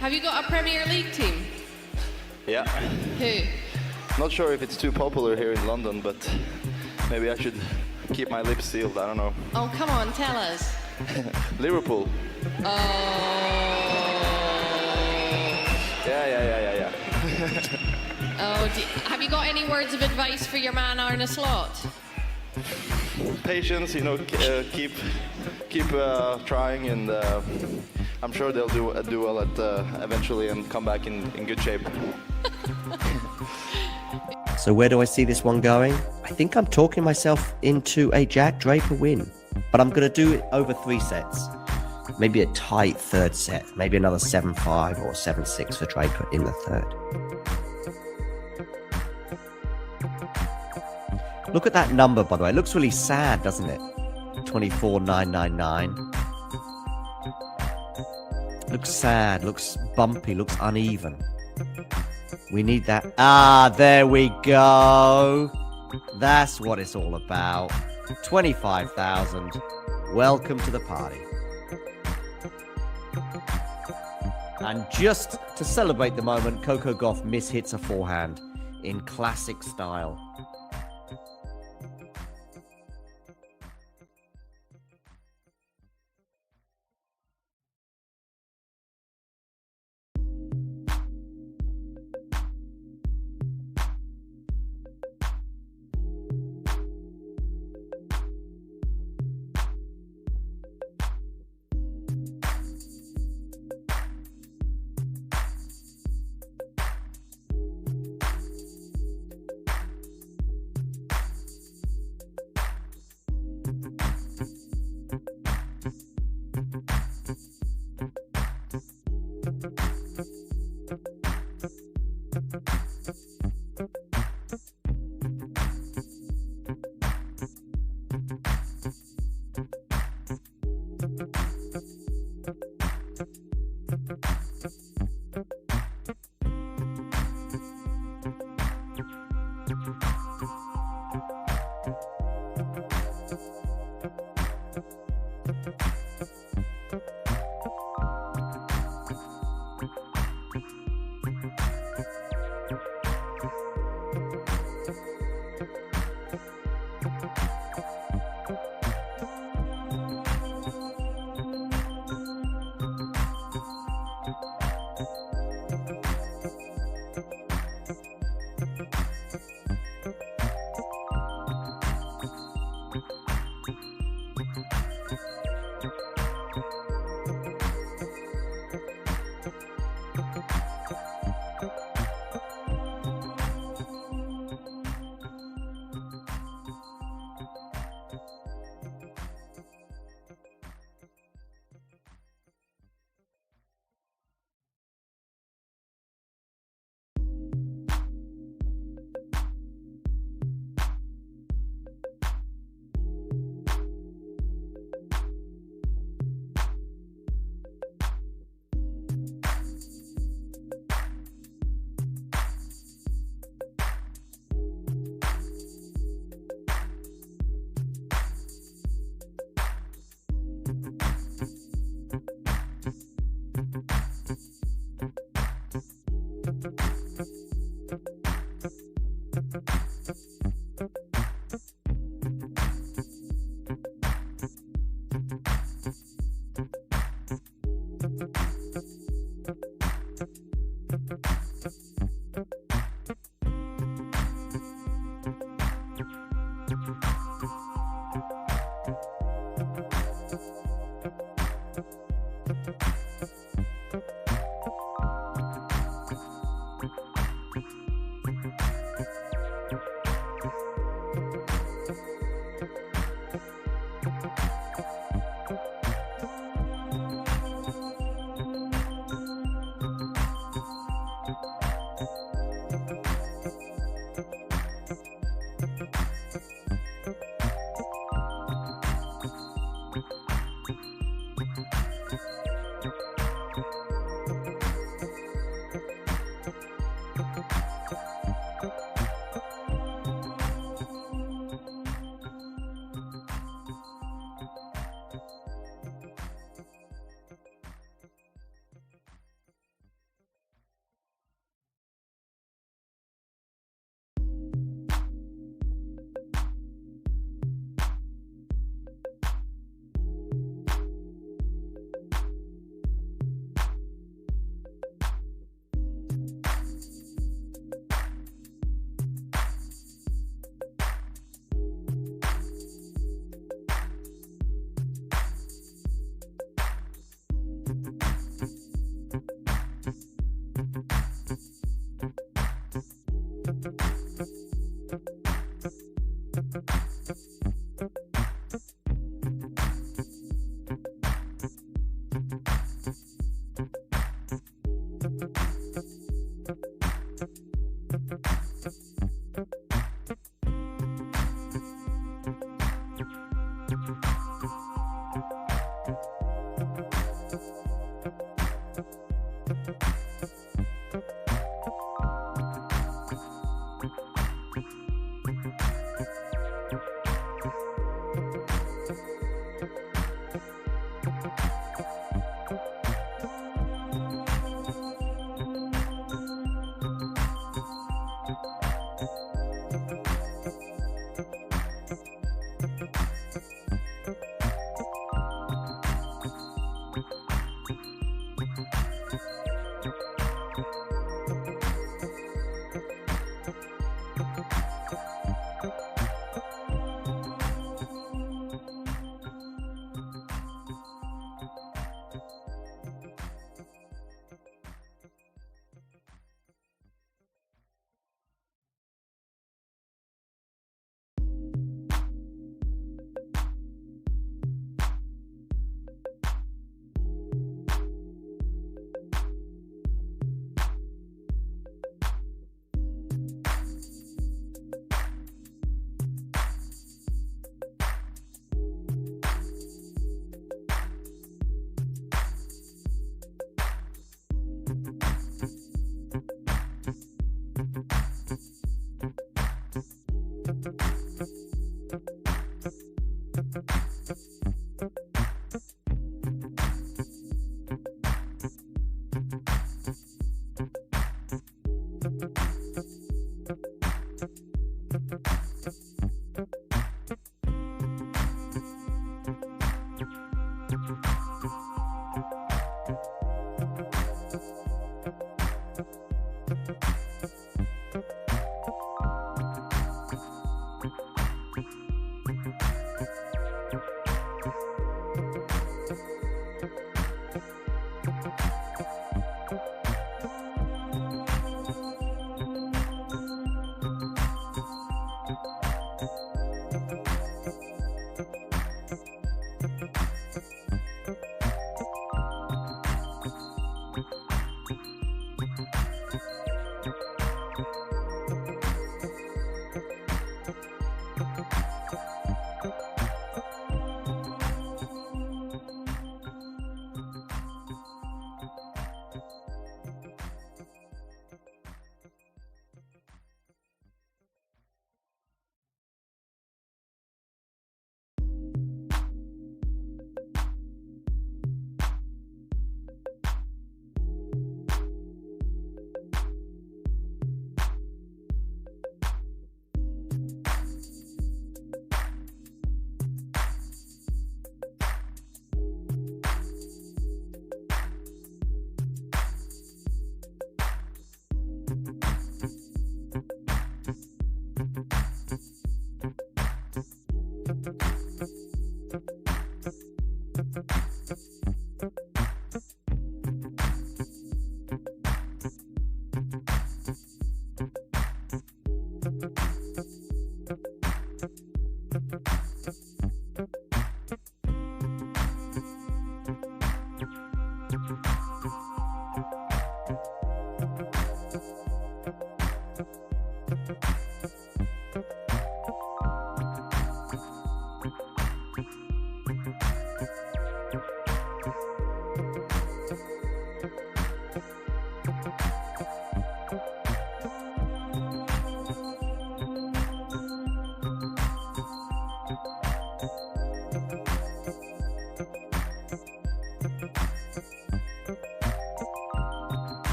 Have you got a Premier League team? Yeah. Who? Not sure if it's too popular here in London, but maybe I should keep my lips sealed. I don't know. Oh, come on, tell us. Liverpool. Oh. Yeah. Oh, have you got any words of advice for your man Arne Slot? Patience, keep trying, and I'm sure they'll do well at eventually and come back in good shape. So where do I see this one going? I think I'm talking myself into a Jack Draper win, but I'm going to do it over 3 sets. Maybe a tight third set, maybe another 7-5 or 7-6 for Draper in the third. Look at that number, by the way. It looks really sad, doesn't it? 24,999. Looks sad, looks bumpy, looks uneven. We need that. Ah, there we go. That's what it's all about. 25,000. Welcome to the party. And just to celebrate the moment, Coco Gauff mishits a forehand in classic style.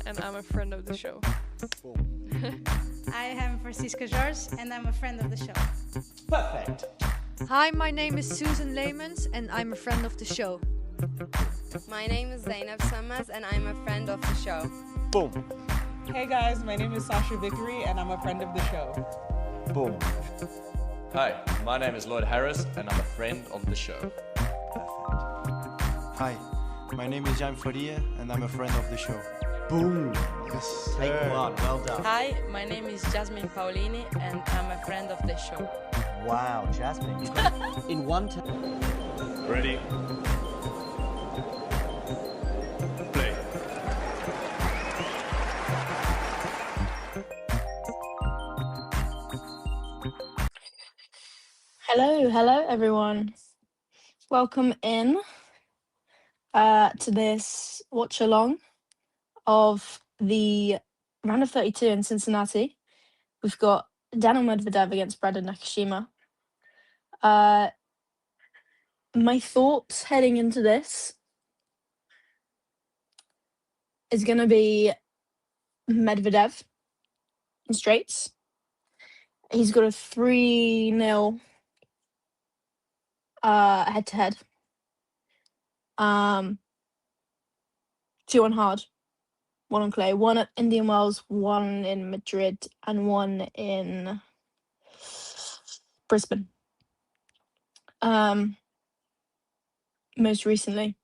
And I'm a friend of the show. I am Francisca George, and I'm a friend of the show. Perfect. Hi, my name is Susan Leemans, and I'm a friend of the show. My name is Zainab Samas, and I'm a friend of the show. Boom. Hey guys, my name is Sasha Vickery, and I'm a friend of the show. Boom. Hi, my name is Lloyd Harris, and I'm a friend of the show. Perfect. Hi, my name is Jan Faria, and I'm a friend of the show. Boom. Yes, Take sir. one. Well done. Hi, my name is Jasmine Paolini and I'm a friend of the show. Wow, Jasmine. You got it in one time. Ready? Play. Hello everyone. Welcome in to this watch along of the round of 32 in Cincinnati. We've got Daniil Medvedev against Nakashima. My thoughts heading into this is going to be Medvedev in straights. He's got a 3-0 head-to-head. 2 on hard, 1 on clay, 1 at Indian Wells, 1 in Madrid, and 1 in Brisbane. Most recently,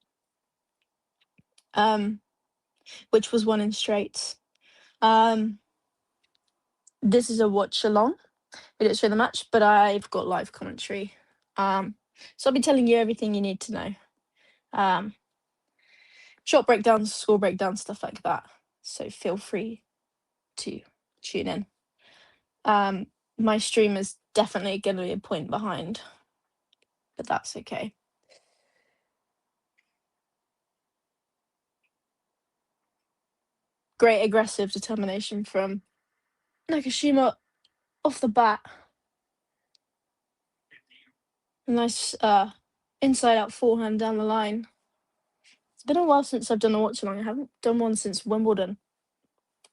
which was 1 in straights. This is a watch along. We don't show the match, but I've got live commentary. So I'll be telling you everything you need to know. Shot breakdowns, score breakdowns, stuff like that. So feel free to tune in. My stream is definitely going to be a point behind, but that's okay. Great aggressive determination from Nakashima off the bat. Nice inside out forehand down the line. It's been a while since I've done a watch along. I haven't done one since Wimbledon,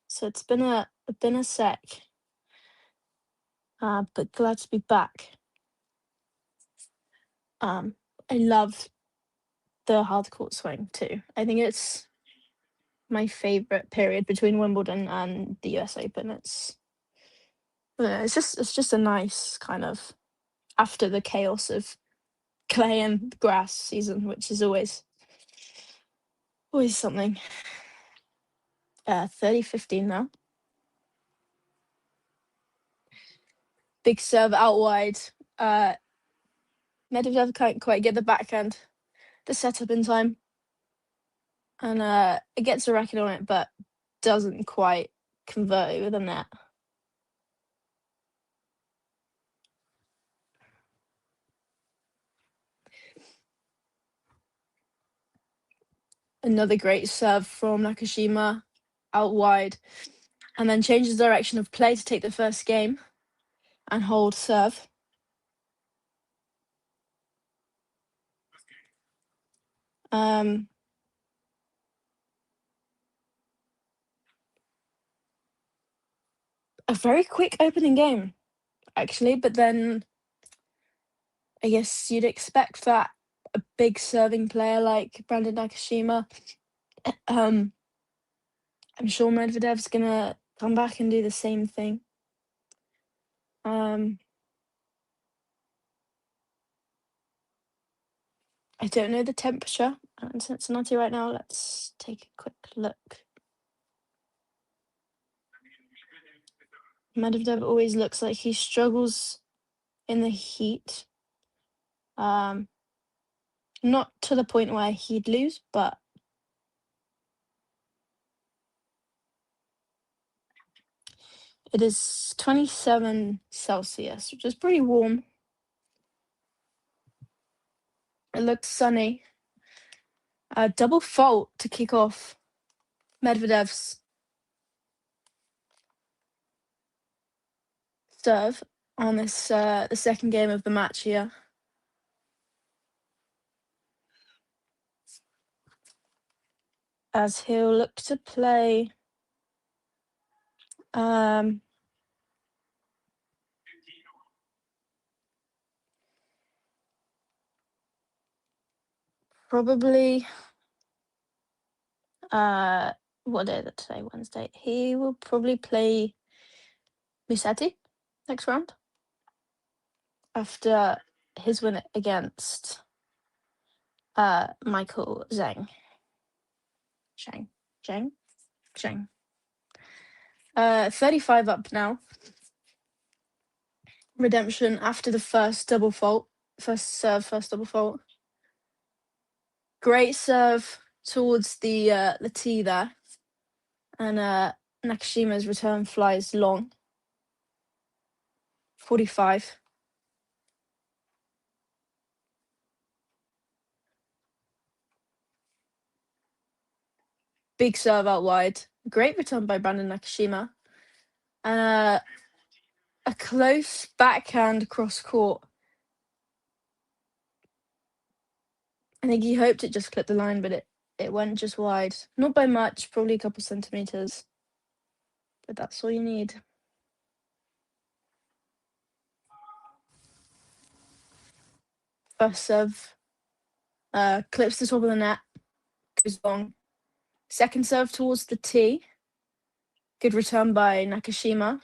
so it's been a sec. But glad to be back. I love the hard court swing too. I think it's my favorite period between Wimbledon and the US Open. It's just a nice kind of after the chaos of clay and grass season, which is always something. 30-15 now. Big serve out wide. Medvedev can't quite get the backhand, the setup in time. And it gets a racket on it, but doesn't quite convert over the net. Another great serve from Nakashima out wide, and then changes the direction of play to take the first game and hold serve. A very quick opening game, actually, but then I guess you'd expect that a big serving player like Brandon Nakashima. I'm sure Medvedev's gonna come back and do the same thing. I don't know the temperature in Cincinnati right now. Let's take a quick look. Medvedev always looks like he struggles in the heat. Not to the point where he'd lose, but it is 27 Celsius, which is pretty warm. It looks sunny. A double fault to kick off Medvedev's serve on this the second game of the match here. As he'll look to play probably what day is it today? Wednesday. He will probably play Musetti next round after his win against Michael Zhang. Cheng. 35 up now. Redemption after the first double fault. First serve, first double fault. Great serve towards the tee there. And Nakashima's return flies long. 45. Big serve out wide. Great return by Brandon Nakashima. And a close backhand cross court. I think he hoped it just clipped the line, but it went just wide. Not by much, probably a couple centimeters. But that's all you need. First serve. Clips the top of the net. Goes long. Second serve towards the tee. Good return by Nakashima.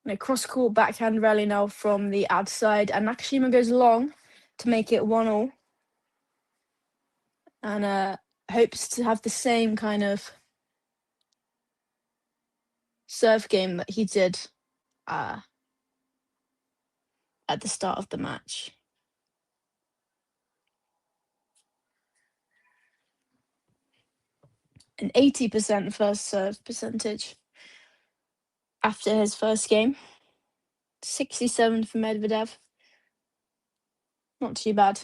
And a cross-court backhand rally now from the ad side. And Nakashima goes long to make it 1-1. And hopes to have the same kind of serve game that he did at the start of the match. An 80% first serve percentage after his first game. 67 for Medvedev. Not too bad.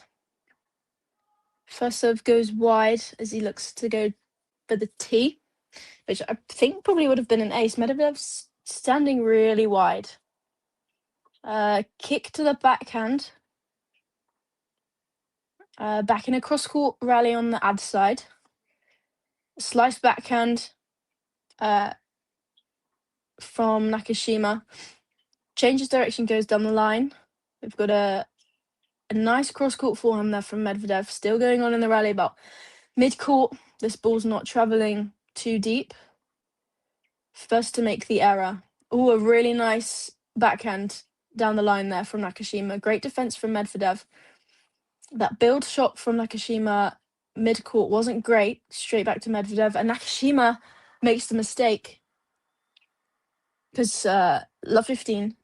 First serve goes wide as he looks to go for the tee, which I think probably would have been an ace. Medvedev's standing really wide. Kick to the backhand. Back in a cross-court rally on the ad side. Slice backhand from Nakashima. Changes direction, goes down the line. We've got a nice cross-court forehand there from Medvedev. Still going on in the rally, about mid-court. This ball's not travelling too deep. First to make the error. Oh, a really nice backhand down the line there from Nakashima. Great defense from Medvedev. That build shot from Nakashima mid-court wasn't great. Straight back to Medvedev. And Nakashima makes the mistake. Because love 15.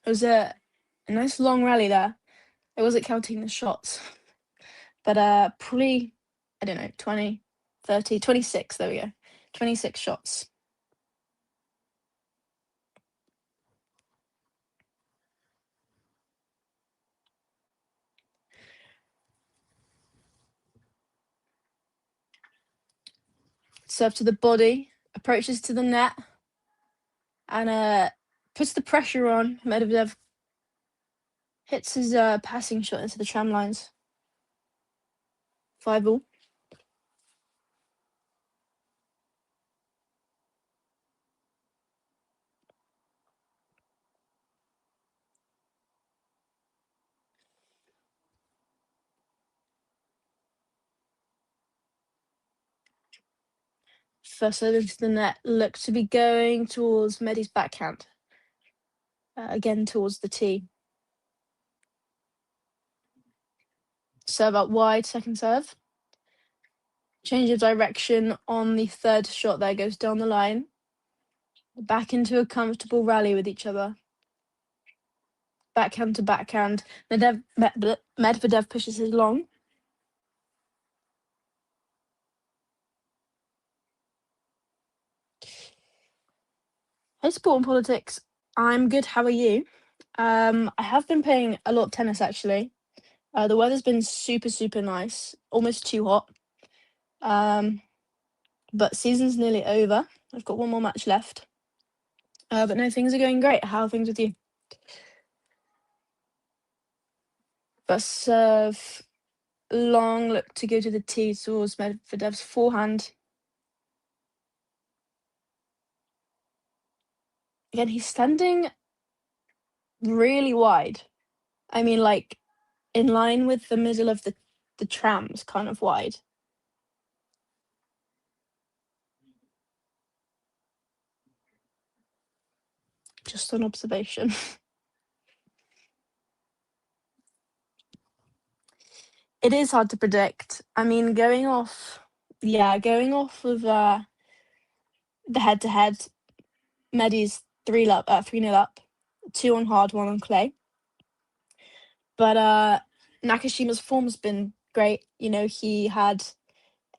It was a nice long rally there. I wasn't counting the shots. But probably, I don't know, 20, 30, 26. There we go. 26 shots. Serve to the body, approaches to the net, and puts the pressure on. Medvedev hits his passing shot into the tram lines. 5-all. First serve into the net, looks to be going towards Medi's backhand. Again towards the tee. Serve out wide, second serve. Change of direction on the third shot there, goes down the line. Back into a comfortable rally with each other. Backhand to backhand. Medvedev pushes his long. Hey, Sport and Politics. I'm good. How are you? I have been playing a lot of tennis, actually. The weather's been super, super nice. Almost too hot. But season's nearly over. I've got one more match left. But no, things are going great. How are things with you? First serve, long, look to go to the tee towards Medvedev's forehand. Again, he's standing really wide. I mean, like, in line with the middle of the trams, kind of wide. Just an observation. It is hard to predict. I mean, going off yeah, going off of the head-to-head, Medi's 3-0 up, 2 on hard, 1 on clay. But Nakashima's form's been great. You know, he had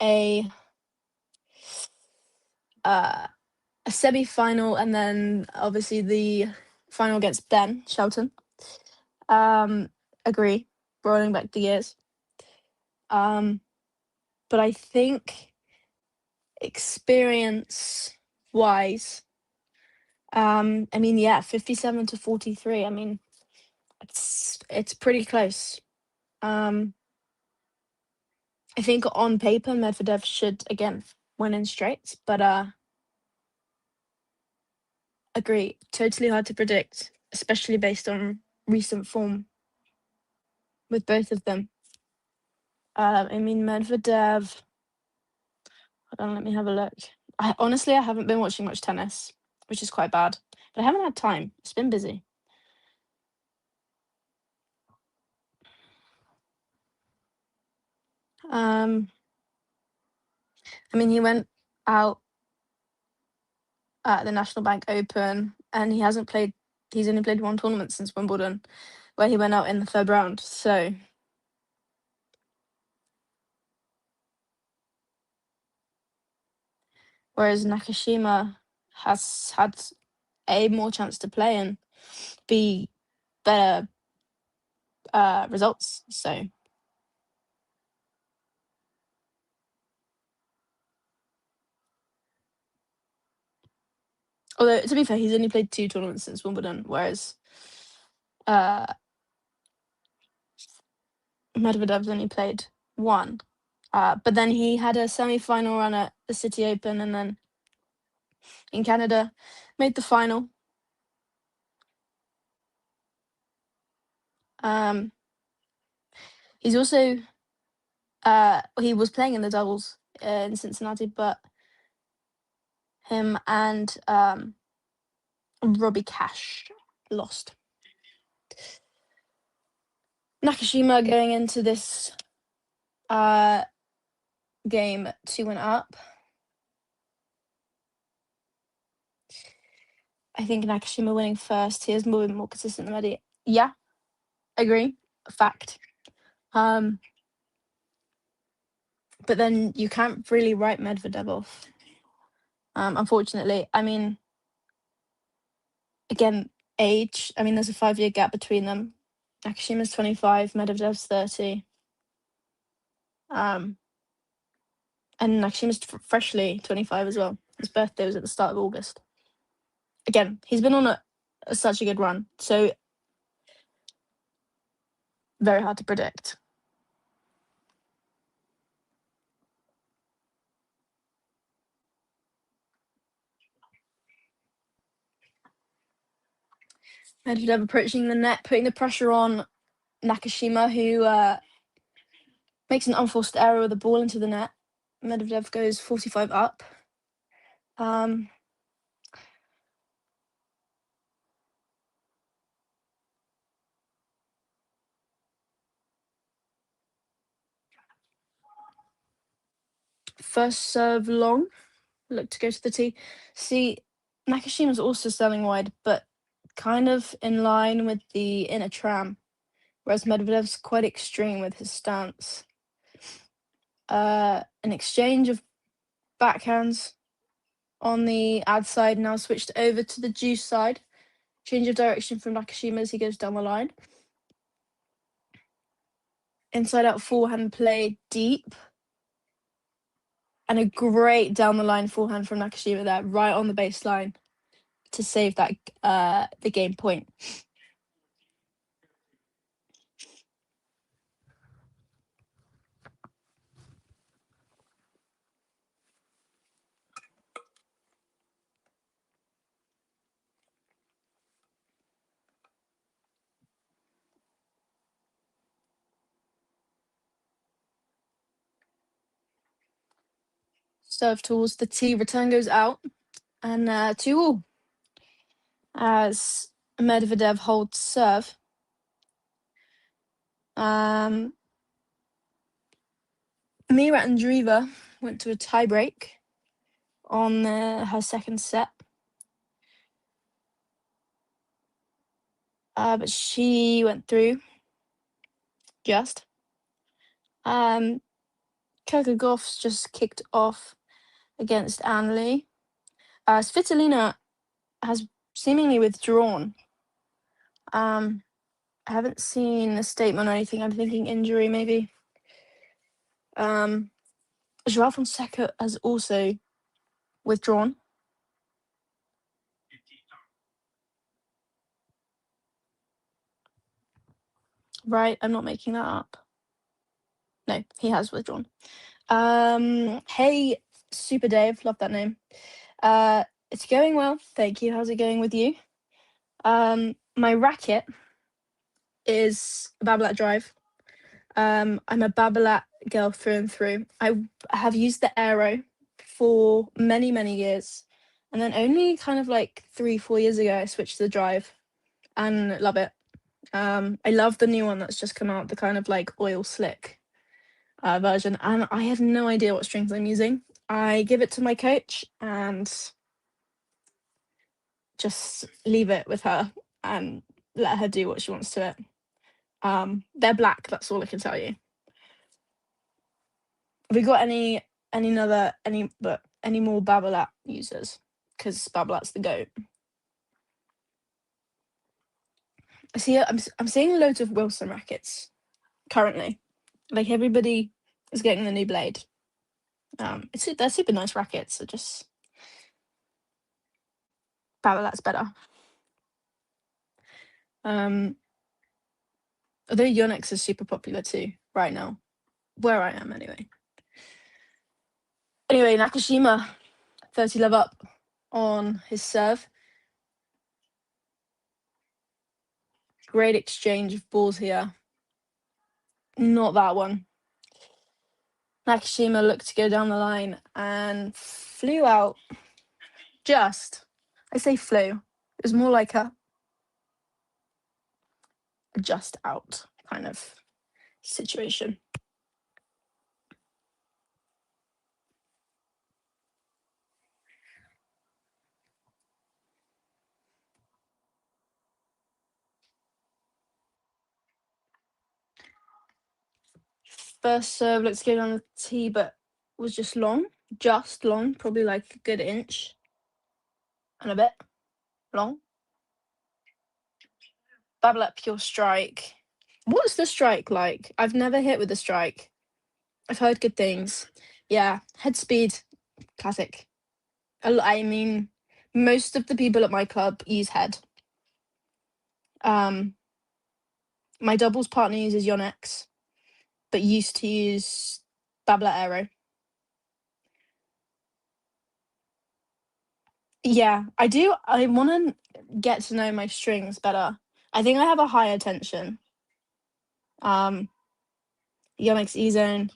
a semi-final and then obviously the final against Ben Shelton. Agree, rolling back the years. But I think experience-wise, I mean, yeah, 57-43. I mean, it's pretty close. I think on paper Medvedev should again win in straights, but agree, totally hard to predict, especially based on recent form with both of them. I mean, Medvedev. Hold on, let me have a look. Honestly, I haven't been watching much tennis, which is quite bad. But I haven't had time. It's been busy. I mean, he went out at the National Bank Open, and he hasn't played. He's only played 1 tournament since Wimbledon, where he went out in the 3rd round. So, whereas Nakashima has had a more chance to play and be better results. So, although to be fair, he's only played 2 tournaments since Wimbledon, whereas Medvedev's only played 1. But then he had a semi-final run at the City Open, and then in Canada made the final. He's also he was playing in the doubles in Cincinnati, but him and Robbie Cash lost. Nakashima going into this game 2-1 up. I think Nakashima winning first. He is more consistent than Medi. Yeah, agree. Fact. But then you can't really write Medvedev off. Unfortunately, I mean, again, age. I mean, there's a 5-year gap between them. Nakashima's 25, Medvedev's 30. And Nakashima's freshly 25 as well. His birthday was at the start of August. Again, he's been on such a good run, so very hard to predict. Medvedev approaching the net, putting the pressure on Nakashima, who makes an unforced error with the ball into the net. Medvedev goes 45 up. First serve long, look to go to the tee. See, Nakashima's also serving wide, but kind of in line with the inner tram, whereas Medvedev's quite extreme with his stance. An exchange of backhands on the ad side, now switched over to the juice side. Change of direction from Nakashima as he goes down the line. Inside out forehand play deep. And a great down the line forehand from Nakashima there, right on the baseline to save that the game point. Serve towards the tee, return goes out, and 2-2 as Medvedev holds serve. Mira Andreeva went to a tie break on her second set. But she went through just. Coco Gauff's just kicked off against Anli. Svitolina has seemingly withdrawn. I haven't seen a statement or anything. I'm thinking injury, maybe. Joao Fonseca has also withdrawn. Right, I'm not making that up. No, he has withdrawn. Hey, Super Dave, love that name. It's going well, thank you. How's it going with you? My racket is a Babolat Drive. I'm a Babolat girl through and through. I have used the Aero for many, many years. And then only kind of like 3-4 years ago, I switched to the Drive and love it. I love the new one that's just come out, the kind of like oil slick version. And I have no idea what strings I'm using. I give it to my coach and just leave it with her and let her do what she wants to it. They're black, that's all I can tell you. Have we got any more Babolat users? Because Babolat's the GOAT. I'm seeing loads of Wilson rackets currently. Like everybody is getting the new blade. They're super nice rackets. So just Babolat's better. Although Yonex is super popular too right now, where I am anyway. Anyway, Nakashima, 30 love up on his serve. Great exchange of balls here. Not that one. Nakashima looked to go down the line and flew out. I say flew. It was more like a just out kind of situation. First serve, let's go down the tee, but was just long, probably like a good inch and a bit long. Babolat pure strike. What's the strike like? I've never hit with the strike. I've heard good things. Yeah, head speed, classic. I mean, most of the people at my club use head. My doubles partner uses Yonex, but used to use Babolat Aero. Yeah, I do. I want to get to know my strings better. I think I have a higher tension. Yonex E-Zone.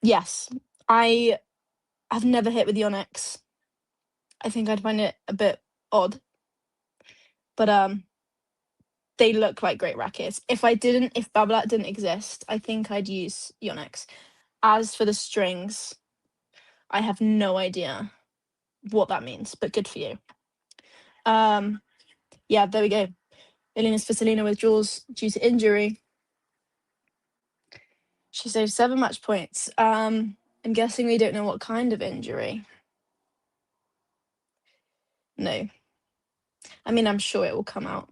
Yes, I have never hit with Yonex. I think I'd find it a bit odd. But they look like great rackets. If Babolat didn't exist, I think I'd use Yonex. As for the strings, I have no idea what that means, but good for you. Yeah, there we go. Elina Svitolina withdraws due to injury. She saved 7 match points. I'm guessing we don't know what kind of injury. No. I mean, I'm sure it will come out.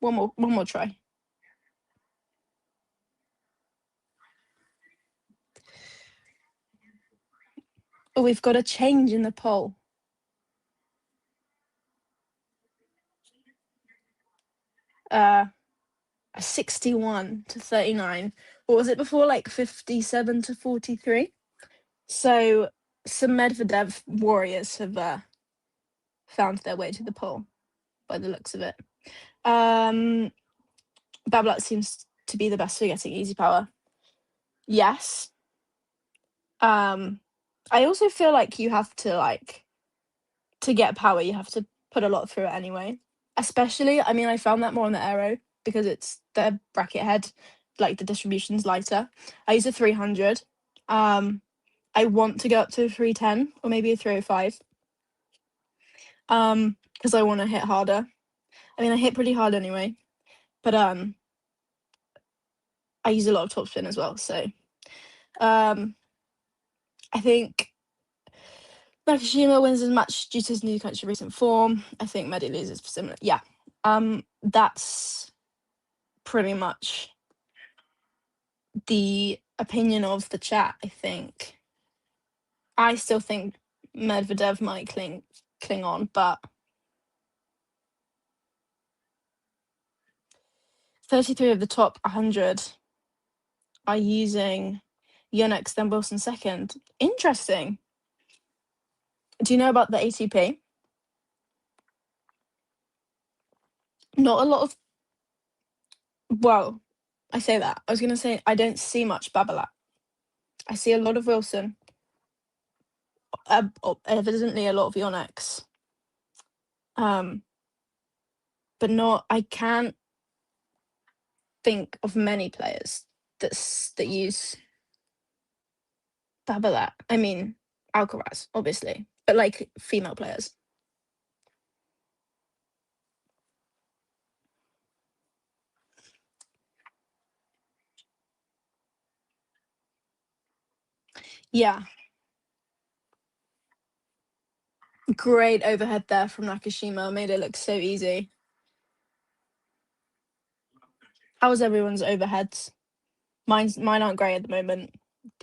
One more try. Oh, we've got a change in the poll. A 61 to 39. What was it before? Like 57 to 43. So some Medvedev warriors have found their way to the poll, by the looks of it. Babolat seems to be the best for getting easy power. Yes. I also feel like you have to to get power, you have to put a lot through it anyway. Especially, I mean, I found that more on the Aero. because it's the bracket head, like the distribution's lighter. I use a 300. I want to go up to a 310 or maybe a 305. Because I want to hit harder. I mean, I hit pretty hard anyway, but I use a lot of topspin as well. So I think Nakashima wins this match due to his new country recent form. I think Medi loses for similar. Yeah. That's pretty much the opinion of the chat, I think. I still think Medvedev might cling on, but 33 of the top 100 are using Yonex, then Wilson second. Interesting. Do you know about the ATP? Not a lot of. Well, I say that. I was going to say I don't see much Babolat. I see a lot of Wilson. Evidently a lot of Yonex. But not. I can't think of many players that use Babolat. I mean, Alcaraz, obviously, but like female players. Yeah. Great overhead there from Nakashima. Made it look so easy. How was everyone's overheads? Mine aren't great at the moment.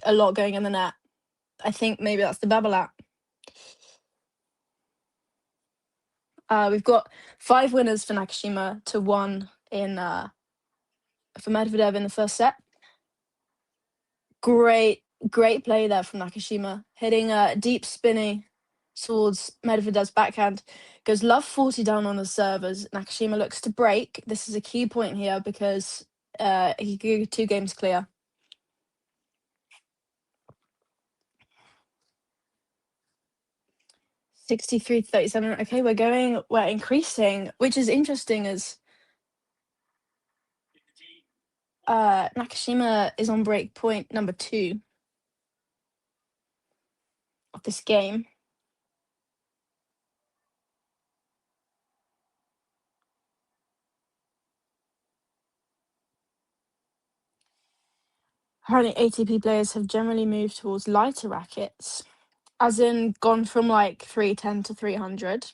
A lot going in the net. I think maybe that's the Babolat. We've got 5 winners for Nakashima to 1 in for Medvedev in the first set. Great play there from Nakashima, hitting a deep spinny towards Medvedev's backhand. Goes love 40 down on the serve as Nakashima looks to break. This is a key point here because he could go 2 games clear. 63-37. Okay, we're increasing, which is interesting as Nakashima is on break point number 2 of this game. Apparently ATP players have generally moved towards lighter rackets, as in gone from like 310 to 300.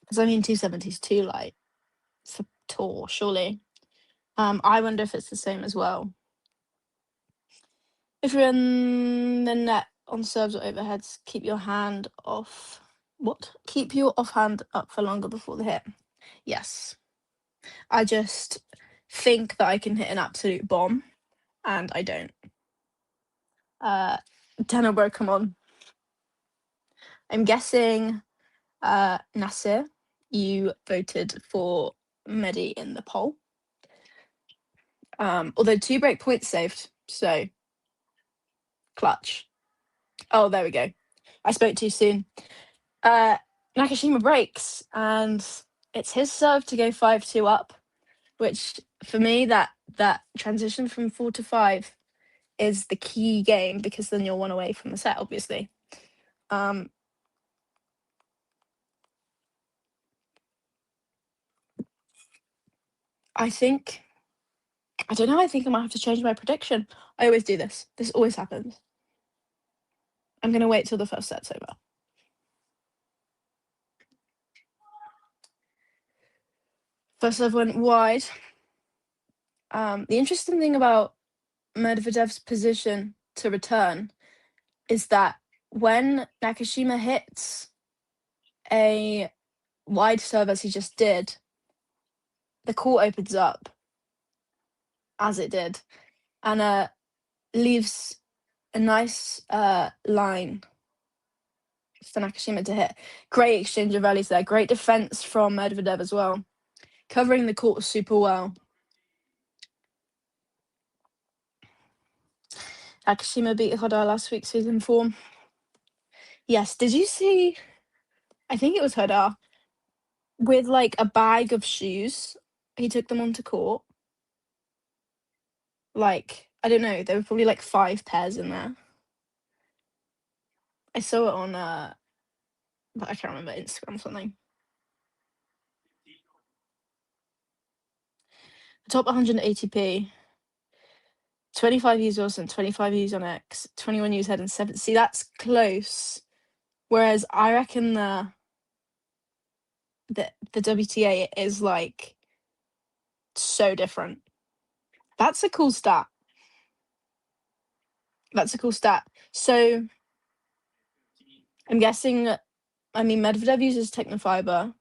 Because I mean 270 is too light for tour, surely. I wonder if it's the same as well. If you're in the net on serves or overheads, keep your hand off. What? Keep your offhand up for longer before the hit. Yes. I just think that I can hit an absolute bomb, and I don't. Daniil, come on. I'm guessing, Nasir, you voted for Medi in the poll. Although 2 break points saved, so clutch. Oh, there we go. I spoke too soon. Nakashima breaks, and it's his serve to go 5-2 up, which for me, that transition from 4 to 5 is the key game, because then you're 1 away from the set, obviously. I think I think I might have to change my prediction. I always do this. This always happens. I'm going to wait till the first set's over. First serve went wide. The interesting thing about Medvedev's position to return is that when Nakashima hits a wide serve, as he just did, the court opens up, as it did, and leaves a nice line for Nakashima to hit. Great exchange of rallies there. Great defense from Medvedev as well. Covering the court super well. Nakashima beat Hodar last week, season 4. Yes, did you see? I think it was Hodar with like a bag of shoes he took them onto court. Like, I don't know, there were probably like 5 pairs in there. I saw it on but I can't remember, Instagram or something. Top 180p. 25 U's Wilson, 25 U's on X, 21 U's head and 7. See, that's close. Whereas I reckon the WTA is like so different. That's a cool stat. That's a cool stat. So I'm guessing, I mean, Medvedev uses Technofiber.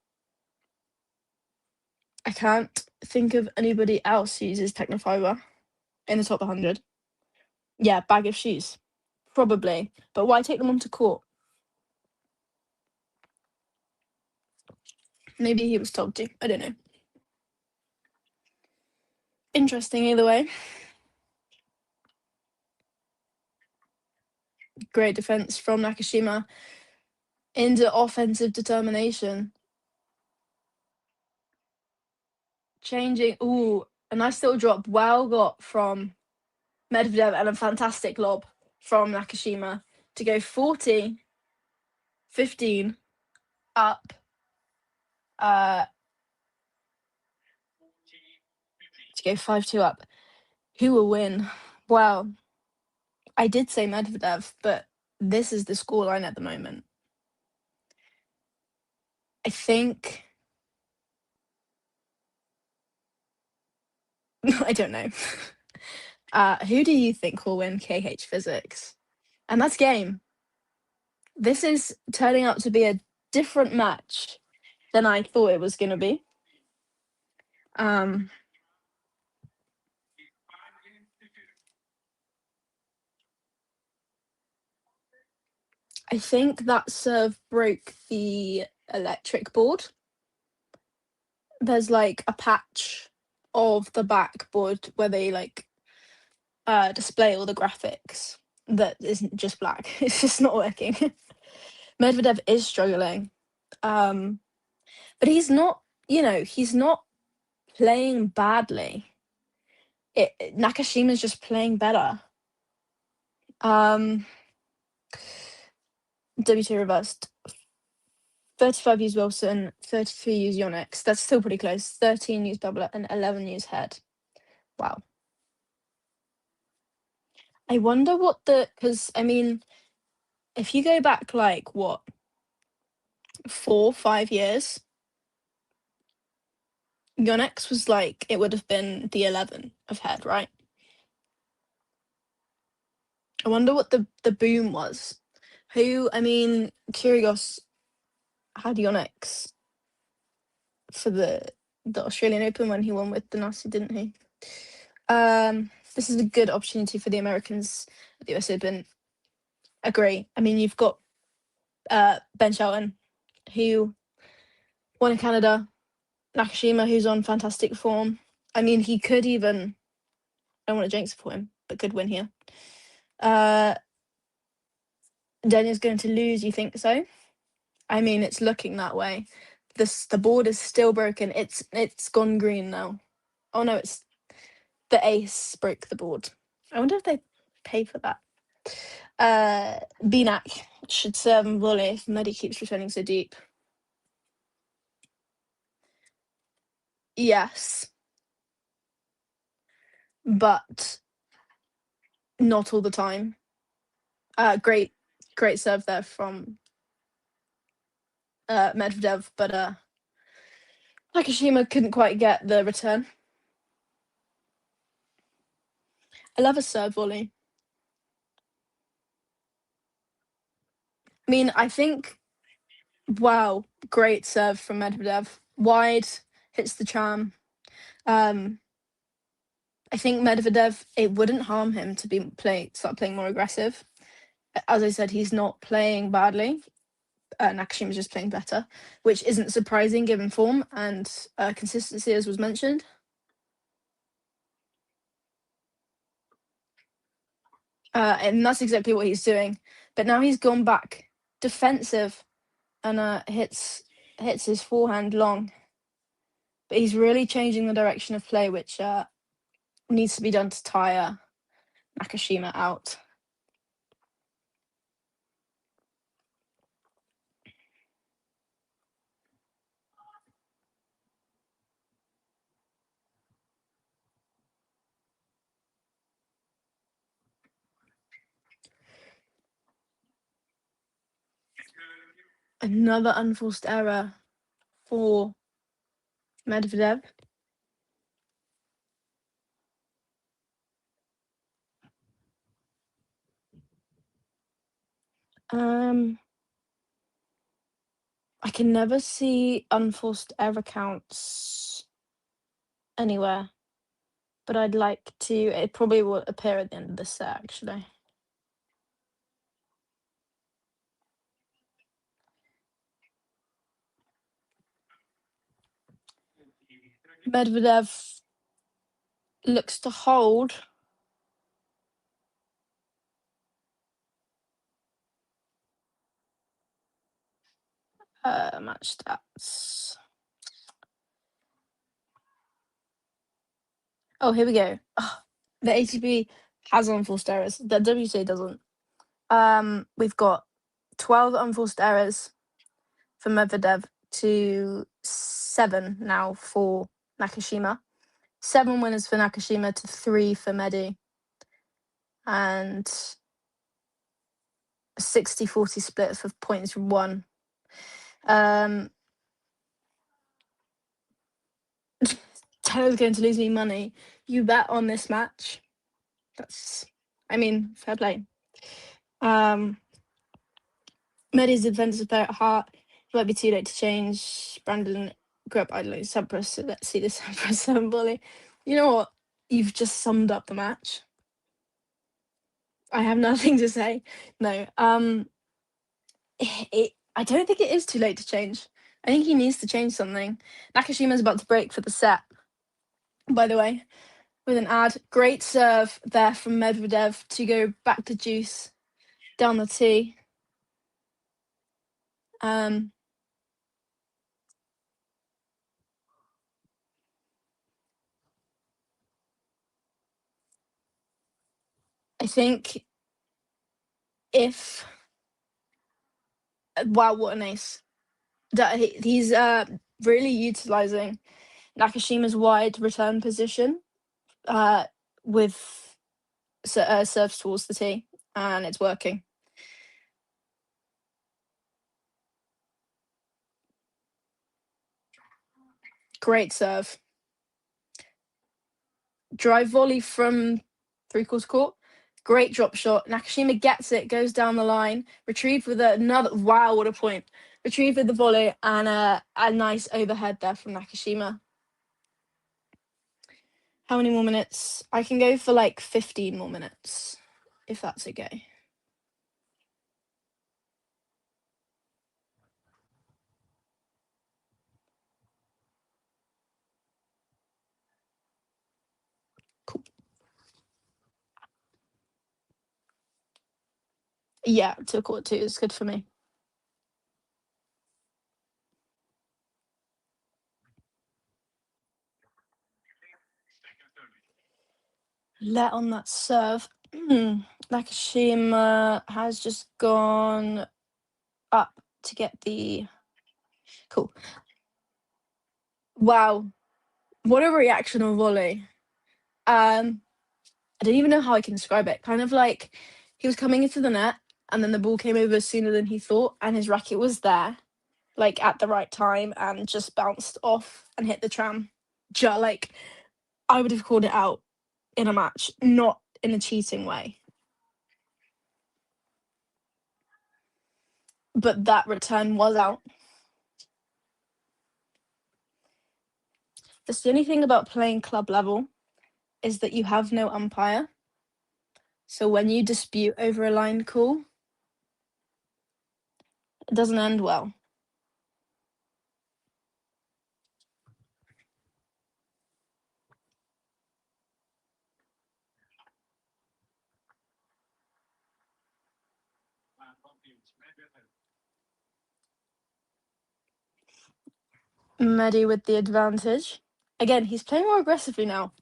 I can't think of anybody else who uses Technofiber in the top 100. Yeah, bag of shoes. Probably. But why take them onto court? Maybe he was told to. I don't know. Interesting either way. Great defense from Nakashima into offensive determination. Changing. Ooh, a nice little drop. Well got from Medvedev and a fantastic lob from Nakashima to go 40, 15 up. To go 5-2 up. Who will win? Well, I did say Medvedev, but this is the scoreline at the moment. I think... I don't know. Who do you think will win KH Physics? And that's game. This is turning out to be a different match than I thought it was going to be. I think that serve broke the electric board. There's like a patch of the backboard where they like display all the graphics that isn't just black. It's just not working. Medvedev is struggling. But he's not, he's not playing badly. Nakashima's just playing better. WTA reversed. 35 use Wilson, 33 use Yonex. That's still pretty close. 13 use Bubbler and 11 use Head. Wow. I wonder what because I mean, if you go back like what, 4-5 years, Yonex was like, it would have been the 11 of Head, right? I wonder what the boom was. I mean, Kyrgios had Yonex for the Australian Open when he won with Daniil, didn't he? This is a good opportunity for the Americans at the US Open. Agree. I mean, you've got Ben Shelton, who won in Canada, Nakashima, who's on fantastic form. I mean, he could even, I don't want to jinx it for him, but could win here. Daniil's going to lose, you think so? I mean, it's looking that way. The board is still broken. It's gone green now. Oh no, it's the ace broke the board. I wonder if they pay for that. Binak should serve and volley if Medi keeps returning so deep. Yes. But not all the time. Great serve there from Medvedev, but Nakashima couldn't quite get the return. I love a serve volley. I mean, I think, wow, great serve from Medvedev. Wide, hits the charm. I think Medvedev, it wouldn't harm him to start playing more aggressive. As I said, he's not playing badly. Nakashima's just playing better, which isn't surprising given form and consistency, as was mentioned. And that's exactly what he's doing. But now he's gone back defensive and hits his forehand long. but he's really changing the direction of play, which needs to be done to tire Nakashima out. Another unforced error for Medvedev. I can never see unforced error counts anywhere, but I'd like to. It probably will appear at the end of the set, actually. Medvedev looks to hold. Match stats. Oh, here we go. Oh, the ATP has unforced errors. The WTA doesn't. We've got 12 unforced errors for Medvedev to 7 now for Nakashima. 7 winners for Nakashima to 3 for Medi. And a 60-40 split for points won. Taylor's going to lose me money. You bet on this match. Fair play. Medi's defensive player at heart. It might be too late to change. Brandon grew up idling Sampras, so let's see the Sampras 7 volley. You know what? You've just summed up the match. I have nothing to say. No. I don't think it is too late to change. I think he needs to change something. Nakashima's about to break for the set, by the way, with an ad. Great serve there from Medvedev to go back to juice down the tee. I think if... Wow, what an ace. He's really utilising Nakashima's wide return position with serves towards the tee, and it's working. Great serve. Drive volley from three-quarter court. Great drop shot. Nakashima gets it, goes down the line, retrieved with another... Wow, what a point. Retrieved with the volley, and a nice overhead there from Nakashima. How many more minutes? I can go for like 15 more minutes, if that's okay. Cool. Yeah, till quarter 2 is good for me. Let on that serve. Nakashima has just gone up to get the... Cool. Wow. What a reactional volley. I don't even know how I can describe it. Kind of like he was coming into the net and then the ball came over sooner than he thought and his racket was there, like at the right time, and just bounced off and hit the tram. Like, I would have called it out in a match, not in a cheating way. But that return was out. That's the only thing about playing club level, is that you have no umpire. So when you dispute over a line call, it doesn't end well. Medi with the advantage. Again, he's playing more aggressively now.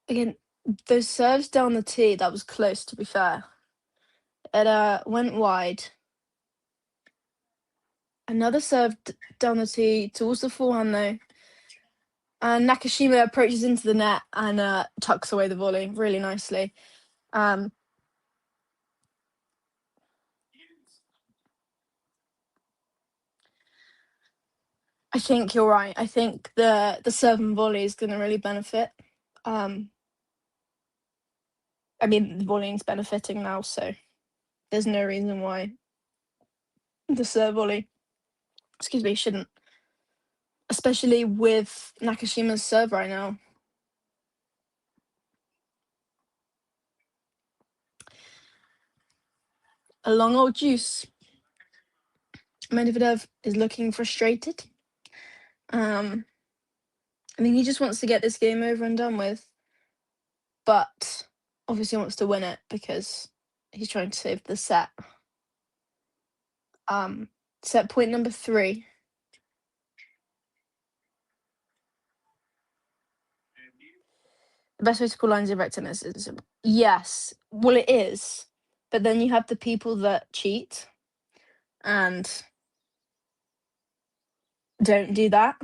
Again, those serves down the tee, that was close, to be fair. It went wide. Another serve down the tee towards the forehand, though. And Nakashima approaches into the net and tucks away the volley really nicely. I think you're right. I think the serve and volley is going to really benefit. I mean, the volleying's benefiting now, so there's no reason why the serve volley, shouldn't. Especially with Nakashima's serve right now. A long old juice. Medvedev is looking frustrated. I mean, he just wants to get this game over and done with, but obviously wants to win it because he's trying to save the set. Set point number 3. The best way to call lines of tennis is yes. Well, it is, but then you have the people that cheat and don't do that,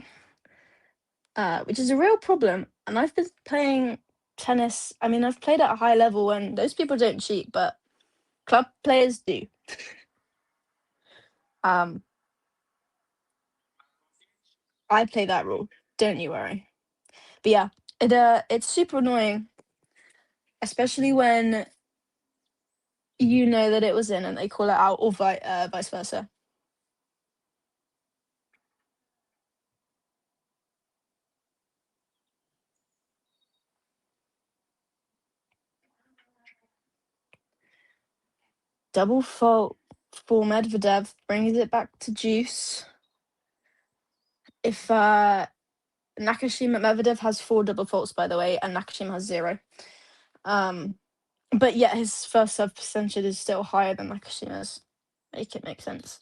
which is a real problem. And I've been playing tennis. I mean, I've played at a high level, and those people don't cheat, but club players do. I play that rule. Don't you worry. But yeah, it's super annoying, especially when you know that it was in and they call it out, or vice versa. Double fault for Medvedev brings it back to juice. If Nakashima Medvedev has 4 double faults, by the way, and Nakashima has 0. But yeah, his first serve percentage is still higher than Nakashima's. Make it make sense.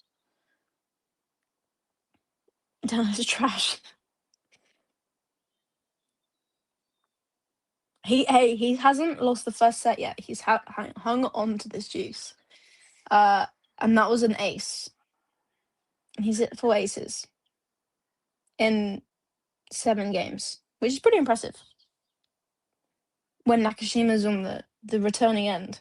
Daniil's trash. He hasn't lost the first set yet. He's hung on to this juice. And that was an ace. And he's hit 4 aces in 7 games, which is pretty impressive. When Nakashima's on the returning end.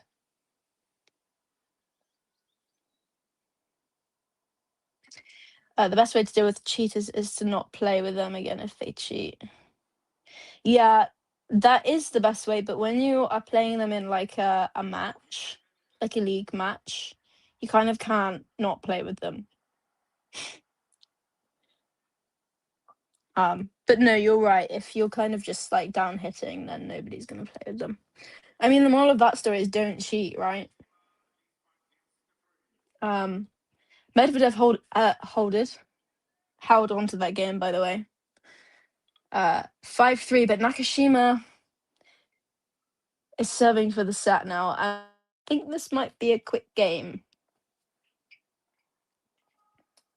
The best way to deal with cheaters is to not play with them again if they cheat. Yeah, that is the best way, but when you are playing them in like a match, like a league match, you kind of can't not play with them. But no, you're right. If you're kind of just like down hitting, then nobody's gonna play with them. I mean, the moral of that story is don't cheat, right? Medvedev held on to that game, by the way. 5-3, but Nakashima is serving for the set now. I think this might be a quick game.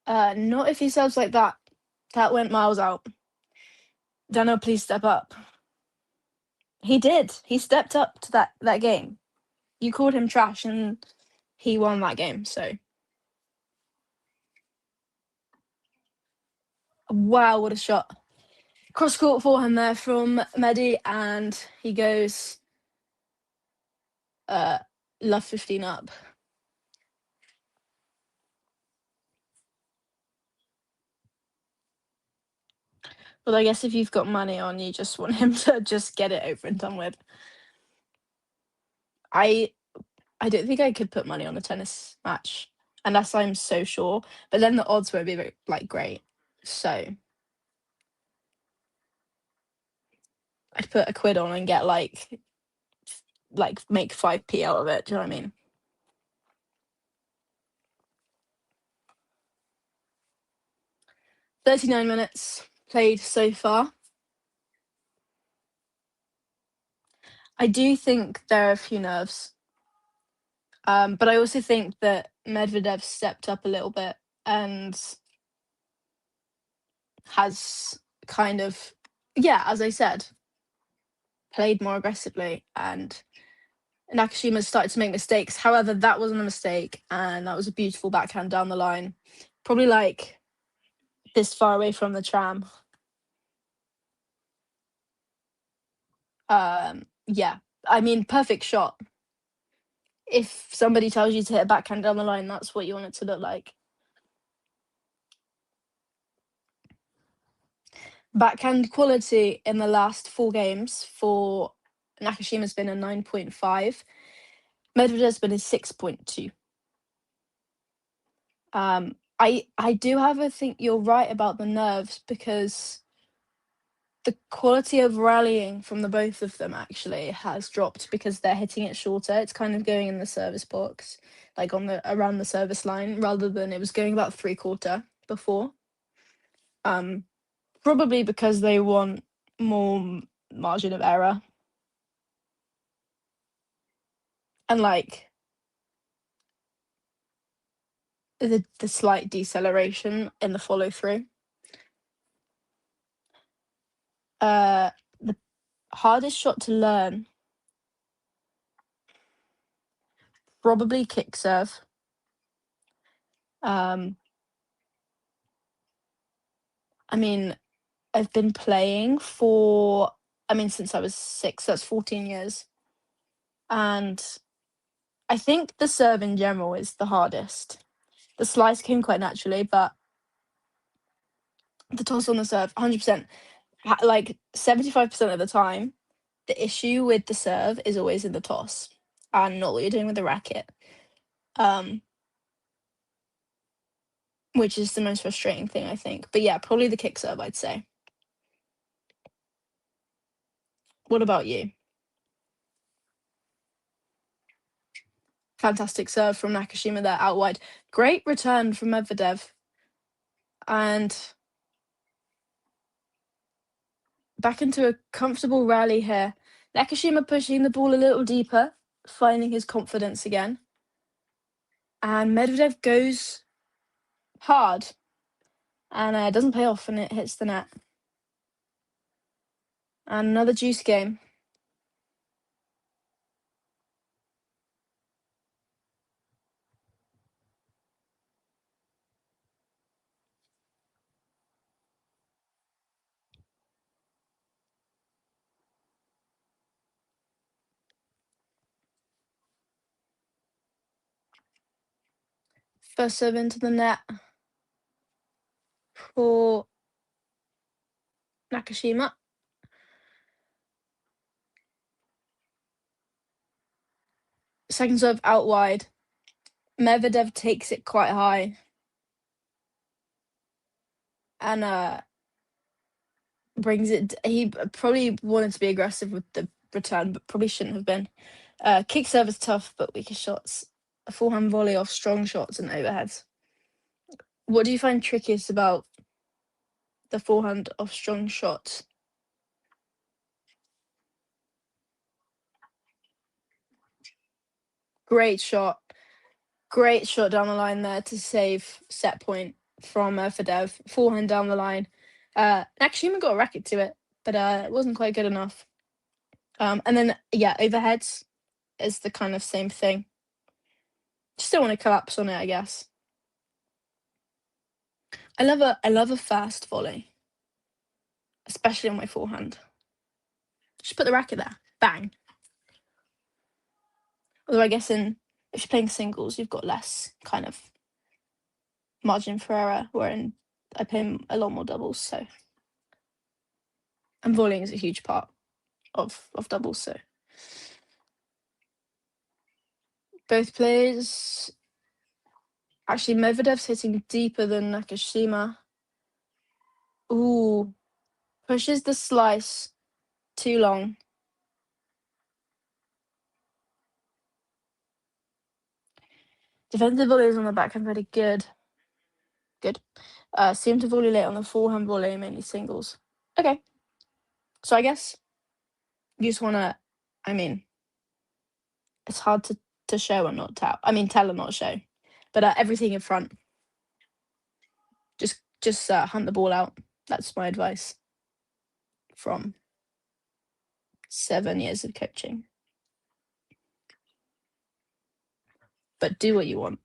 Not if he serves like that. That went miles out. Daniil, please step up. He did. He stepped up to that game. You called him trash and he won that game, so. Wow, what a shot. Cross-court forehand there from Medi, and he goes love 15 up. Well, I guess if you've got money on, you just want him to just get it over and done with. I don't think I could put money on a tennis match unless I'm so sure, but then the odds won't be very, great. So I'd put £1 on and get make 5p out of it. Do you know what I mean? "39 minutes played so far." I do think there are a few nerves. But I also think that Medvedev stepped up a little bit and has kind of, yeah, as I said, played more aggressively, and Nakashima started to make mistakes. However, that wasn't a mistake, and that was a beautiful backhand down the line. Probably like this far away from the tram. Yeah, I mean, perfect shot. If somebody tells you to hit a backhand down the line, that's what you want it to look like. Backhand quality in the last 4 games for Nakashima's been a 9.5. Medvedev's been a 6.2. I do think you're right about the nerves, because the quality of rallying from the both of them actually has dropped because they're hitting it shorter. It's kind of going in the service box, like around the service line, rather than it was going about 3/4 before. Probably because they want more margin of error. And like the slight deceleration in the follow through. The hardest shot to learn, probably kick serve. I mean, I've been playing since I was 6, that's 14 years. And I think the serve in general is the hardest. The slice came quite naturally, but the toss on the serve, 100%. Like 75% of the time, the issue with the serve is always in the toss and not what you're doing with the racket. Which is the most frustrating thing, I think. But yeah, probably the kick serve, I'd say. What about you? Fantastic serve from Nakashima there, out wide. Great return from Medvedev. And back into a comfortable rally here. Nakashima pushing the ball a little deeper, finding his confidence again. And Medvedev goes hard. And it doesn't pay off, and it hits the net. And another juice game. First serve into the net for Nakashima. Second serve out wide. Medvedev takes it quite high. And brings it. He probably wanted to be aggressive with the return, but probably shouldn't have been. Kick serve is tough, but weaker shots. A forehand volley off strong shots and overheads. What do you find trickiest about the forehand off strong shots? Great shot. Great shot down the line there to save set point from Medvedev. Forehand down the line. Nakashima got a racket to it, but it wasn't quite good enough. And then, yeah, overheads is the kind of same thing. Just don't want to collapse on it, I guess. I love a fast volley, especially on my forehand. Just put the racket there, bang. Although I guess if you're playing singles, you've got less kind of margin for error, wherein I play a lot more doubles, so. And volleying is a huge part of doubles, so. Both players. Actually, Medvedev's hitting deeper than Nakashima. Ooh. Pushes the slice too long. Defensive volleys on the backhand very good. Good. Seem to volley late on the forehand volley, mainly singles. Okay. So I guess you just want to I mean, it's hard to show and not tell. I mean, tell and not show. But everything in front. Just hunt the ball out. That's my advice from 7 years of coaching. But do what you want.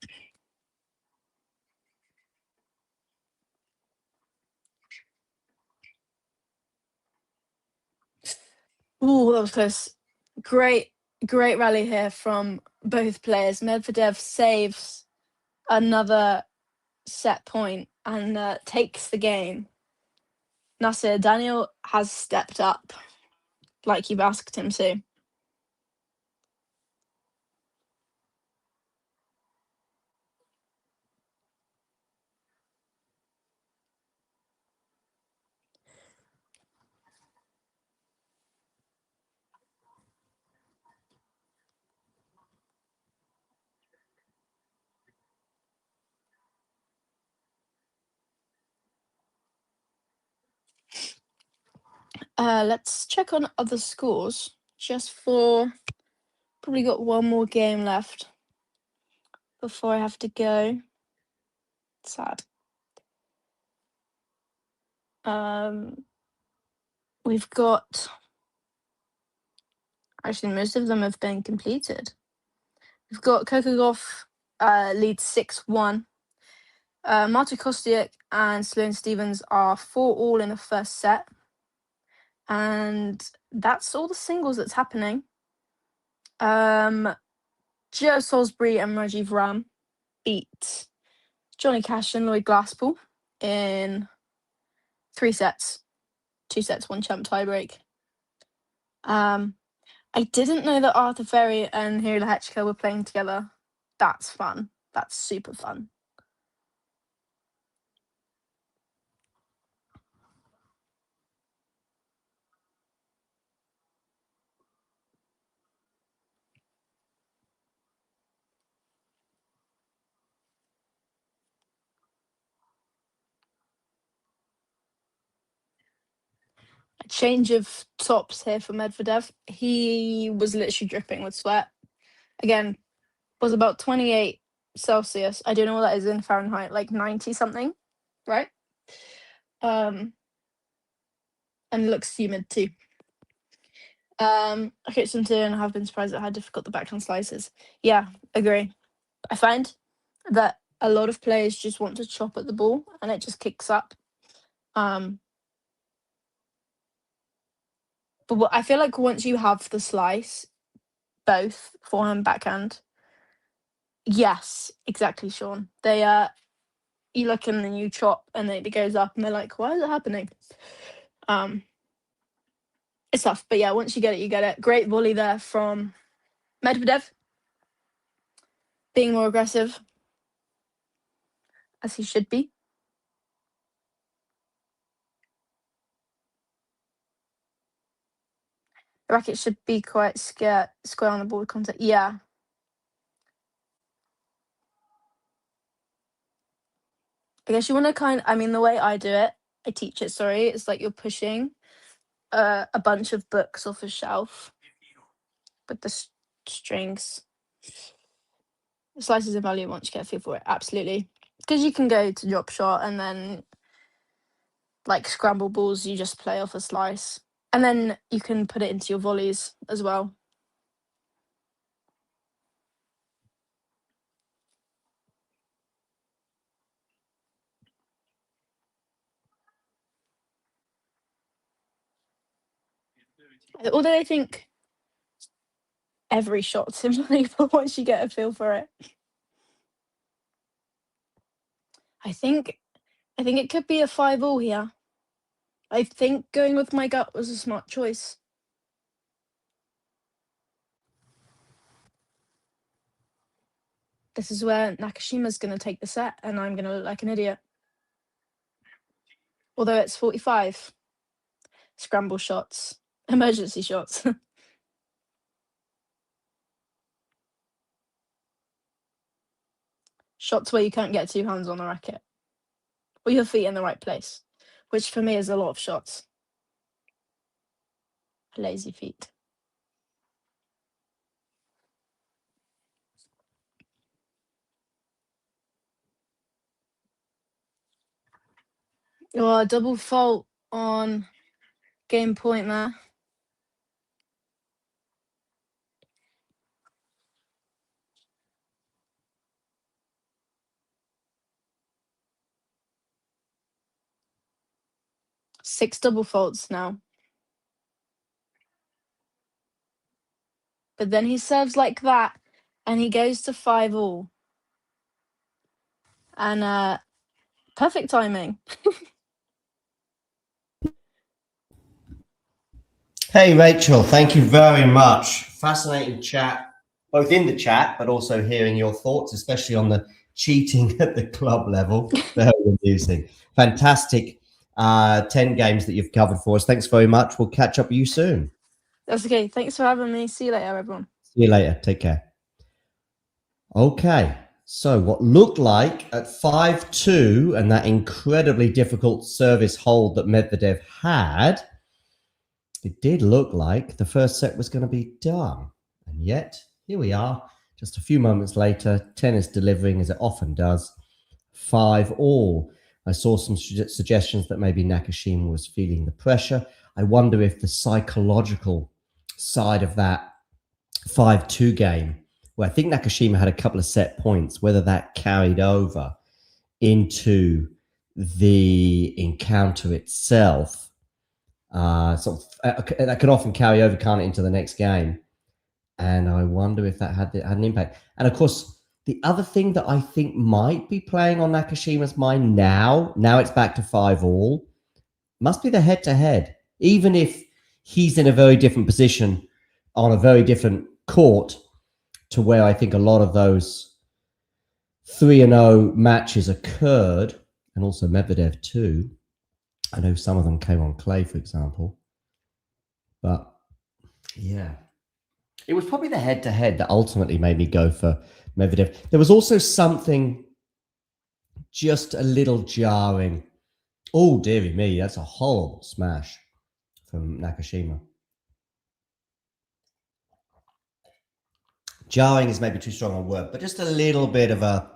Ooh, that was close. Great rally here from both players. Medvedev saves another set point and takes the game. Nasir, Daniil has stepped up like you've asked him to. Let's check on other scores just for probably got one more game left before I have to go. Sad. We've got actually most of them have been completed. We've got Kokogov leads 6-1. Marta Kostiuk and Sloane Stevens are 4-all in the first set. And that's all the singles that's happening. Joe Salisbury and Rajiv Ram beat Johnny Cash and Lloyd Glasspool in 3 sets. 2 sets, 1 champ tiebreak. I didn't know that Arthur Ferry and Hiri Lehechka were playing together. That's fun. That's super fun. A change of tops here for Medvedev. He was literally dripping with sweat. Again, was about 28 Celsius. I don't know what that is in Fahrenheit, like 90 something, right? And looks humid too. I coached them too, and I have been surprised at how difficult the backhand slice is. Yeah, agree. I find that a lot of players just want to chop at the ball, and it just kicks up. But I feel like once you have the slice, both forehand, backhand, yes, exactly, Sean. They you look and then you chop, and then it goes up, and they're like, "Why is it happening?" It's tough, but yeah, once you get it, you get it. Great volley there from Medvedev, being more aggressive, as he should be. The racket should be quite square on the board contact. Yeah. I guess you want to I mean, the way I do it, I teach it, sorry, it's like you're pushing a bunch of books off a shelf with the strings. Slices of value once you get a feel for it, absolutely. Because you can go to drop shot and then, like scramble balls, you just play off a slice. And then you can put it into your volleys as well. Although I think every shot's invaluable once you get a feel for it. I think it could be a 5-all here. I think going with my gut was a smart choice. This is where Nakashima's going to take the set, and I'm going to look like an idiot. Although it's 45. Scramble shots. Emergency shots. Shots where you can't get 2 hands on the racket. Or your feet in the right place. Which for me is a lot of shots. Lazy feet. Oh, a double fault on game point there. Six double faults now. But then he serves like that, and he goes to 5-all. And perfect timing. Hey, Rachel, thank you very much. Fascinating chat, both in the chat, but also hearing your thoughts, especially on the cheating at the club level. Very amusing. Fantastic 10 games that you've covered for us. Thanks very much. We'll catch up with you soon. That's okay. Thanks for having me. See you later, everyone. See you later. Take care. Okay, so what looked like at 5-2 and that incredibly difficult service hold that Medvedev had, it did look like the first set was going to be done. And yet, here we are, just a few moments later, tennis delivering as it often does, 5-all. I saw some suggestions that maybe Nakashima was feeling the pressure. I wonder if the psychological side of that 5-2 game, where I think Nakashima had a couple of set points, whether that carried over into the encounter itself. That can often carry over, can't it, into the next game. And I wonder if that had an impact. And of course, the other thing that I think might be playing on Nakashima's mind now it's back to 5-all, must be the head-to-head. Even if he's in a very different position on a very different court to where I think a lot of those 3-0 matches occurred, and also Medvedev too. I know some of them came on clay, for example. But yeah, it was probably the head-to-head that ultimately made me go for Medvedev. There was also something just a little jarring. Oh, dearie me, that's a horrible smash from Nakashima. Jarring is maybe too strong a word, but just a little bit of a,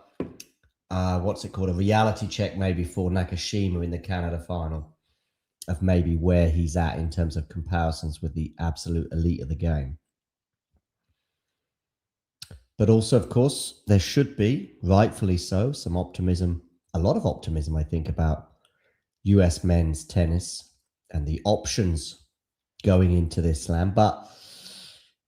what's it called, a reality check maybe for Nakashima in the Canada final of maybe where he's at in terms of comparisons with the absolute elite of the game. But also, of course, there should be, rightfully so, some optimism, a lot of optimism, I think, about US men's tennis and the options going into this slam. But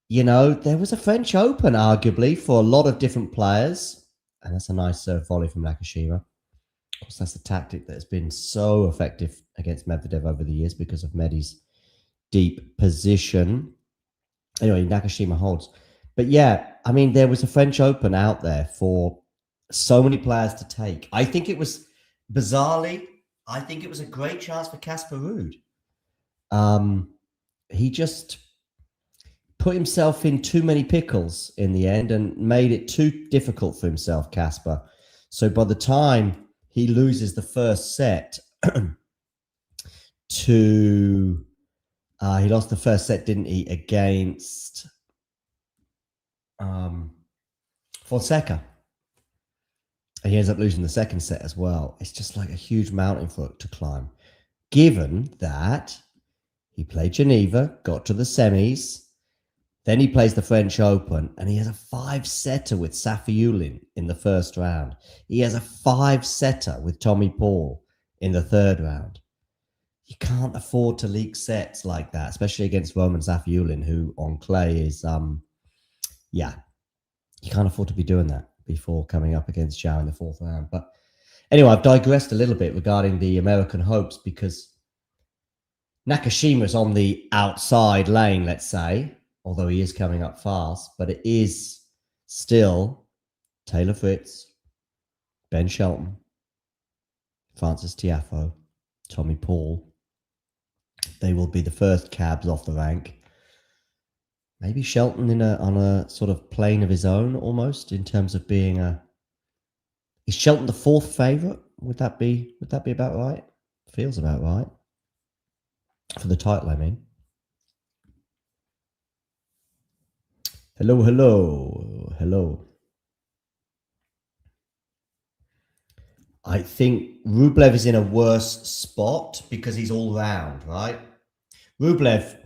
you know, there was a French Open, arguably, for a lot of different players. And that's a nice serve volley from Nakashima. Of course, that's a tactic that has been so effective against Medvedev over the years because of Medi's deep position. Anyway, Nakashima holds. But yeah, I mean, there was a French Open out there for so many players to take. I think it was, bizarrely, I think it was a great chance for Casper Ruud. He just put himself in too many pickles in the end and made it too difficult for himself, Casper. So by the time he loses the first set to, he lost the first set, didn't he, against Fonseca. And he ends up losing the second set as well. It's just like a huge mountain to climb, given that he played Geneva, got to the semis, then he plays the French Open, and he has a 5-setter with Safiullin in the first round. He has a 5-setter with Tommy Paul in the third round. You can't afford to leak sets like that, especially against Roman Safiullin, who on clay is, yeah, you can't afford to be doing that before coming up against Zhao in the fourth round. But anyway, I've digressed a little bit regarding the American hopes because Nakashima's on the outside lane, let's say, although he is coming up fast, but it is still Taylor Fritz, Ben Shelton, Francis Tiafoe, Tommy Paul. They will be the first cabs off the rank. Maybe Shelton on a sort of plane of his own almost in terms of being a... Is Shelton the fourth favourite? Would that be about right? Feels about right. For the title, I mean. Hello, hello, hello. I think Rublev is in a worse spot because he's all round, right? Rublev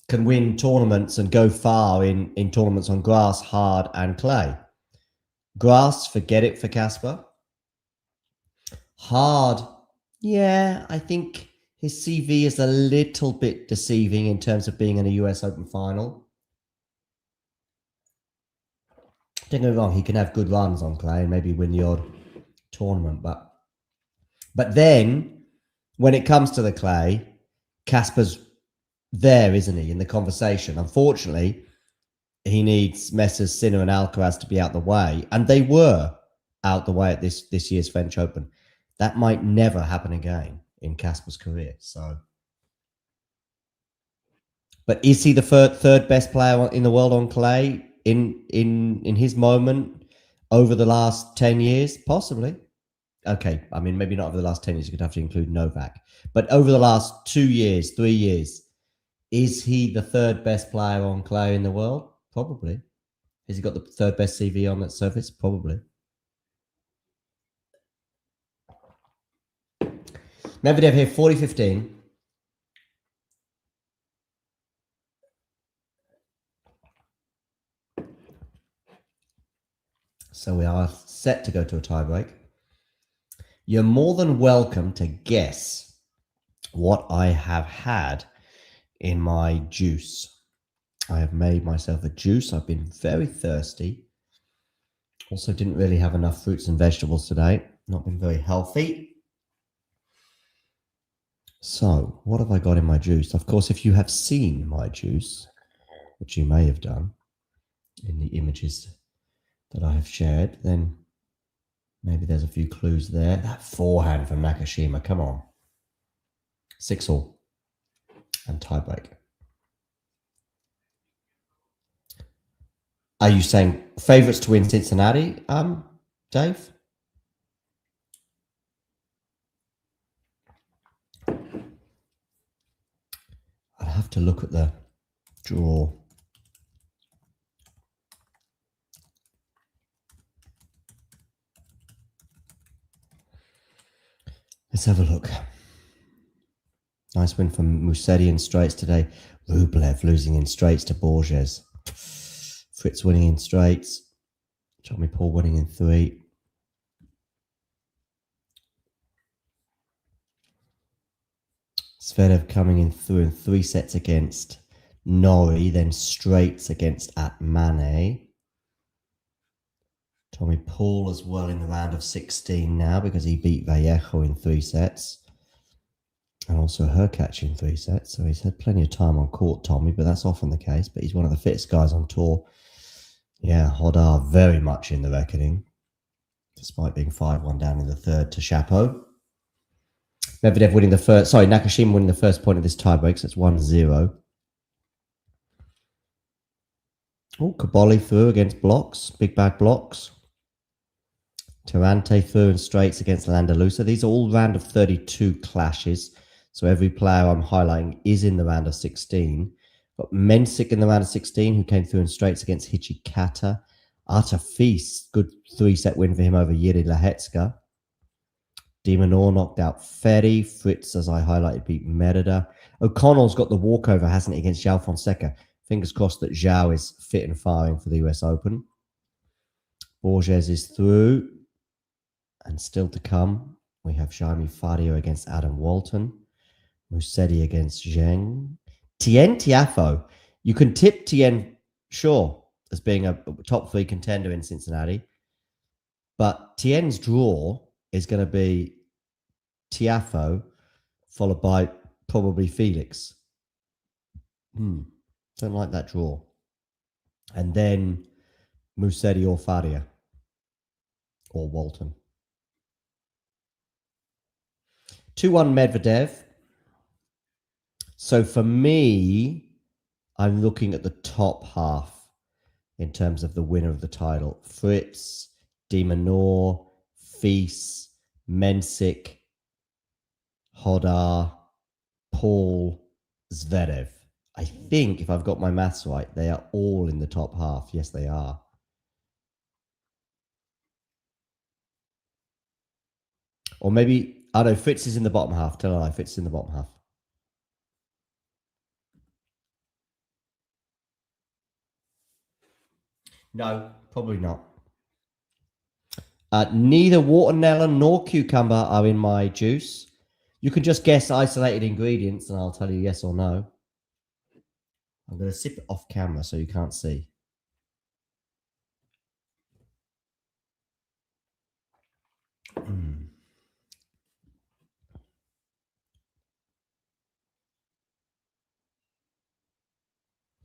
can win tournaments and go far in tournaments on grass, hard, and clay. Grass, forget it for Casper. Hard, yeah, I think his CV is a little bit deceiving in terms of being in a US Open final. Don't get me wrong, he can have good runs on clay and maybe win the odd tournament, but then when it comes to the clay, Casper's there, isn't he, in the conversation? Unfortunately, he needs Messrs Sinner and Alcaraz to be out the way, and they were out the way at this year's French Open. That might never happen again in Casper's career. So, but is he the third best player in the world on clay in his moment over the last 10 years? Possibly. Okay, I mean, maybe not over the last 10 years. You could have to include Novak. But over the last 2 years, 3 years, is he the third best player on clay in the world? Probably. Has he got the third best CV on that surface? Probably. Medvedev here, 40-15. So we are set to go to a tiebreak. You're more than welcome to guess what I have had in my juice. I have made myself a juice. I've been very thirsty. Also didn't really have enough fruits and vegetables today. Not been very healthy. So, what have I got in my juice? Of course, if you have seen my juice, which you may have done in the images that I have shared, then maybe there's a few clues there. That forehand from Nakashima, come on. 6-all and tiebreak. Are you saying favourites to win Cincinnati, Dave? I'd have to look at the draw. Let's have a look. Nice win from Musetti in straights today. Rublev losing in straights to Borges. Fritz winning in straights. Tommy Paul winning in 3. Zverev coming in through in 3 sets against Norrie, then straights against Atmane. Tommy Paul as well in the round of 16 now because he beat Vallejo in 3 sets. And also Hurkacz in 3 sets. So he's had plenty of time on court, Tommy, but that's often the case. But he's one of the fittest guys on tour. Yeah, Hodar very much in the reckoning, despite being 5-1 down in the third to Chapeau. Medvedev winning the first, sorry, Nakashima winning the first point of this tiebreak, so it's 1-0. Oh, Caboli through against blocks, big bad blocks. Tarante through in straights against Landalusa. These are all round of 32 clashes, so every player I'm highlighting is in the round of 16. Got Mensik in the round of 16, who came through in straights against Hichikata. Artafis, good 3-set win for him over Yuri Lahetska. De Minaur knocked out Ferry. Fritz, as I highlighted, beat Merida. O'Connell's got the walkover, hasn't he, against João Fonseca. Fingers crossed that João is fit and firing for the US Open. Borges is through. And still to come, we have Jaime Faria against Adam Walton. Musetti against Zheng. Tien Tiafoe. You can tip Tien, sure, as being a top 3 contender in Cincinnati. But Tien's draw is going to be Tiafoe, followed by probably Felix. Don't like that draw. And then Musetti or Faria. Or Walton. 2-1 Medvedev. So for me, I'm looking at the top half in terms of the winner of the title. Fritz, De Minaur, Fils, Mensik, Hodar, Paul, Zverev. I think, if I've got my maths right, they are all in the top half. Yes, they are. Or maybe, I know, Fritz is in the bottom half. Tell her I, Fritz is in the bottom half. No, probably not. Neither watermelon nor cucumber are in my juice. You can just guess isolated ingredients and I'll tell you yes or no. I'm going to sip it off camera so you can't see.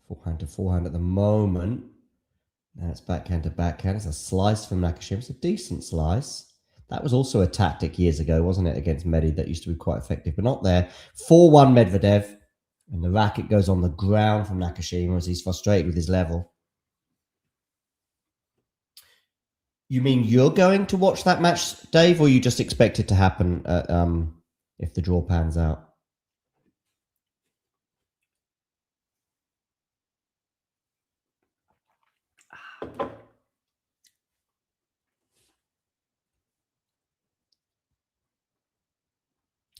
Forehand to forehand at the moment. Now it's backhand to backhand. It's a slice from Nakashima. It's a decent slice. That was also a tactic years ago, wasn't it, against Medvedev that used to be quite effective, but not there. 4-1 Medvedev. And the racket goes on the ground from Nakashima as he's frustrated with his level. You mean you're going to watch that match, Dave, or you just expect it to happen if the draw pans out?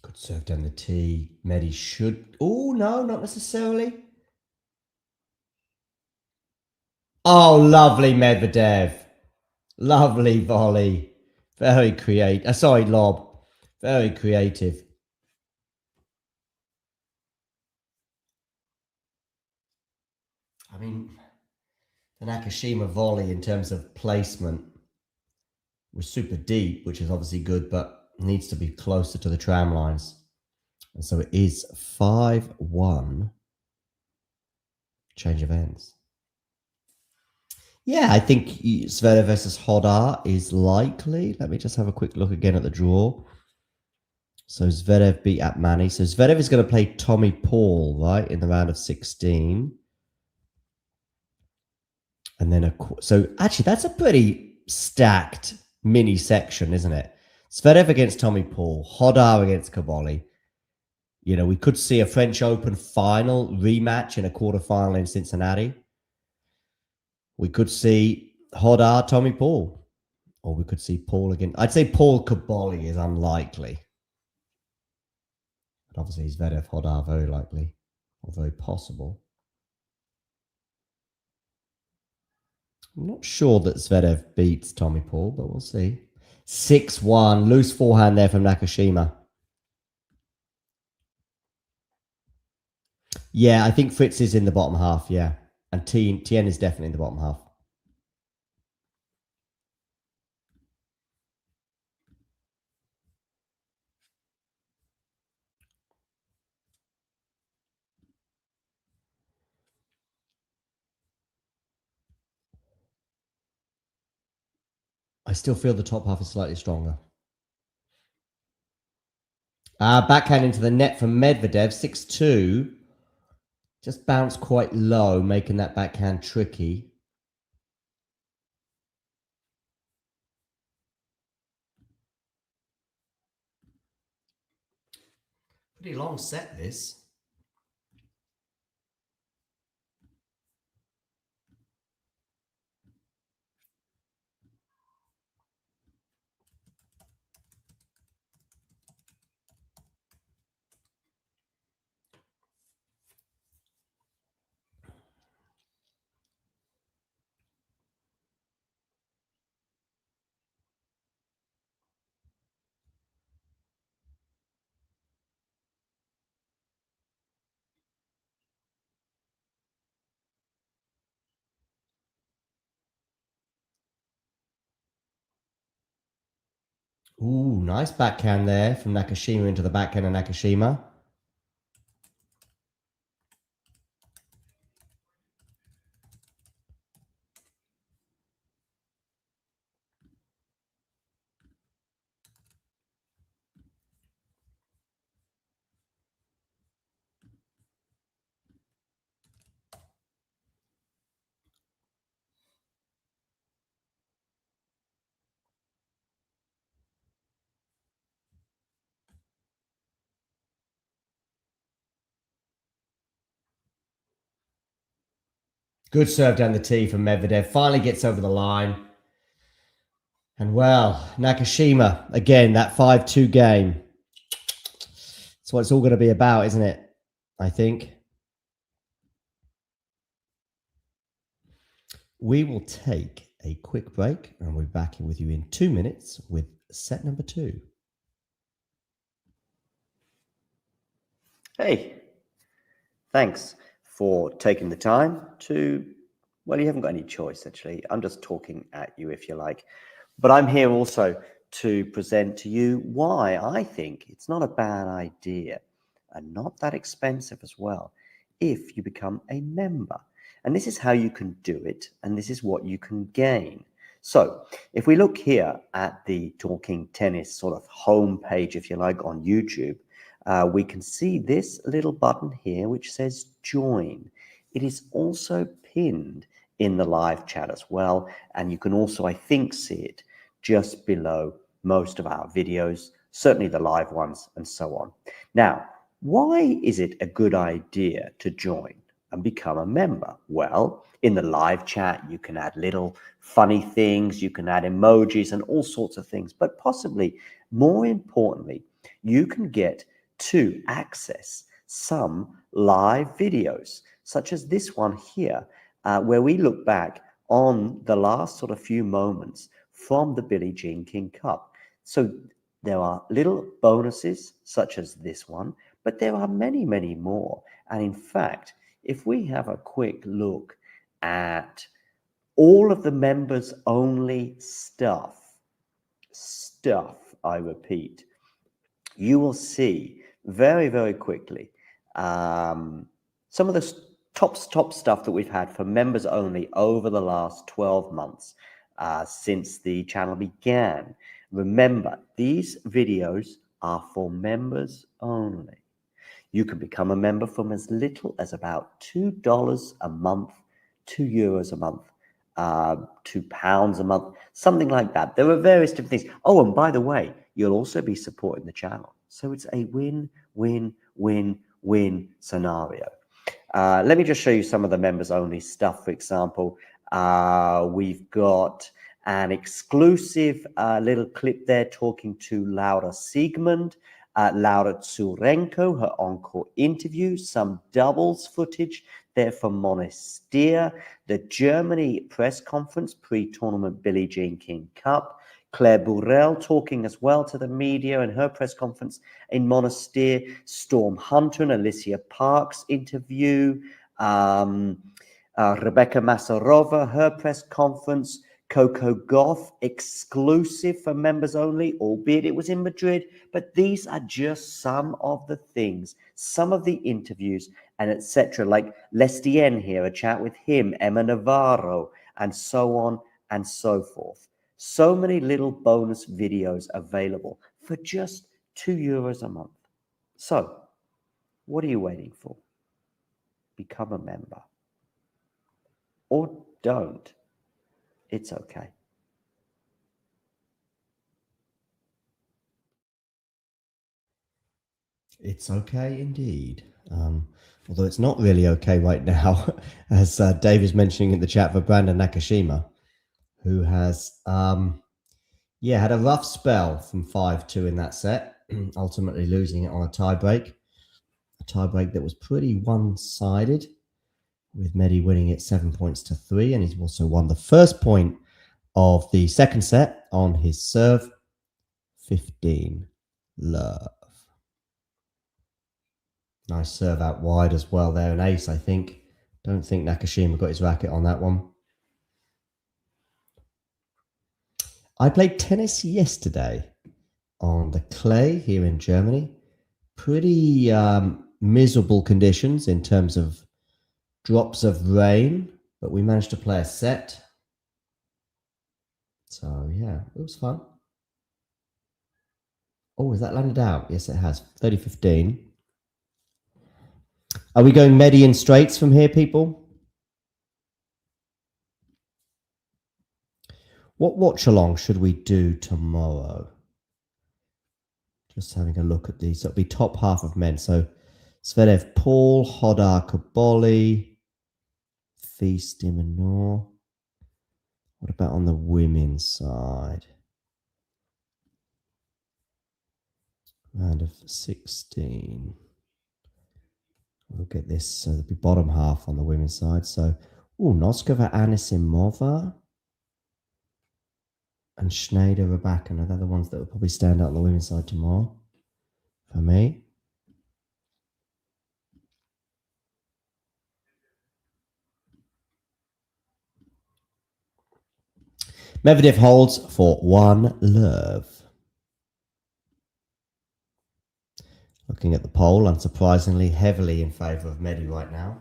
Good serve down the tee. Medi should... Oh, no, not necessarily. Oh, lovely Medvedev. Lovely volley. Very creative. Sorry, lob. Very creative. I mean, the Nakashima volley in terms of placement was super deep, which is obviously good, but needs to be closer to the tram lines. And so it is 5-1. Change of ends. Yeah, I think Zverev versus Hodar is likely. Let me just have a quick look again at the draw. So Zverev beat Atmani. So Zverev is going to play Tommy Paul, right, in the round of 16. And then, so actually, that's a pretty stacked mini section, isn't it? Zverev against Tommy Paul, Hodar against Kaboli. You know, we could see a French Open final rematch in a quarterfinal in Cincinnati. We could see Hodar, Tommy Paul. Or we could see Paul again. I'd say Paul Kaboli is unlikely. But obviously, Zverev, Hodar, very likely. Or very possible. I'm not sure that Zverev beats Tommy Paul, but we'll see. 6-1. Loose forehand there from Nakashima. Yeah, I think Fritz is in the bottom half, yeah. And Tien is definitely in the bottom half. I still feel the top half is slightly stronger. Backhand into the net from Medvedev, 6-2. Just bounced quite low, making that backhand tricky. Pretty long set, this. Ooh, nice backhand there from Nakashima into the backhand of Nakashima. Good serve down the tee from Medvedev. Finally gets over the line. And well, Nakashima, again, that 5-2 game. That's what it's all going to be about, isn't it? I think. We will take a quick break and we'll be back with you in 2 minutes with set number 2. Hey, thanks for taking the time to, well, you haven't got any choice, actually. I'm just talking at you, if you like. But I'm here also to present to you why I think it's not a bad idea and not that expensive as well if you become a member. And this is how you can do it, and this is what you can gain. So if we look here at the Talking Tennis sort of home page, if you like, on YouTube, we can see this little button here which says join. It is also pinned in the live chat as well, and you can also, I think, see it just below most of our videos, certainly the live ones and so on. Now, why is it a good idea to join and become a member? Well, in the live chat, you can add little funny things, you can add emojis and all sorts of things, but possibly more importantly, you can get to access some live videos, such as this one here, where we look back on the last sort of few moments from the Billie Jean King Cup. So there are little bonuses such as this one, but there are many, many more. And in fact, if we have a quick look at all of the members only stuff, I repeat, you will see very, very quickly some of the top stuff that we've had for members only over the last 12 months since the channel began. Remember, these videos are for members only. You can become a member from as little as about $2 a month, €2 a month, £2 a month, something like that. There are various different things. Oh, and by the way, you'll also be supporting the channel. So it's a win-win-win-win scenario. Let me just show you some of the members only stuff. For example, we've got an exclusive little clip there talking to Laura Siegmund, Laura Tsurenko, her encore interview, some doubles footage there from Monastir, the Germany press conference pre-tournament Billie Jean King Cup, Claire Burrell talking as well to the media in her press conference in Monastir, Storm Hunter and Alicia Parks interview, Rebecca Masarova, her press conference, Coco Gauff exclusive for members only, albeit it was in Madrid, but these are just some of the things, some of the interviews and etc. Like Lestien here, a chat with him, Emma Navarro, and so on and so forth. So many little bonus videos available for just €2 a month. So what are you waiting for? Become a member. Or don't. It's okay. It's okay indeed. Although it's not really okay right now, as Dave is mentioning in the chat for Brandon Nakashima, who has, had a rough spell from 5-2 in that set, ultimately losing it on a tiebreak that was pretty one-sided, with Medi winning it 7-3, and he's also won the first point of the second set on his serve, 15 love. Nice serve out wide as well there, an ace, I think. Don't think Nakashima got his racket on that one. I played tennis yesterday on the clay here in Germany. Pretty miserable conditions in terms of drops of rain, but we managed to play a set. So, yeah, it was fun. Oh, has that landed out? Yes, it has. 30-15. Are we going Medi in straights from here, people? What watch along should we do tomorrow? Just having a look at these. So it'll be top half of men. So Zverev, Paul, Hodar, Kaboli, Feast, Dimonor. What about on the women's side? Round of 16. We'll get this, so there'll be bottom half on the women's side. So, Noskova, Anisimova, and Schneider Rybakina. They're the ones that will probably stand out on the women's side tomorrow for me. Medvedev holds for 1 love. Looking at the poll, unsurprisingly, heavily in favour of Medi right now.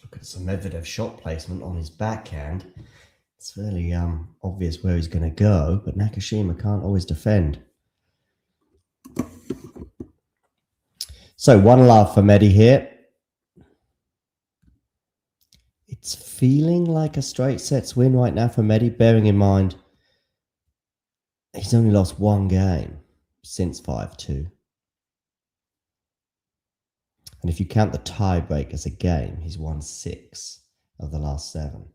Look at some Medvedev shot placement on his backhand. It's fairly obvious where he's going to go, but Nakashima can't always defend. So 1 love for Medi here. It's feeling like a straight sets win right now for Medi, bearing in mind he's only lost 1 game since 5-2. And if you count the tie break as a game, he's won 6 of the last 7.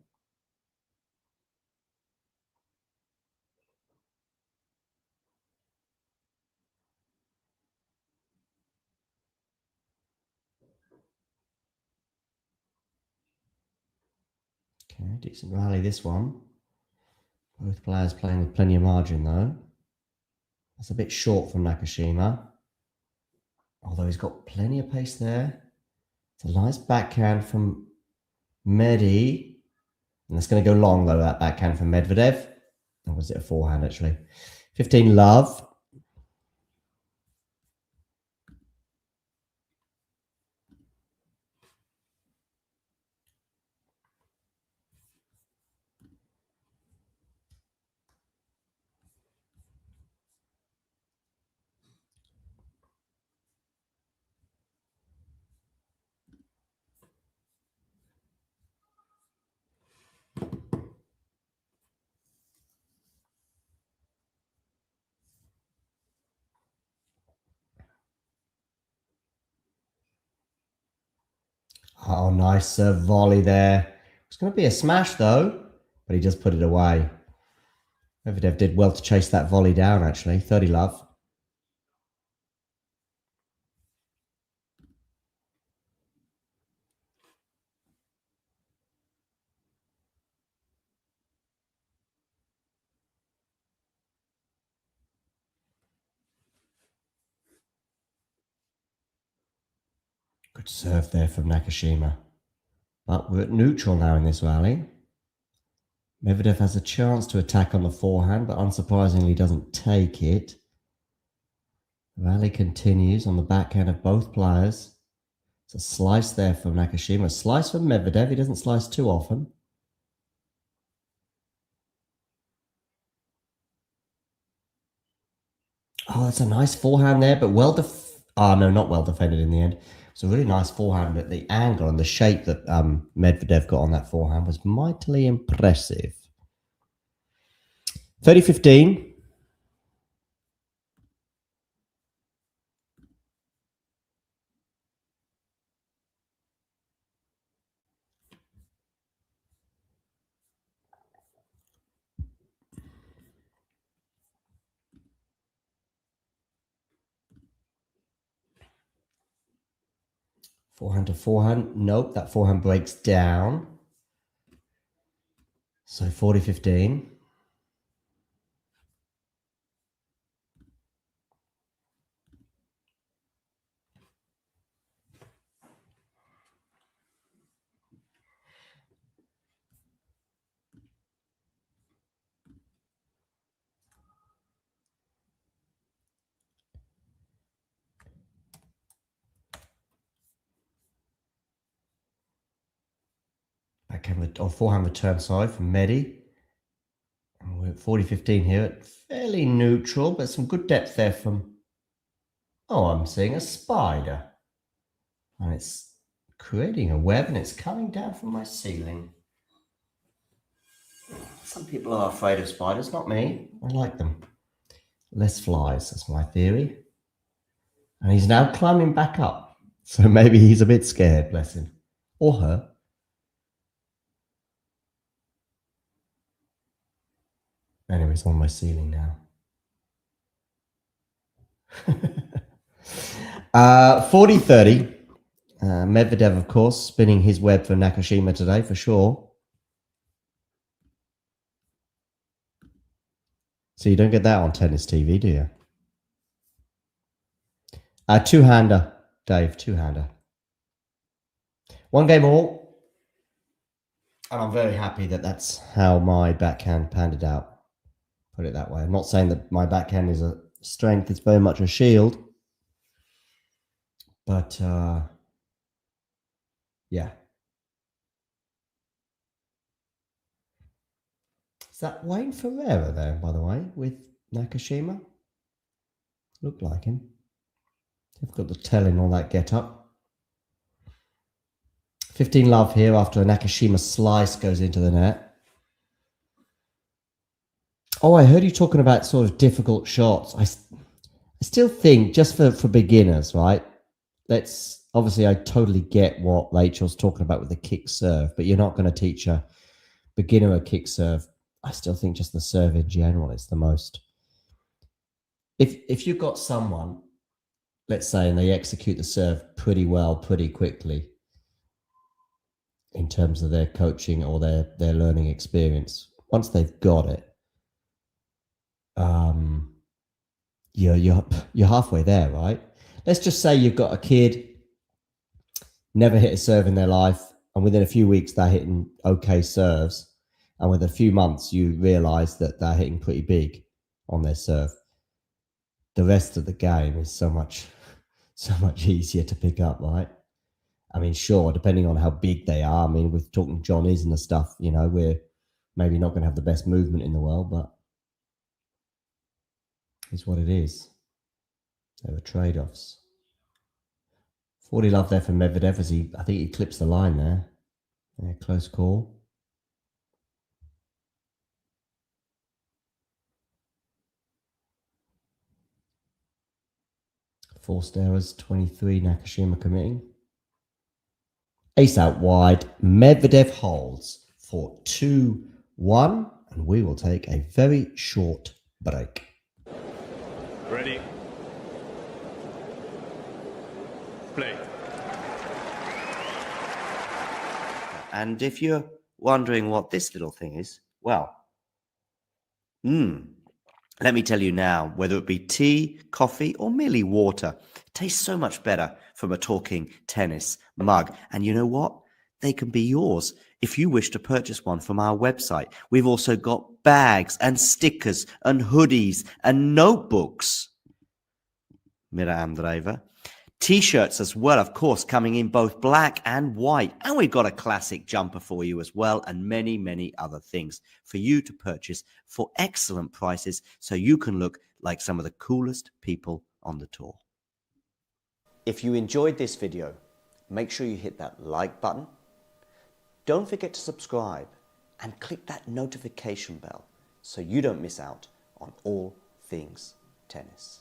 Okay, decent rally this one. Both players playing with plenty of margin though. That's a bit short from Nakashima. Although he's got plenty of pace there. It's a nice backhand from Medi. And that's going to go long though, that backhand from Medvedev. Or was it a forehand actually? 15 love. Oh, nice volley there. It's going to be a smash though, but he just put it away. Medvedev did well to chase that volley down actually. 30 love. Good serve there from Nakashima. But we're at neutral now in this rally. Medvedev has a chance to attack on the forehand, but unsurprisingly doesn't take it. The rally continues on the backhand of both players. It's a slice there from Nakashima. A slice from Medvedev. He doesn't slice too often. Oh, that's a nice forehand there, but not well defended in the end. It's a really nice forehand, but the angle and the shape that Medvedev got on that forehand was mightily impressive. 30-15. Forehand to forehand. Nope, that forehand breaks down. So 40-15. Forehand return side from Medi. And we're at 40-15 here. Fairly neutral, but some good depth there from... Oh, I'm seeing a spider. And it's creating a web and it's coming down from my ceiling. Some people are afraid of spiders, not me. I like them. Less flies, that's my theory. And he's now climbing back up. So maybe he's a bit scared, bless him. Or her. Anyway, it's on my ceiling now. 40-30. Medvedev, of course, spinning his web for Nakashima today, for sure. So you don't get that on tennis TV, do you? Two-hander, Dave, two-hander. One game all. And I'm very happy that that's how my backhand panned out. Put it that way. I'm not saying that my backhand is a strength. It's very much a shield. But, yeah. Is that Wayne Ferreira there, by the way, with Nakashima? Looked like him. They've got the telling on that get-up. 15 love here after a Nakashima slice goes into the net. Oh, I heard you talking about sort of difficult shots. I still think, just for beginners, right? Obviously, I totally get what Rachel's talking about with the kick serve, but you're not going to teach a beginner a kick serve. I still think just the serve in general is the most. If you've got someone, let's say, and they execute the serve pretty well, pretty quickly, in terms of their coaching or their learning experience, once they've got it, you're halfway there, right? Let's just say you've got a kid, never hit a serve in their life, and within a few weeks they're hitting okay serves, and within a few months you realize that they're hitting pretty big on their serve. The rest of the game is so much easier to pick up, right? I mean, sure, depending on how big they are. I mean, with talking John Isner and stuff, you know, we're maybe not going to have the best movement in the world, but it's what it is. There are trade-offs. 40 love there for Medvedev as I think he clips the line there. Yeah, close call. Forced errors, 23, Nakashima committing. Ace out wide. Medvedev holds for 2-1, and we will take a very short break. Ready. Play. And if you're wondering what this little thing is, well, let me tell you now, whether it be tea, coffee, or merely water, it tastes so much better from a talking tennis mug. And you know what? They can be yours if you wish to purchase one from our website. We've also got bags and stickers and hoodies and notebooks. Mira Andreeva. T-shirts as well, of course, coming in both black and white. And we've got a classic jumper for you as well, and many, many other things for you to purchase for excellent prices so you can look like some of the coolest people on the tour. If you enjoyed this video, make sure you hit that like button. Don't forget to subscribe and click that notification bell so you don't miss out on all things tennis.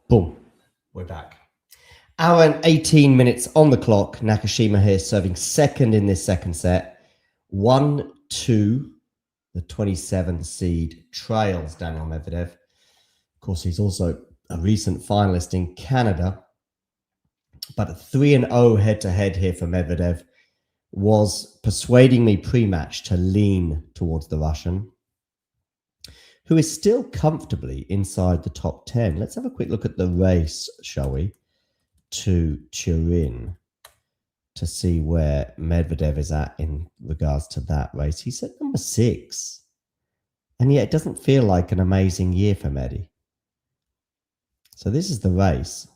Boom, we're back. Hour and 18 minutes on the clock. Nakashima here serving second in this second set. 1-2, the 27 seed trails Daniil Medvedev. Of course, he's also a recent finalist in Canada. But a 3-0 head-to-head here for Medvedev was persuading me pre-match to lean towards the Russian, who is still comfortably inside the top 10. Let's have a quick look at the race, shall we, to Turin to see where Medvedev is at in regards to that race. He's at number 6. And yet it doesn't feel like an amazing year for Medi. So this is the race.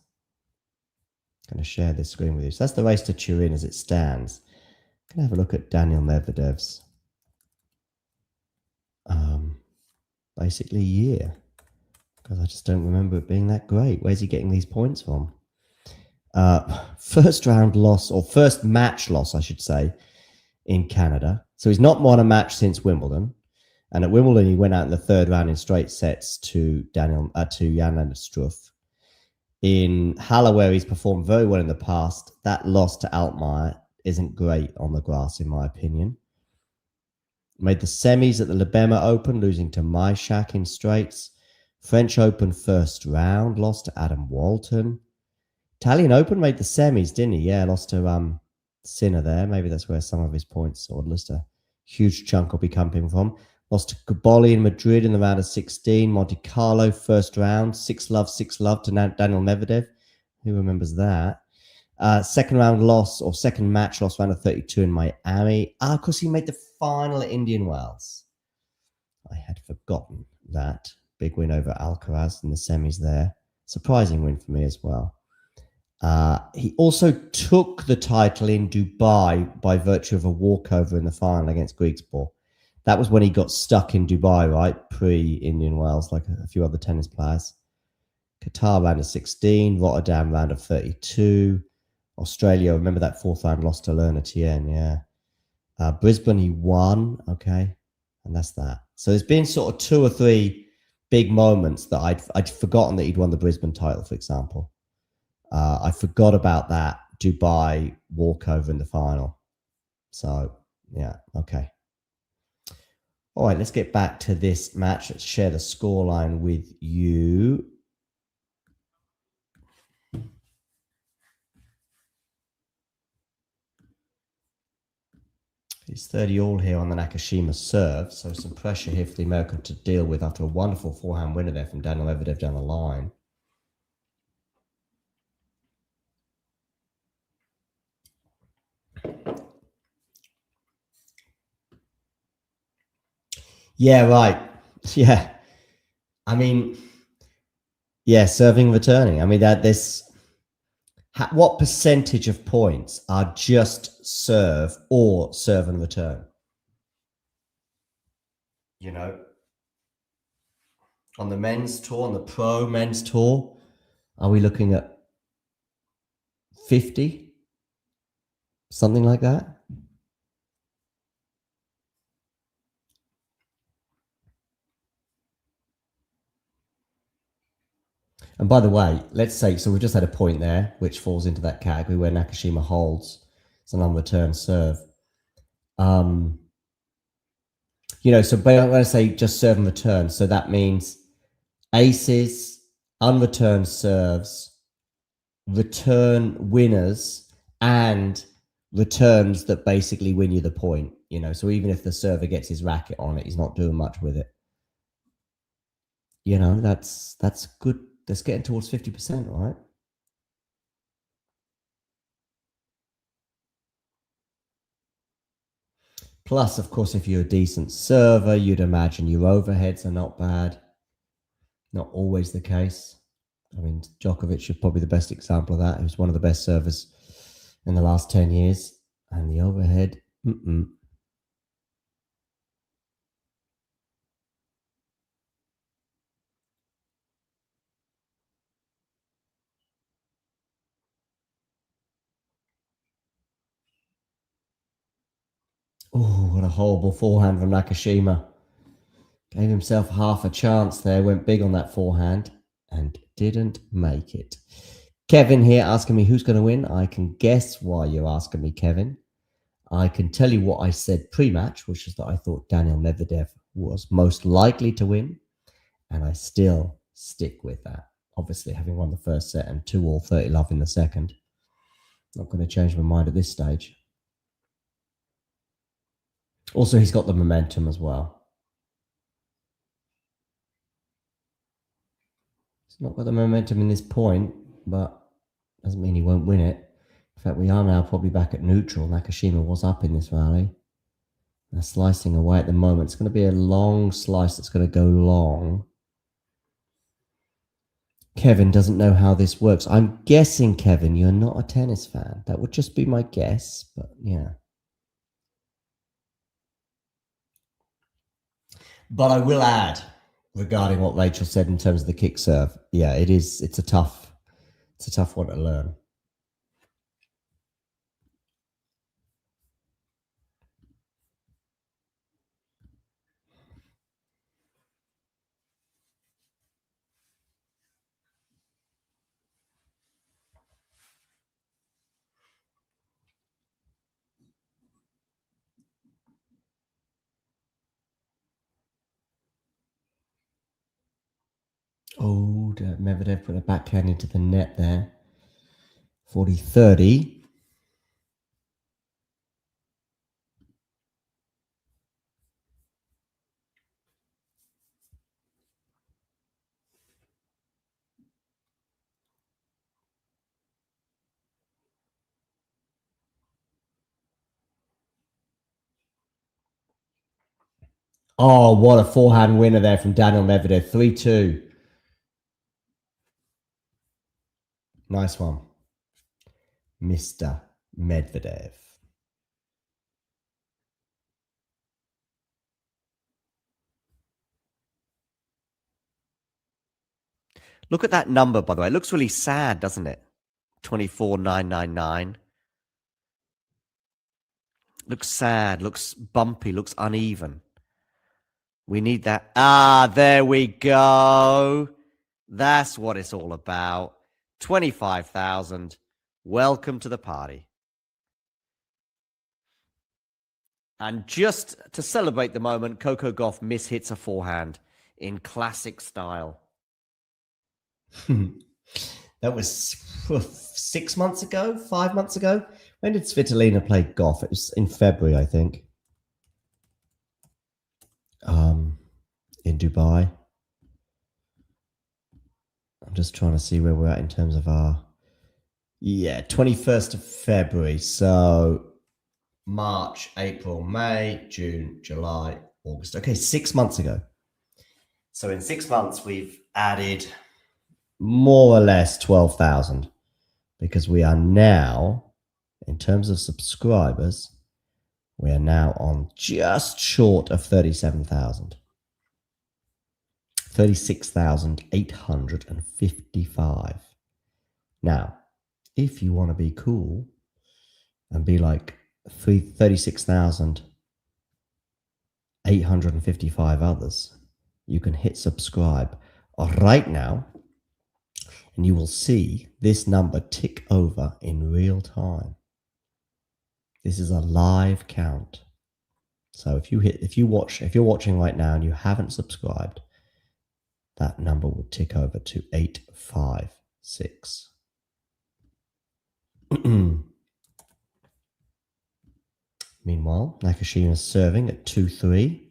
I'm going to share this screen with you. So that's the race to Turin as it stands. I'm going to have a look at Daniil Medvedev's basically year. because I just don't remember it being that great. Where's he getting these points from? First round loss, or first match loss, I should say, in Canada. So he's not won a match since Wimbledon. And at Wimbledon, he went out in the third round in straight sets to Jan Struff. In Halle, where he's performed very well in the past, that loss to Altmaier isn't great on the grass, in my opinion. Made the semis at the Libema Open, losing to Maishak in straights. French Open first round, lost to Adam Walton. Italian Open made the semis, didn't he? Yeah, lost to Sinner there. Maybe that's where some of his points, or at least a huge chunk, will be coming from. Lost to Gaboli in Madrid in the round of 16. Monte Carlo first round, 6-love to Daniil Medvedev. Who remembers that? Second round loss, or second match loss, round of 32 in Miami. Of course, he made the final at Indian Wells. I had forgotten that. Big win over Alcaraz in the semis there. Surprising win for me as well. He also took the title in Dubai by virtue of a walkover in the final against Griegspoor. That was when he got stuck in Dubai, right? Pre-Indian Wells, like a few other tennis players. Qatar round of 16, Rotterdam round of 32. Australia, remember that fourth round loss to Lerner Tien, yeah. Brisbane, he won, okay. And that's that. So there's been sort of 2 or 3 big moments that I'd forgotten that he'd won the Brisbane title, for example. I forgot about that Dubai walkover in the final. So, yeah, okay. All right, let's get back to this match. Let's share the scoreline with you. It's 30 all here on the Nakashima serve, so some pressure here for the American to deal with after a wonderful forehand winner there from Daniil Medvedev down the line. Yeah, right. Yeah. I mean, yeah, serving, returning. I mean, what percentage of points are just serve or serve and return? You know, on the men's tour, on the pro men's tour, are we looking at 50? Something like that? And by the way, let's say, so we've just had a point there, which falls into that category where Nakashima holds. It's an unreturned serve. You know, so I'm going to say just serve and return. So that means aces, unreturned serves, return winners, and returns that basically win you the point. You know, so even if the server gets his racket on it, he's not doing much with it. You know, that's good. That's getting towards 50%, right? Plus, of course, if you're a decent server, you'd imagine your overheads are not bad. Not always the case. I mean, Djokovic is probably the best example of that. He was one of the best servers in the last 10 years. And the overhead, Oh, what a horrible forehand from Nakashima. Gave himself half a chance there. Went big on that forehand and didn't make it. Kevin here asking me who's going to win. I can guess why you're asking me, Kevin. I can tell you what I said pre-match, which is that I thought Daniil Medvedev was most likely to win. And I still stick with that. Obviously, having won the first set and 2-all 30-love in the second. Not going to change my mind at this stage. Also, he's got the momentum as well. He's not got the momentum in this point, but doesn't mean he won't win it. In fact, we are now probably back at neutral. Nakashima was up in this rally. They're slicing away at the moment. It's going to be a long slice that's going to go long. Kevin doesn't know how this works. I'm guessing, Kevin, you're not a tennis fan. That would just be my guess, but yeah. But I will add, regarding what Rachel said in terms of the kick serve. Yeah, it is. It's a tough one to learn. Oh, Medvedev put a backhand into the net there. 40-30. Oh, what a forehand winner there from Daniil Medvedev. 3-2. Nice one. Mr. Medvedev. Look at that number, by the way. It looks really sad, doesn't it? 24,999. Looks sad, looks bumpy, looks uneven. We need that. Ah, there we go. That's what it's all about. 25,000. Welcome to the party. And just to celebrate the moment, Coco Gauff mishits a forehand in classic style. That was 6 months ago, 5 months ago. When did Svitolina play Gauff? It was in February, I think. In Dubai. I'm just trying to see where we're at in terms of our... Yeah, 21st of February. So March, April, May, June, July, August. Okay, 6 months ago. So in 6 months, we've added more or less 12,000 because we are now, in terms of subscribers, we are now on just short of 37,000. 36,855. Now, if you want to be cool and be like 36,855 others, you can hit subscribe right now and you will see this number tick over in real time. This is a live count. So if you're watching right now and you haven't subscribed, that number will tick over to 856. Meanwhile, Nakashima is serving at 2-3.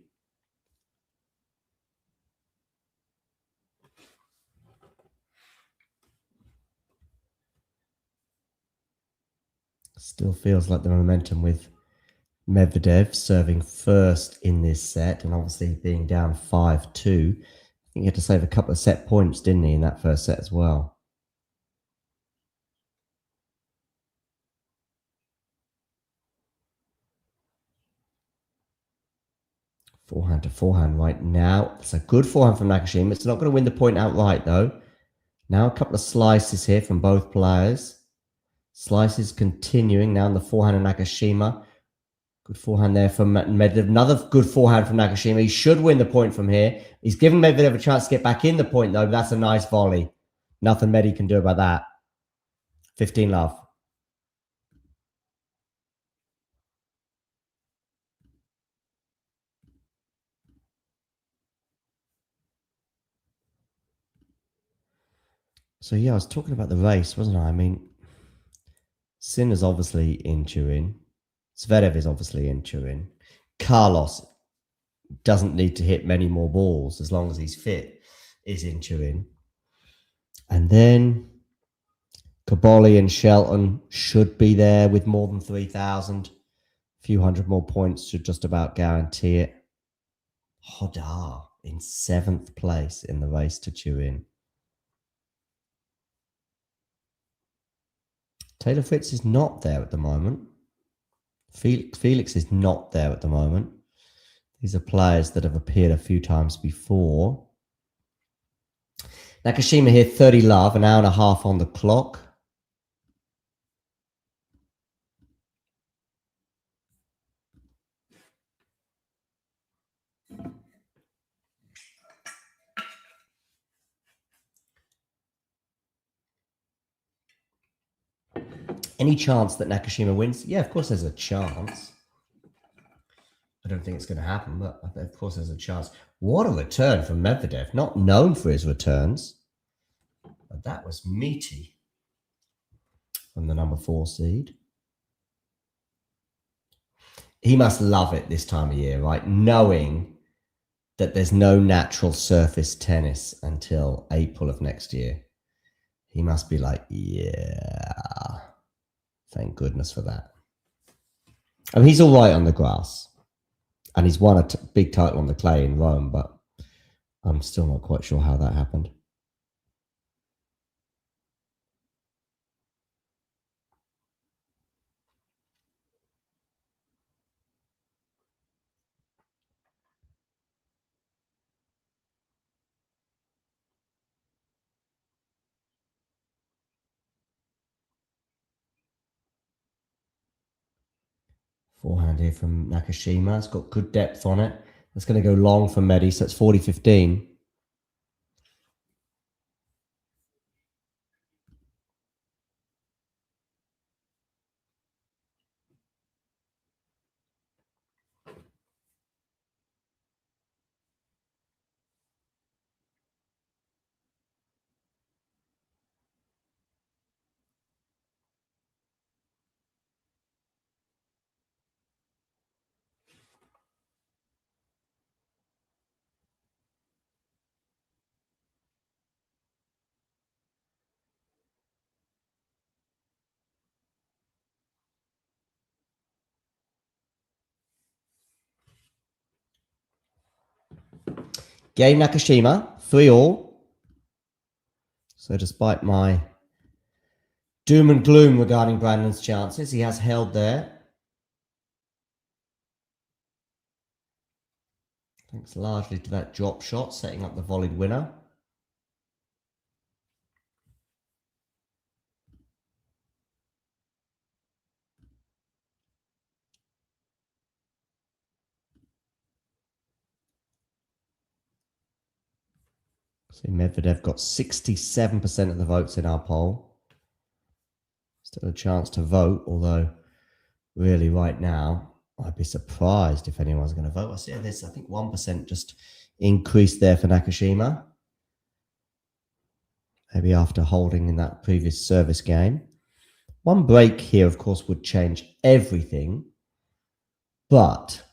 Still feels like the momentum with Medvedev serving first in this set, and obviously being down 5-2. I think he had to save a couple of set points, didn't he, in that first set as well? Forehand to forehand right now. It's a good forehand from Nakashima. It's not going to win the point outright, though. Now a couple of slices here from both players. Slices continuing now on the forehand of Nakashima. Good forehand there from Medvedev. Another good forehand from Nakashima. He should win the point from here. He's given Medvedev a chance to get back in the point, though. But that's a nice volley. Nothing Medi can do about that. 15 love. So, yeah, I was talking about the race, wasn't I? I mean, Sinner's obviously in Turin. Zverev is obviously in Turin. Carlos doesn't need to hit many more balls as long as he's fit, is in Turin. And then Kaboli and Shelton should be there with more than 3,000. A few hundred more points should just about guarantee it. Hodar in 7th place in the race to Turin. Taylor Fritz is not there at the moment. Felix is not there at the moment. These are players that have appeared a few times before. Nakashima here, 30 love, an hour and a half on the clock. Any chance that Nakashima wins? Yeah, of course there's a chance. I don't think it's going to happen, but of course there's a chance. What a return from Medvedev. Not known for his returns, but that was meaty from the number 4 seed. He must love it this time of year, right? Knowing that there's no natural surface tennis until April of next year. He must be like, yeah, thank goodness for that. I mean, he's all right on the grass. And he's won a big title on the clay in Rome, but I'm still not quite sure how that happened. Forehand here from Nakashima. It's got good depth on it. It's going to go long for Medi, so it's 40-15. Game Nakashima, 3-all. So despite my doom and gloom regarding Brandon's chances, he has held there. Thanks largely to that drop shot, setting up the volleyed winner. See, Medvedev got 67% of the votes in our poll. Still a chance to vote, although really right now, I'd be surprised if anyone's going to vote. I see this, I think 1% just increased there for Nakashima. Maybe after holding in that previous service game. One break here, of course, would change everything. But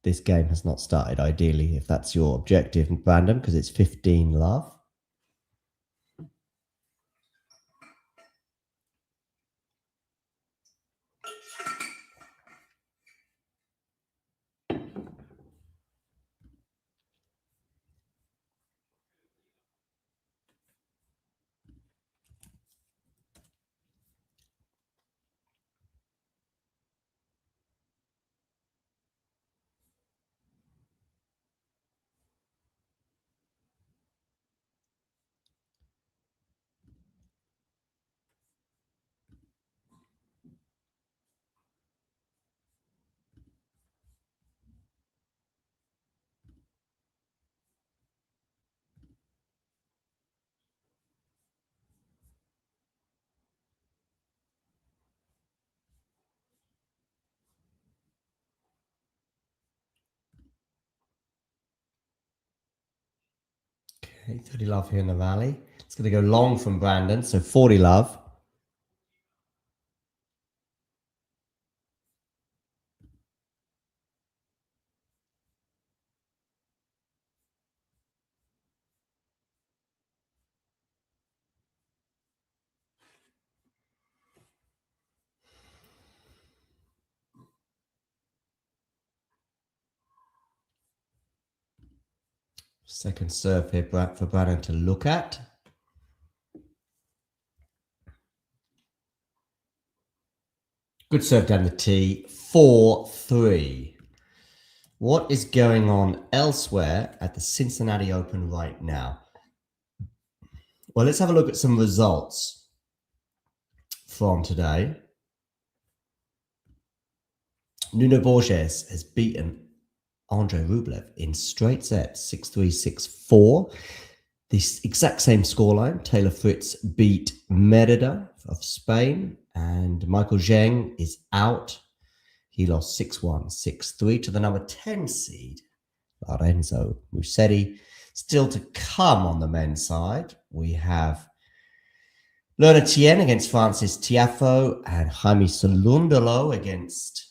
this game has not started, ideally, if that's your objective, Brandon, because it's 15 love. Okay, 30 love here in the rally. It's going to go long from Brandon, so 40 love. Second serve here for Brandon to look at. Good serve down the tee. 4-3. What is going on elsewhere at the Cincinnati Open right now? Well, let's have a look at some results from today. Nuno Borges has beaten Andrei Rublev in straight sets, 6-3, 6-4. The exact same scoreline. Taylor Fritz beat Medvedev of Spain, and Michael Zheng is out. He lost 6-1, 6-3 to the number 10 seed, Lorenzo Musetti. Still to come on the men's side, we have Lerner Tien against Francis Tiafoe and Jaime Solundolo against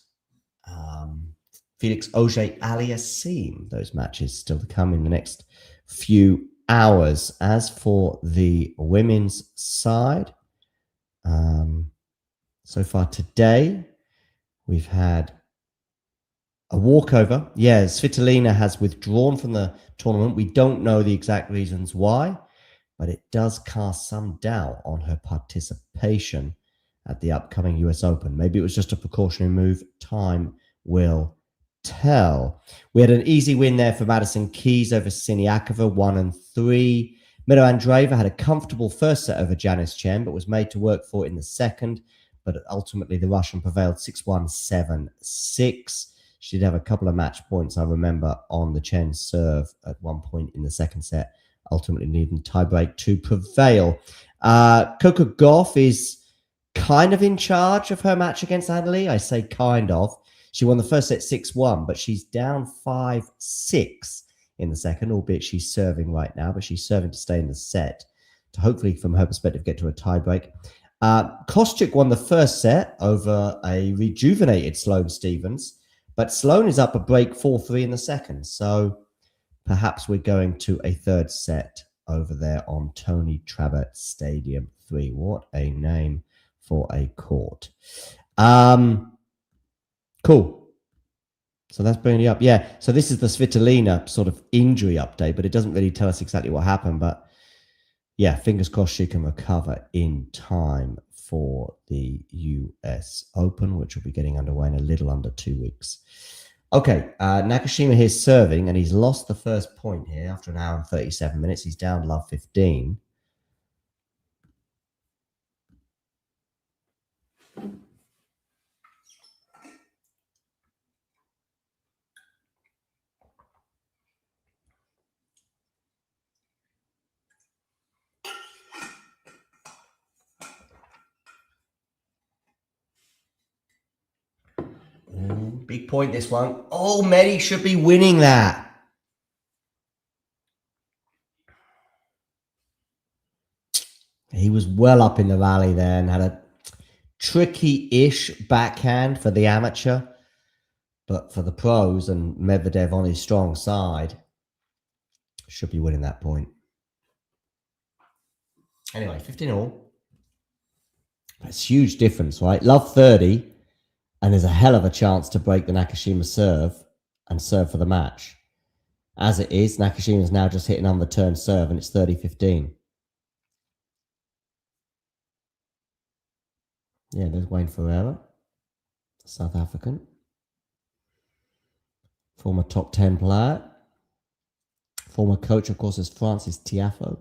Felix Auger-Aliassime. Those matches still to come in the next few hours. As for the women's side, so far today, we've had a walkover. Yeah, Svitolina has withdrawn from the tournament. We don't know the exact reasons why, but it does cast some doubt on her participation at the upcoming US Open. Maybe it was just a precautionary move. Time will tell. We had an easy win there for Madison Keys over Siniakova, 1-3. Miro Andreeva had a comfortable first set over Janice Chen, but was made to work for it in the second. But ultimately, the Russian prevailed 6-1, 7-6. She did have a couple of match points, I remember, on the Chen serve at one point in the second set, ultimately needing tiebreak to prevail. Coco Gauff is kind of in charge of her match against Adelaide. I say kind of. She won the first set 6-1, but she's down 5-6 in the second, albeit she's serving right now, but she's serving to stay in the set to hopefully, from her perspective, get to a tiebreak. Kostyuk won the first set over a rejuvenated Sloane Stephens, but Sloane is up a break 4-3 in the second. So perhaps we're going to a third set over there on Tony Trabert Stadium 3. What a name for a court. Cool. So that's bringing you up. Yeah. So this is the Svitolina sort of injury update, but it doesn't really tell us exactly what happened. But yeah, fingers crossed she can recover in time for the US Open, which will be getting underway in a little under 2 weeks. Okay, Nakashima here serving, and he's lost the first point here after an hour and 37 minutes. He's down love 15. Big point, this one. Oh, Medi should be winning that. He was well up in the rally there and had a tricky-ish backhand for the amateur. But for the pros and Medvedev on his strong side, should be winning that point. Anyway, 15 all. That's a huge difference, right? Love 30. And there's a hell of a chance to break the Nakashima serve and serve for the match. As it is, Nakashima's now just hitting on the turn serve, and it's 30-15. Yeah, there's Wayne Ferreira, South African. Former top 10 player. Former coach, of course, is Francis Tiafoe.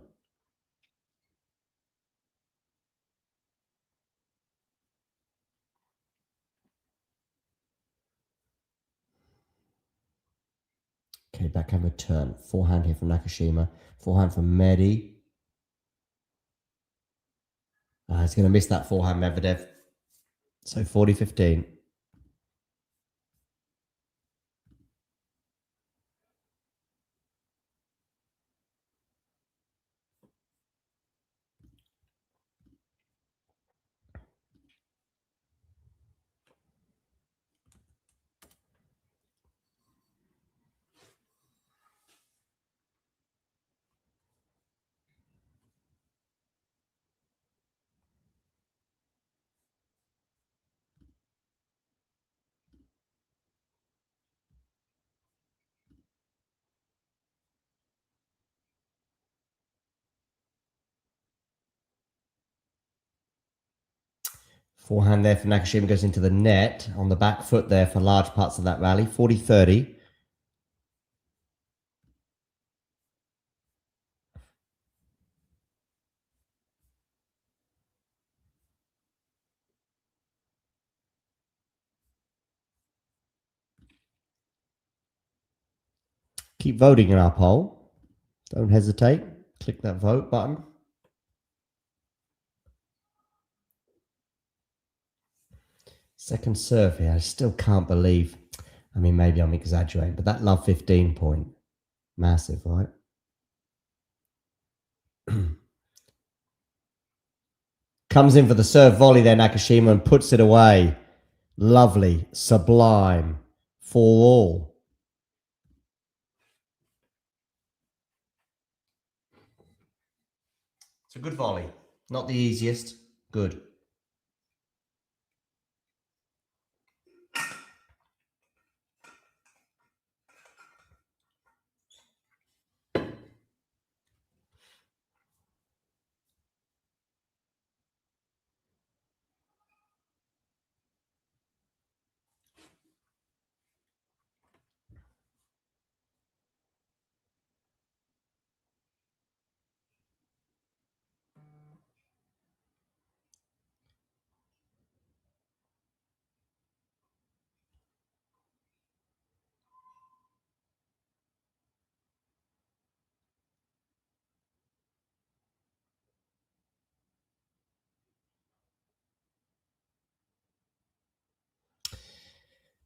Okay, backhand return. Forehand here from Nakashima. Forehand from Medi. He's going to miss that forehand, Medvedev. So 40-15. Forehand there for Nakashima goes into the net on the back foot there for large parts of that rally. 40-30. Keep voting in our poll. Don't hesitate. Click that vote button. Second serve here. I still can't believe. I mean, maybe I'm exaggerating, but that love 15 point. Massive, right? Comes in for the serve volley there, Nakashima, and puts it away. Lovely. Sublime. For all. It's a good volley. Not the easiest. Good.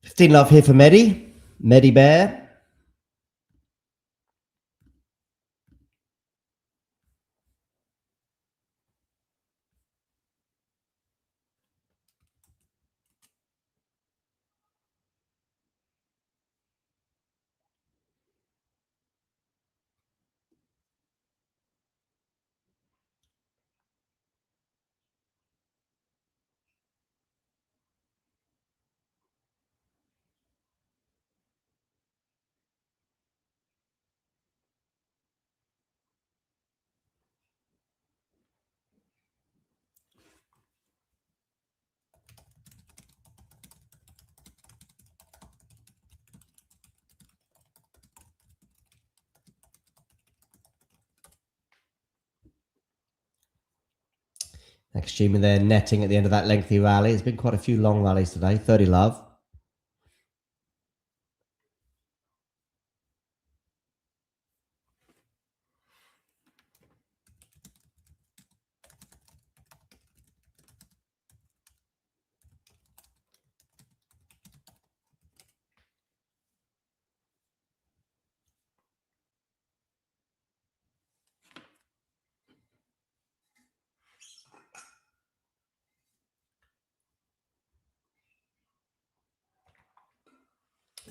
Fifteen love here for Medi. Medi Bear. Nakashima there netting at the end of that lengthy rally. It's been quite a few long rallies today. 30 love.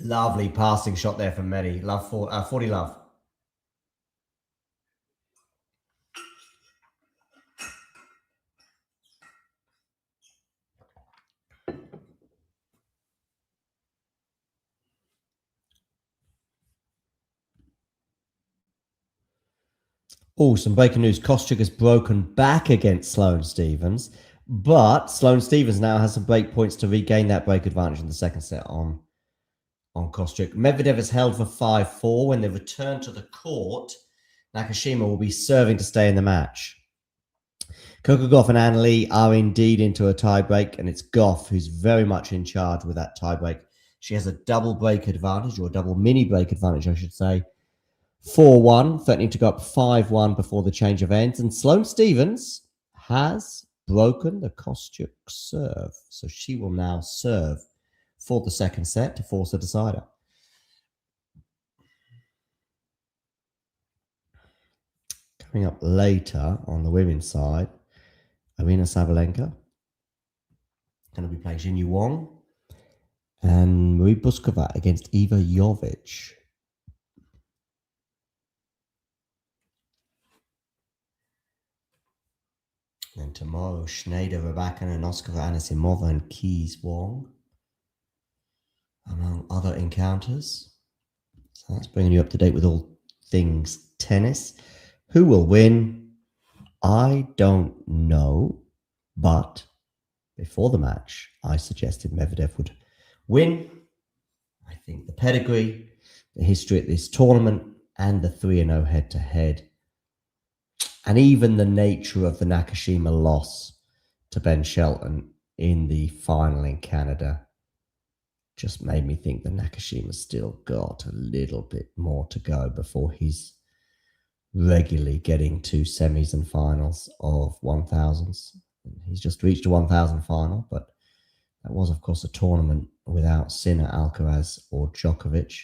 Lovely passing shot there from Medi. Love 40 love. Oh, some breaking news. Kostyuk has broken back against Sloane Stephens, but Sloane Stephens now has some break points to regain that break advantage in the second set on Kostyuk. Medvedev is held for 5-4. When they return to the court, Nakashima will be serving to stay in the match. Coco Gauff and Anna Lee are indeed into a tiebreak, and it's Gauff who's very much in charge with that tiebreak. She has a double break advantage, or a double mini break advantage, I should say. 4-1, threatening to go up 5-1 before the change of ends. And Sloane Stephens has broken the Kostyuk serve. So she will now serve for the second set to force a decider. Coming up later on the women's side, Arina Sabalenka going to be playing Jinyu Wong and Marie Buskova against Eva Jovic. And tomorrow, Schneider, Rybakina, Noskova, Anisimova, and Keys Wong, among other encounters. So that's bringing you up to date with all things tennis. Who will win? I don't know. But before the match, I suggested Medvedev would win. I think the pedigree, the history at this tournament, and the 3-0 head-to-head, and even the nature of the Nakashima loss to Ben Shelton in the final in Canada just made me think that Nakashima's still got a little bit more to go before he's regularly getting to semis and finals of 1000s. He's just reached a 1000 final, but that was, of course, a tournament without Sinner, Alcaraz, or Djokovic.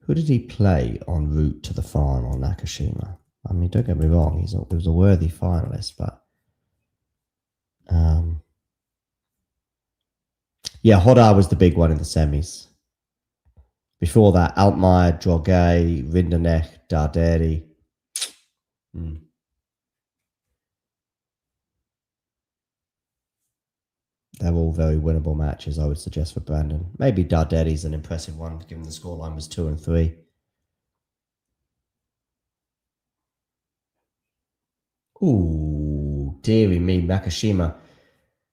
Who did he play en route to the final, Nakashima? I mean, don't get me wrong, he was a worthy finalist, but yeah, Hodar was the big one in the semis. Before that, Altmaier, Drogay, Rinderknecht, Darderi. They're all very winnable matches, I would suggest, for Brandon. Maybe Darderi's an impressive one, given the scoreline was 2 and 3. Ooh, dearie me, Nakashima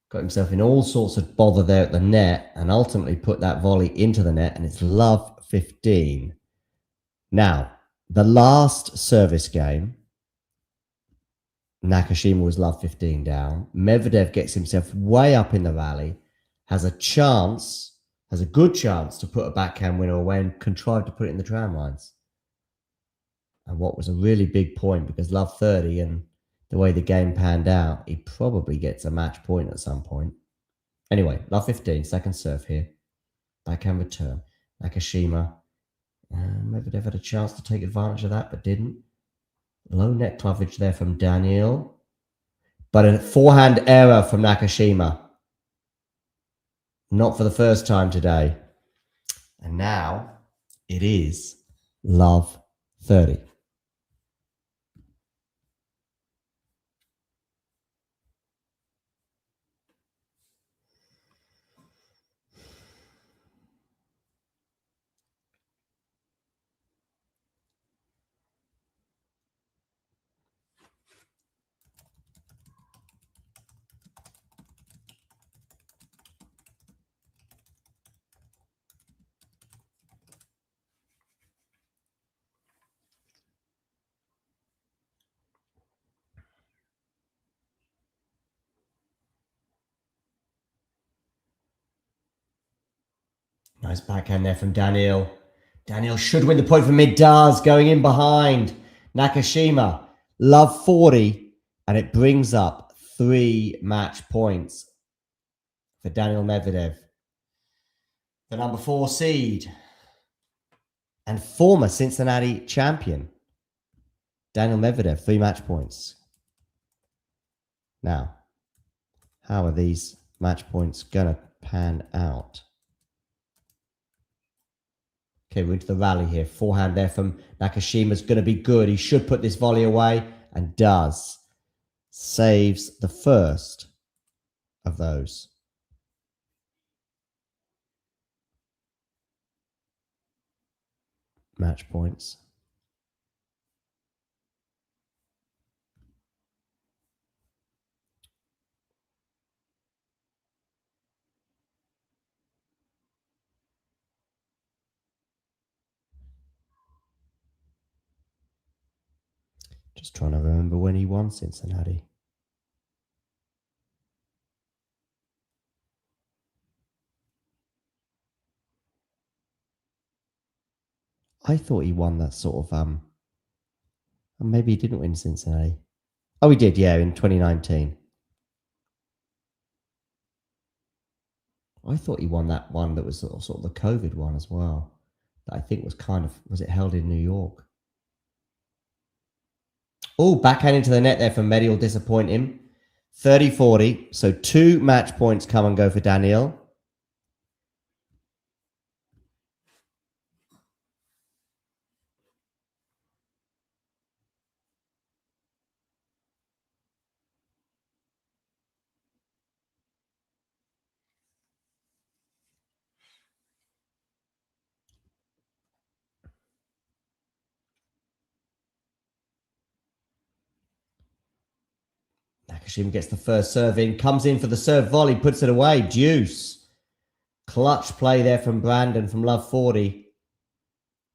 got himself in all sorts of bother there at the net and ultimately put that volley into the net, and it's love 15. Now, the last service game, Nakashima was love 15 down. Medvedev gets himself way up in the rally, has a good chance to put a backhand winner away and contrived to put it in the tram lines. And what was a really big point, because love 30 and the way the game panned out, he probably gets a match point at some point. Anyway, love 15, second serve here. Backhand return. Nakashima. Medvedev had a chance to take advantage of that, but didn't. Low net coverage there from Daniil. But a forehand error from Nakashima. Not for the first time today. And now it is love 30. Nice backhand there from Daniil. Daniil should win the point for mid. Does, going in behind Nakashima. Love 40, and it brings up 3 match points for Daniil Medvedev, the number 4 seed and former Cincinnati champion. Daniil Medvedev, 3 match points. Now, how are these match points going to pan out? Okay, we're into the rally here. Forehand there from Nakashima's going to be good. He should put this volley away, and does. Saves the first of those. Match points. Just trying to remember when he won Cincinnati. I thought he won that sort of, maybe he didn't win Cincinnati. Oh, he did, yeah, in 2019. I thought he won that one that was sort of the COVID one as well. That I think was was it held in New York? Oh, backhand into the net there from Medvedev will disappoint him. 30-40. So 2 match points come and go for Daniil. Nakashima gets the first serve in, comes in for the serve volley, puts it away. Deuce. Clutch play there from Brandon from love 40.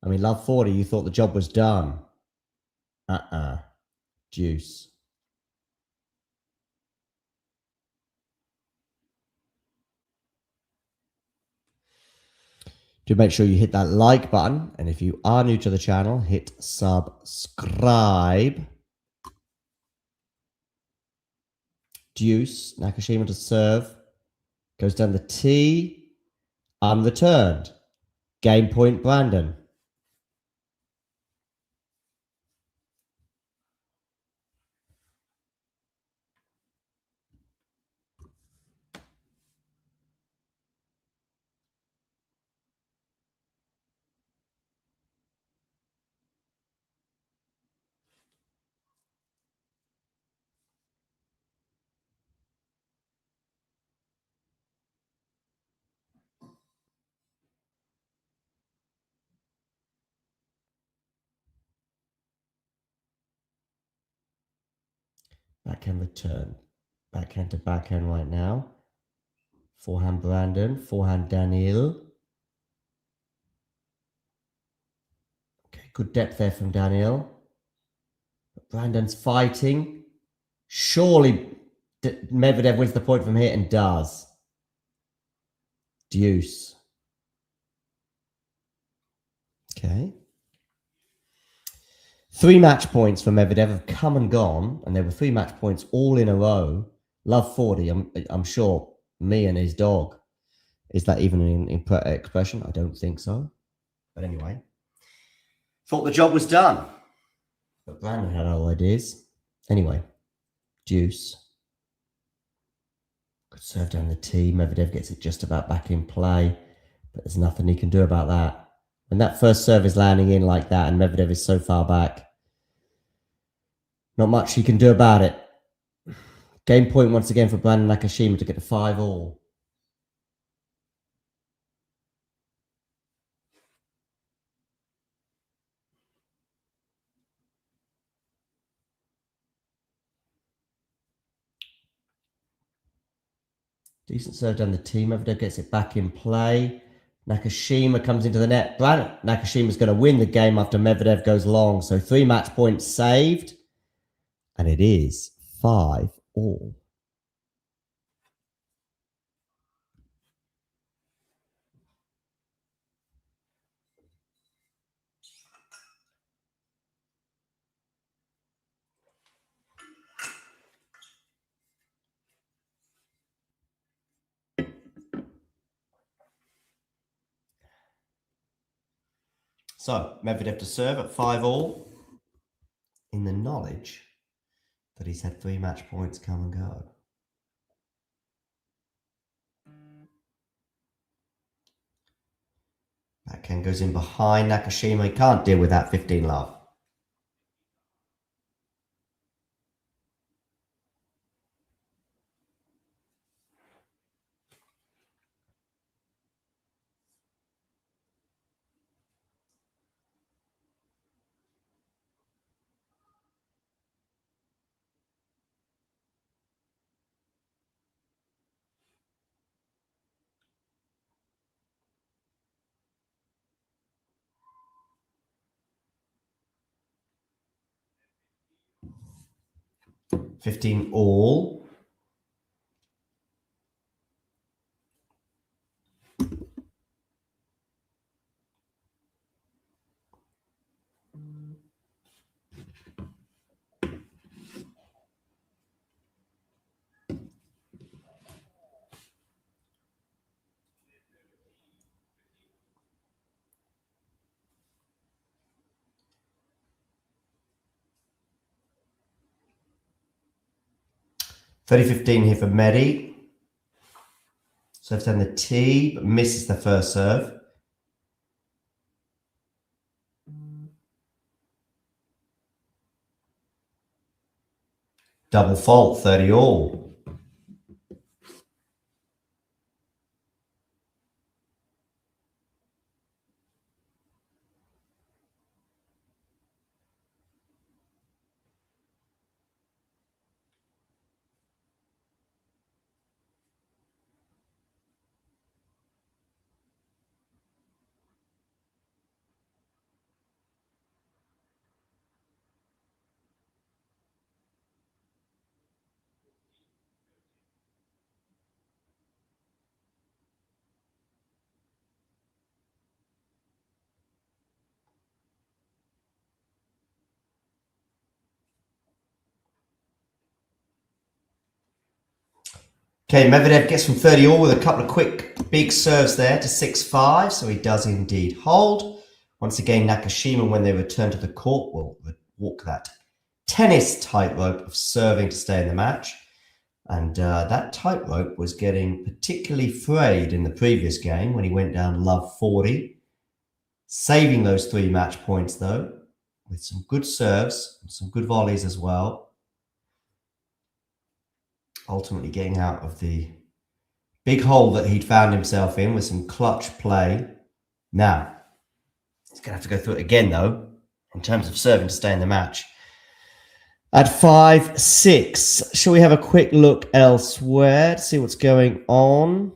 I mean, love 40, you thought the job was done. Deuce. Do make sure you hit that like button. And if you are new to the channel, hit subscribe. Deuce, Nakashima to serve. Goes down the T. Unreturned. Game point, Brandon. Backhand return. Backhand to backhand right now. Forehand Brandon. Forehand Daniil. Okay, good depth there from Daniil. But Brandon's fighting. Surely Medvedev wins the point from here and does. Deuce. Okay. 3 match points for Medvedev have come and gone, and there were 3 match points all in a row. Love 40. I'm sure me and his dog. Is that even an expression? I don't think so. But anyway. Thought the job was done. But Brandon had other ideas. Anyway. Deuce. Good serve down the tee. Medvedev gets it just about back in play. But there's nothing he can do about that. When that first serve is landing in like that and Medvedev is so far back, not much he can do about it. Game point once again for Brandon Nakashima to get to 5-all. Decent serve down the tee. Medvedev gets it back in play. Nakashima comes into the net. Nakashima's going to win the game after Medvedev goes long. So 3 match points saved. And it is 5-all. So, Medvedev to serve at 5-all in the knowledge that he's had 3 match points come and go. Backhand goes in behind Nakashima. He can't deal with that 15 love. $15-all. $30-15 here for Medi. Serves down the tee, but misses the first serve. Double fault, 30-all. Okay, Medvedev gets from 30 all with a couple of quick big serves there to 6-5, so he does indeed hold. Once again, Nakashima, when they return to the court, will walk that tennis tightrope of serving to stay in the match. And that tightrope was getting particularly frayed in the previous game when he went down love 40. Saving those 3 match points, though, with some good serves and some good volleys as well. Ultimately getting out of the big hole that he'd found himself in with some clutch play. Now, he's going to have to go through it again, though, in terms of serving to stay in the match. At 5-6, shall we have a quick look elsewhere to see what's going on?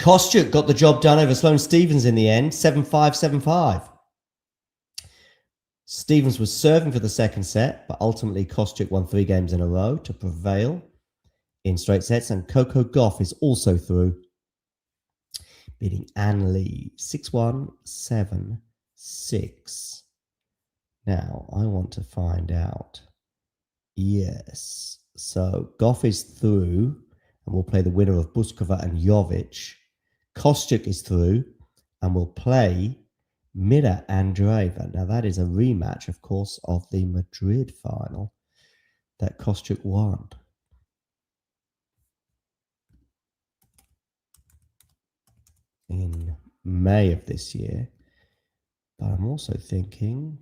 Kostyuk got the job done over Sloane Stephens in the end, 7-5, 7-5. Stephens was serving for the second set, but ultimately Kostyuk won 3 games in a row to prevail in straight sets. And Coco Gauff is also through, beating Anne Lee 6-1, 7-6. Now, I want to find out. Yes. So, Gauff is through, and we'll play the winner of Buskova and Jovic. Kostyuk is through, and we'll play Mira Andreeva. Now, that is a rematch, of course, of the Madrid final that Kostyuk won. In May of this year. But I'm also thinking...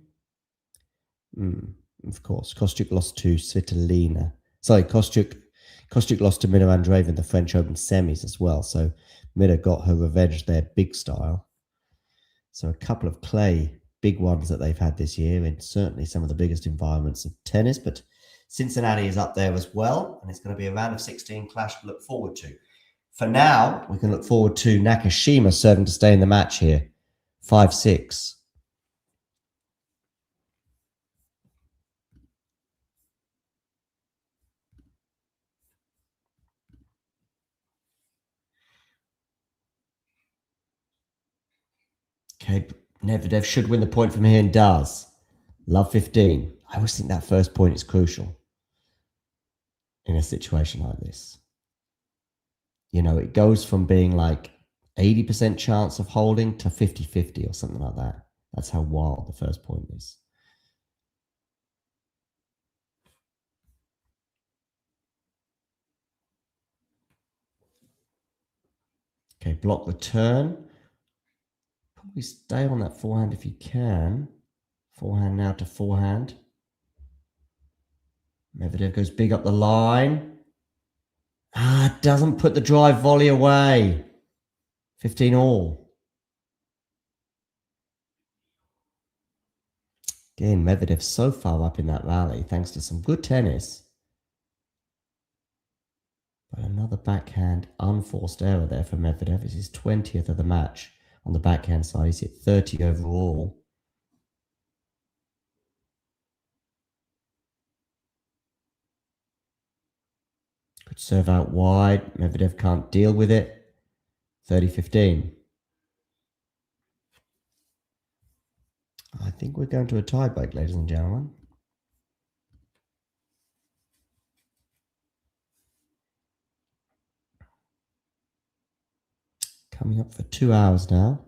of course, Kostyuk lost to Svitolina. Sorry, Kostyuk lost to Mira Andreeva in the French Open semis as well. So Mira got her revenge there, big style. So a couple of big ones that they've had this year in certainly some of the biggest environments of tennis. But Cincinnati is up there as well. And it's going to be a round of 16 clash to look forward to. For now, we can look forward to Nakashima serving to stay in the match here. 5-6. Okay, Medvedev should win the point from here and does. Love 15. I always think that first point is crucial in a situation like this. You know, it goes from being like 80% chance of holding to 50-50 or something like that. That's how wild the first point is. Okay, block the turn. Probably stay on that forehand if you can. Forehand now to forehand. Medvedev goes big up the line. Doesn't put the drive volley away. 15 all. Again, Medvedev so far up in that rally thanks to some good tennis. But another backhand unforced error there for Medvedev. It's his 20th of the match on the backhand side. He's hit 30 overall. Could serve out wide. Medvedev can't deal with it. 30-15. I think we're going to a tiebreak, ladies and gentlemen. Coming up for 2 hours now.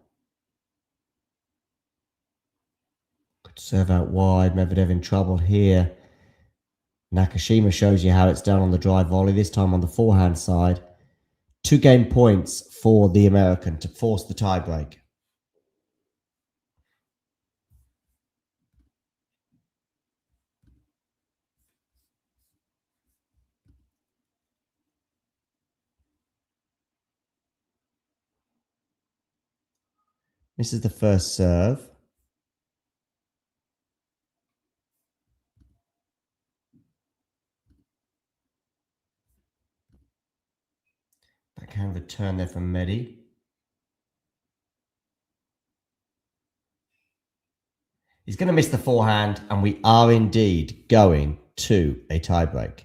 Could serve out wide. Medvedev in trouble here. Nakashima shows you how it's done on the drive volley, this time on the forehand side. 2 game points for the American to force the tiebreak. This is the first serve. Backhand return there from Medi. He's going to miss the forehand, and we are indeed going to a tiebreak.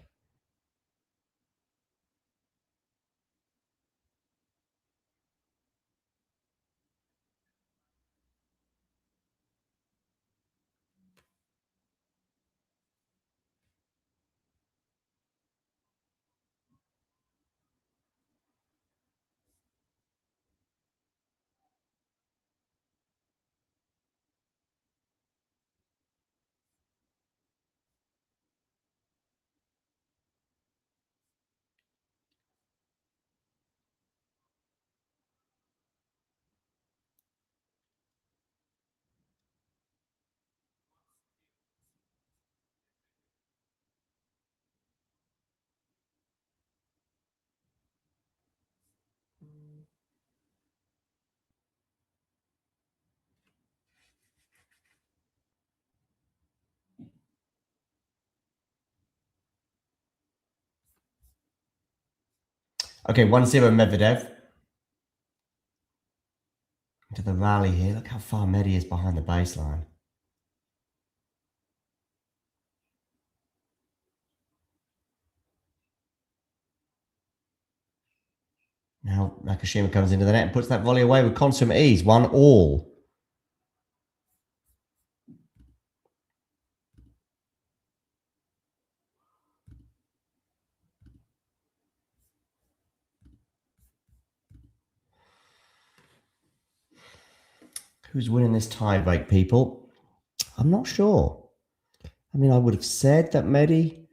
Okay, 1-0 Medvedev. Into the rally here. Look how far Medi is behind the baseline. Now Nakashima comes into the net and puts that volley away with consummate ease. 1-1. Who's winning this tiebreak, people? I'm not sure. I mean, I would have said that Medi,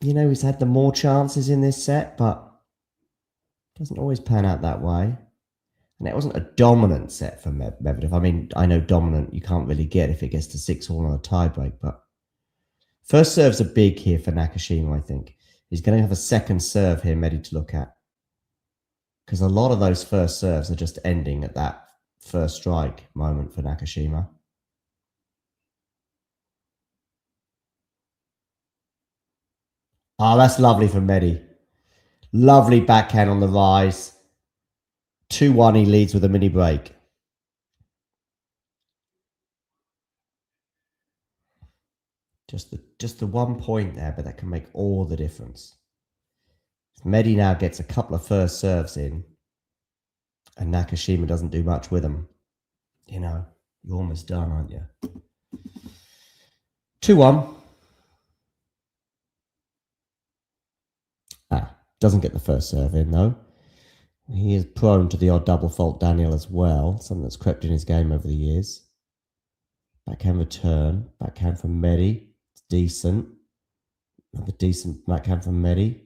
you know, he's had the more chances in this set, but it doesn't always pan out that way. And it wasn't a dominant set for Medvedev. I mean, I know dominant you can't really get if it gets to 6-all on a tiebreak, but first serves are big here for Nakashima, I think. He's going to have a second serve here, Medi, to look at. Because a lot of those first serves are just ending at that first strike moment for Nakashima. Oh, that's lovely from Medi. Lovely backhand on the rise. 2-1, he leads with a mini break. Just the 1 point there, but that can make all the difference. If Medi now gets a couple of first serves in, and Nakashima doesn't do much with them, you know, you're almost done, aren't you? 2-1. Doesn't get the first serve in, though. He is prone to the odd double fault Daniil as well, something that's crept in his game over the years. Backhand return. Backhand from Medi. It's decent. Another decent backhand from Medi.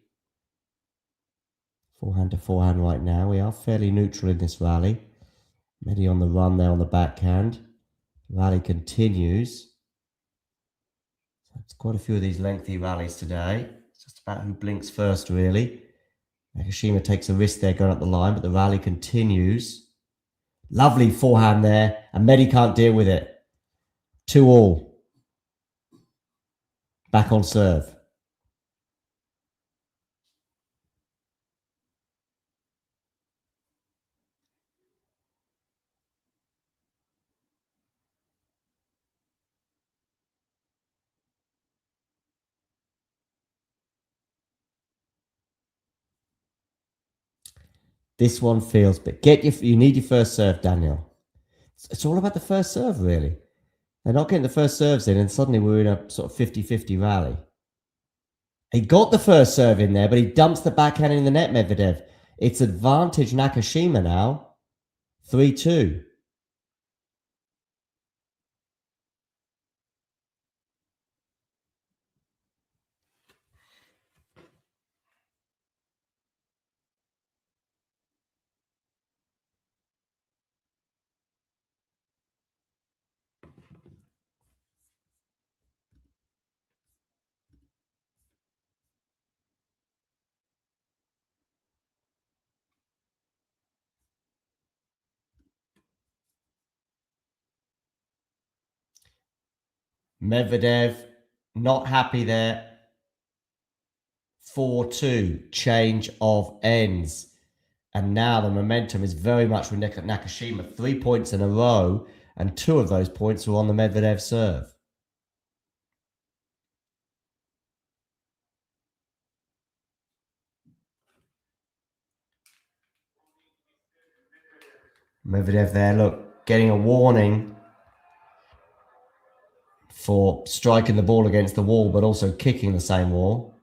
Forehand to forehand right now. We are fairly neutral in this rally. Medi on the run there on the backhand. Rally continues. It's quite a few of these lengthy rallies today. It's just about who blinks first, really. Nakashima takes a risk there going up the line, but the rally continues. Lovely forehand there, and Medi can't deal with it. 2-all. Back on serve. This one feels, but you need your first serve, Daniil. It's all about the first serve, really. They're not getting the first serves in, and suddenly we're in a sort of 50-50 rally. He got the first serve in there, but he dumps the backhand in the net, Medvedev. It's advantage Nakashima now. 3-2. Medvedev, not happy there. 4-2, change of ends. And now the momentum is very much with Nakashima. 3 points in a row, and 2 of those points were on the Medvedev serve. Medvedev there, look, getting a warning for striking the ball against the wall, but also kicking the same wall.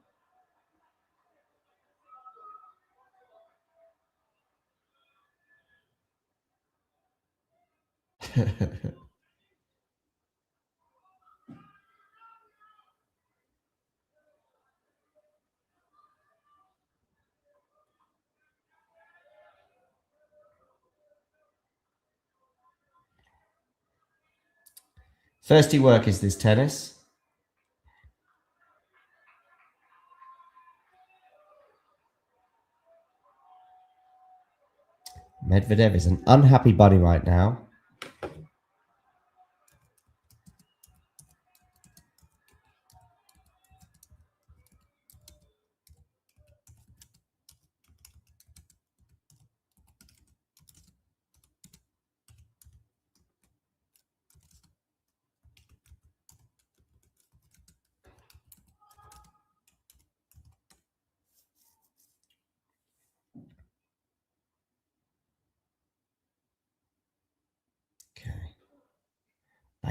Thirsty work is this tennis. Medvedev is an unhappy bunny right now.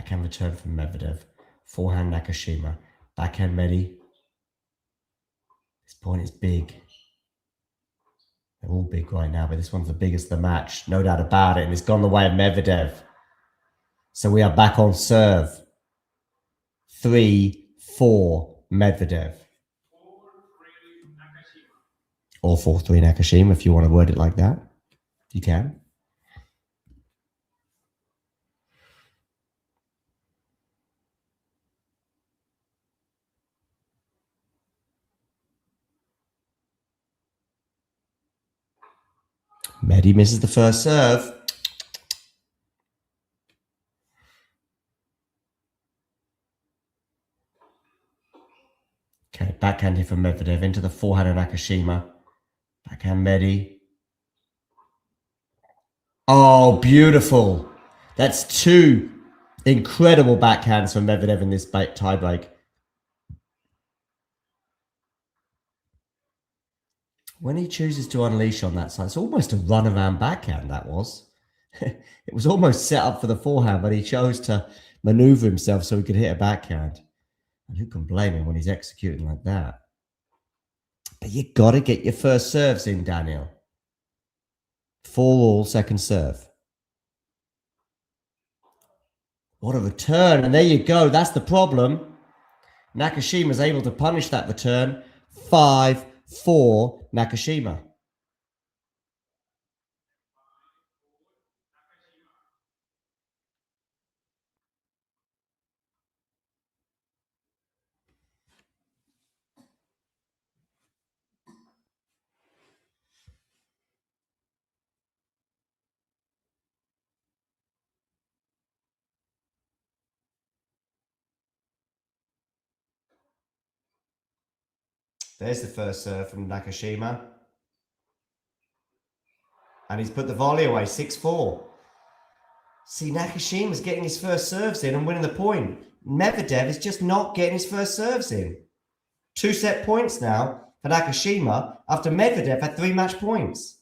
Backhand return from Medvedev. Forehand Nakashima. Backhand Medi. This point is big. They're all big right now, but this one's the biggest of the match. No doubt about it. And it's gone the way of Medvedev. So we are back on serve. 3-4 Medvedev. Or 4-3 Nakashima, if you want to word it like that. You can. Medi misses the first serve. Okay, backhand here from Medvedev into the forehand of Nakashima. Backhand Medi. Oh, beautiful. That's two incredible backhands from Medvedev in this tie break. When he chooses to unleash on that side, it's almost a run-around backhand, that was. It was almost set up for the forehand, but he chose to maneuver himself so he could hit a backhand. And who can blame him when he's executing like that? But you got to get your first serves in, Daniil. 4-all second serve. What a return. And there you go. That's the problem. Nakashima's able to punish that return. 5-4 Nakashima. There's the first serve from Nakashima. And he's put the volley away, 6-4. See, Nakashima's getting his first serves in and winning the point. Medvedev is just not getting his first serves in. 2 set points now for Nakashima after Medvedev had 3 match points.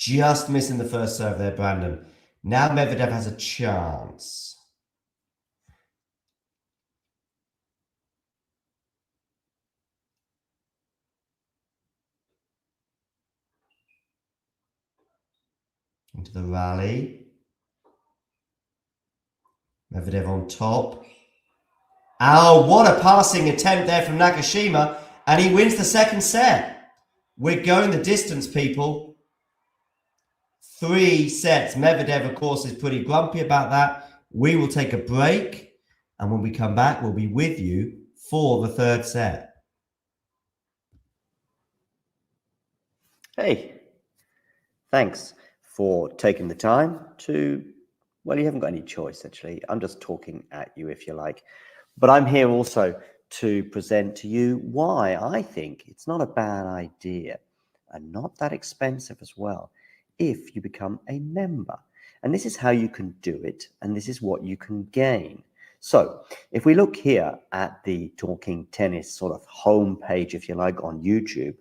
Just missing the first serve there, Brandon. Now Medvedev has a chance. Into the rally. Medvedev on top. Oh, what a passing attempt there from Nakashima. And he wins the second set. We're going the distance, people. 3 sets. Medvedev, of course, is pretty grumpy about that. We will take a break. And when we come back, we'll be with you for the third set. Hey, thanks for taking the time to, well, you haven't got any choice, actually. I'm just talking at you, if you like. But I'm here also to present to you why I think it's not a bad idea and not that expensive as well if you become a member. And this is how you can do it, and this is what you can gain. So if we look here at the Talking Tennis sort of homepage, if you like, on YouTube,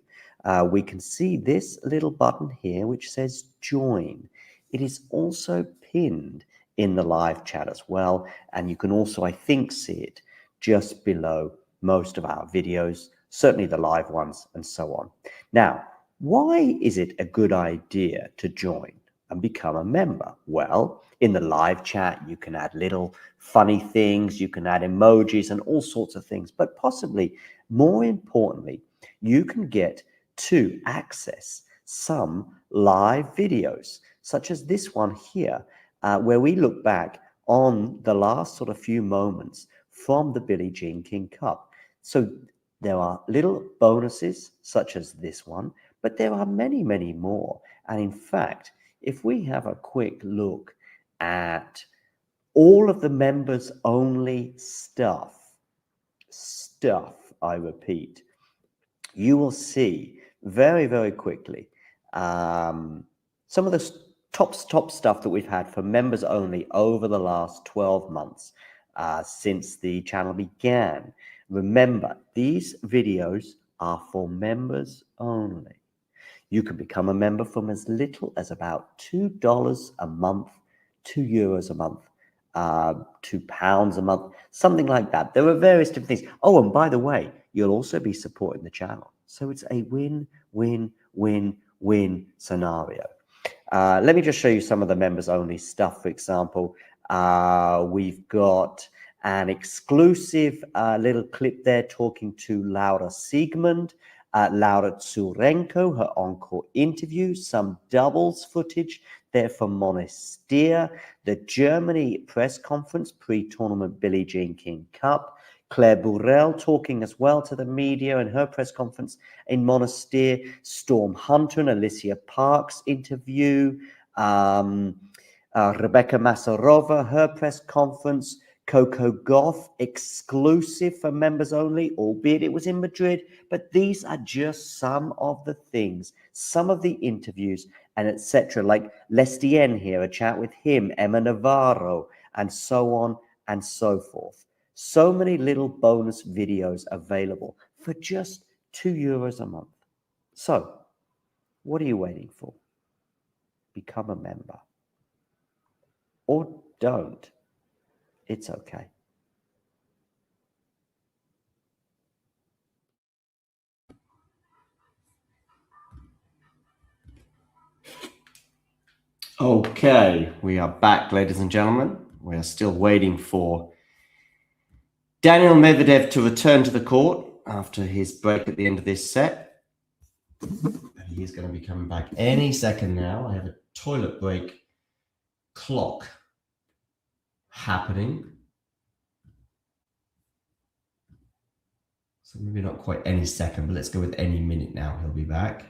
we can see this little button here which says join. It is also pinned in the live chat as well, and you can also, I think, see it just below most of our videos, certainly the live ones and so on. Now, why is it a good idea to join and become a member? Well, in the live chat, you can add little funny things, you can add emojis and all sorts of things, but possibly more importantly, you can get to access some live videos, such as this one here, where we look back on the last sort of few moments from the Billie Jean King Cup. So there are little bonuses such as this one, but there are many, many more. And in fact, if we have a quick look at all of the members only stuff, I repeat, you will see very, very quickly some of the top stuff that we've had for members only over the last 12 months since the channel began. Remember, these videos are for members only. You can become a member from as little as about $2 a month, €2 a month, £2 a month, something like that. There are various different things. Oh, and by the way, you'll also be supporting the channel. So it's a win-win-win-win scenario. Let me just show you some of the members only stuff. For example, we've got an exclusive little clip there talking to Laura Siegmund, Laura Tsurenko, her encore interview, some doubles footage there from Monastir, the Germany press conference pre-tournament Billie Jean King Cup, Claire Burrell talking as well to the media in her press conference in Monastir, Storm Hunter and Alicia Parks interview, Rebecca Masarova, her press conference, Coco Gauff exclusive for members only, albeit it was in Madrid, but these are just some of the things, some of the interviews and etc. Like Lestien here, a chat with him, Emma Navarro, and so on and so forth. So many little bonus videos available for just €2 a month. So, what are you waiting for? Become a member. Or don't. It's okay. Okay, we are back, ladies and gentlemen. We are still waiting for Daniil Medvedev to return to the court after his break at the end of this set. He is going to be coming back any second now. I have a toilet break clock happening. So maybe not quite any second, but let's go with any minute now. He'll be back.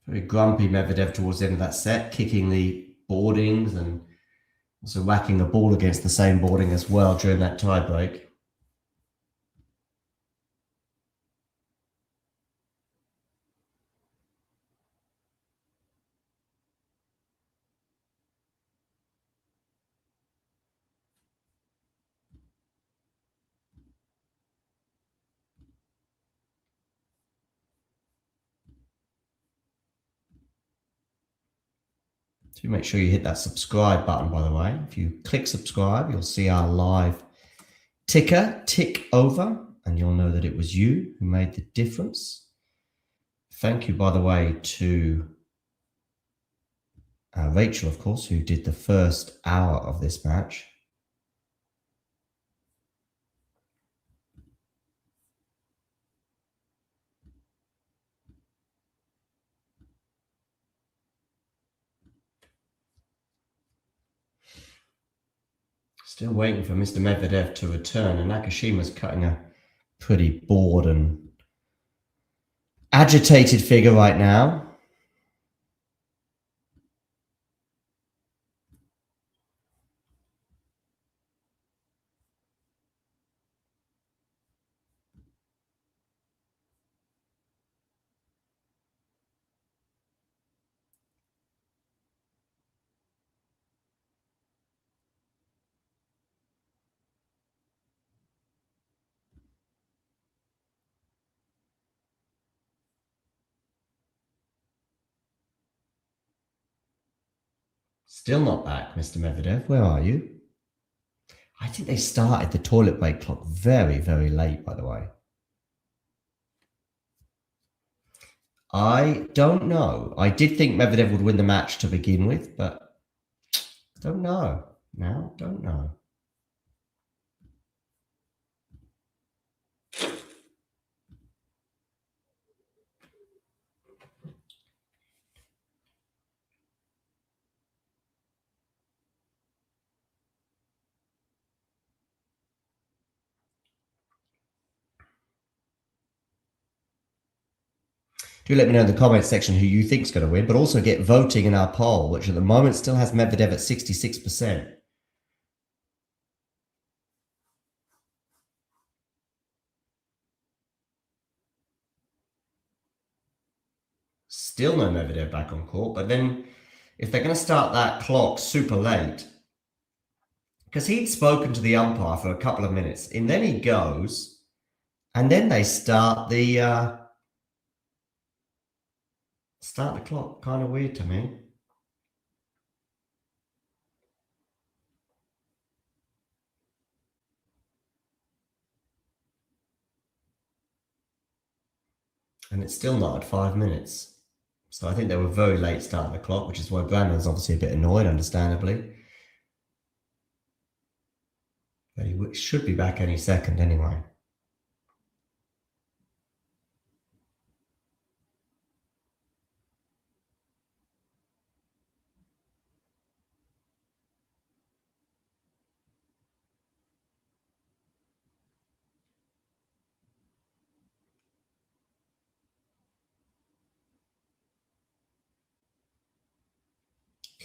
Very grumpy Medvedev towards the end of that set, kicking the boardings and also whacking the ball against the same boarding as well during that tie break. Do make sure you hit that subscribe button, by the way. If you click subscribe, you'll see our live ticker tick over, and you'll know that it was you who made the difference. Thank you, by the way, to Rachel, of course, who did the first hour of this match. Still waiting for Mr. Medvedev to return, and Nakashima's cutting a pretty bored and agitated figure right now. Still not back, Mr. Medvedev. Where are you? I think they started the toilet break clock very, very late, by the way. I don't know. I did think Medvedev would win the match to begin with, but don't know. Now, don't know. Do let me know in the comments section who you think is going to win, but also get voting in our poll, which at the moment still has Medvedev at 66%. Still no Medvedev back on court. But then if they're going to start that clock super late, because he'd spoken to the umpire for a couple of minutes, and then he goes, and then they start the clock. Kind of weird to me. And it's still not at 5 minutes. So I think they were very late starting the clock, which is why Brandon's obviously a bit annoyed, understandably. But he should be back any second anyway.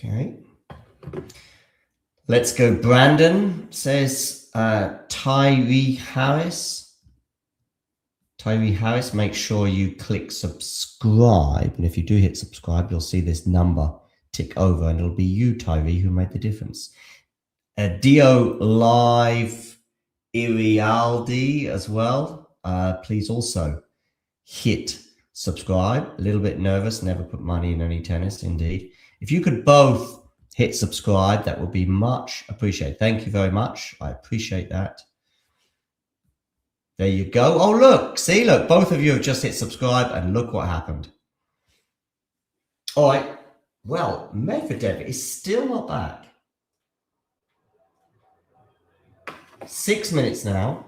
Okay. Let's go. Brandon says Tyree Harris. Tyree Harris, make sure you click subscribe. And if you do hit subscribe, you'll see this number tick over and it'll be you, Tyree, who made the difference. Dio Live Irialdi as well. Please also hit subscribe. A little bit nervous, never put money in any tennis, indeed. If you could both hit subscribe, that would be much appreciated. Thank you very much. I appreciate that. There you go. Oh, look. See, look. Both of you have just hit subscribe and look what happened. All right. Well, Medvedev is still not back. 6 minutes now.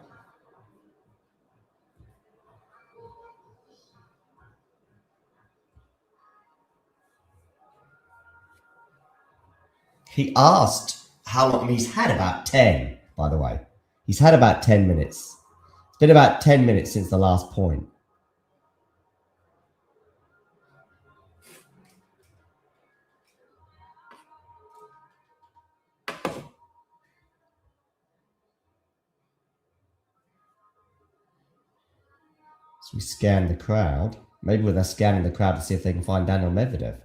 He asked how long. I mean, he's had about 10, by the way. He's had about 10 minutes. It's been about 10 minutes since the last point. So we scan the crowd. Maybe they're scanning the crowd to see if they can find Daniil Medvedev.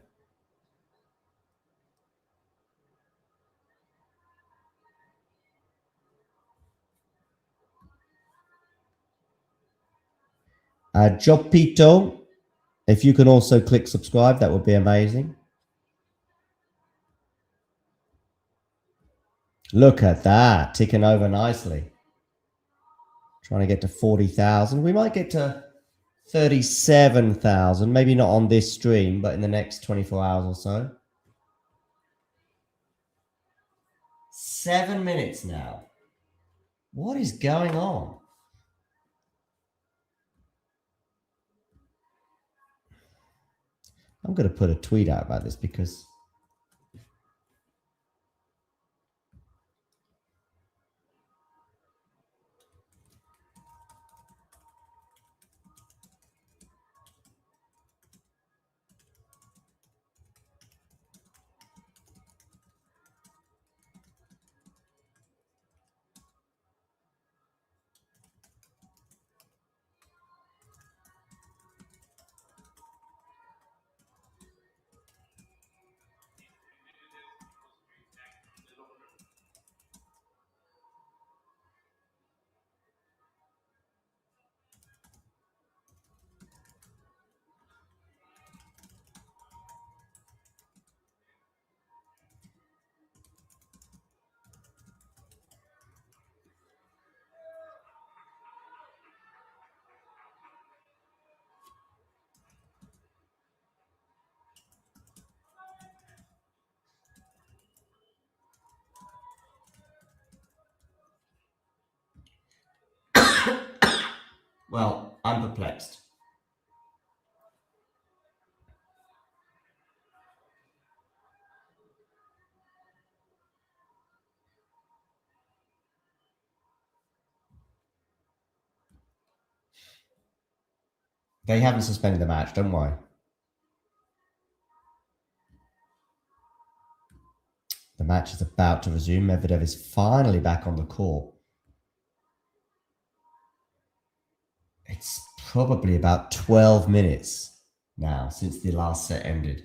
Jopito, if you can also click subscribe, that would be amazing. Look at that, ticking over nicely. Trying to get to 40,000. We might get to 37,000, maybe not on this stream, but in the next 24 hours or so. 7 minutes now. What is going on? I'm going to put a tweet out about this because well, I'm perplexed. They haven't suspended the match, don't worry. The match is about to resume. Medvedev is finally back on the court. It's probably about 12 minutes now since the last set ended.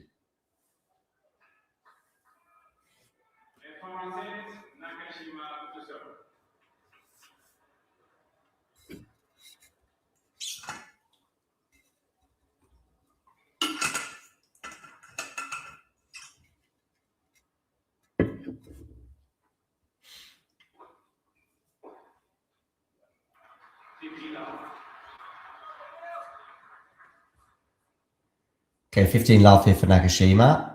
Okay, 15 love here for Nakashima.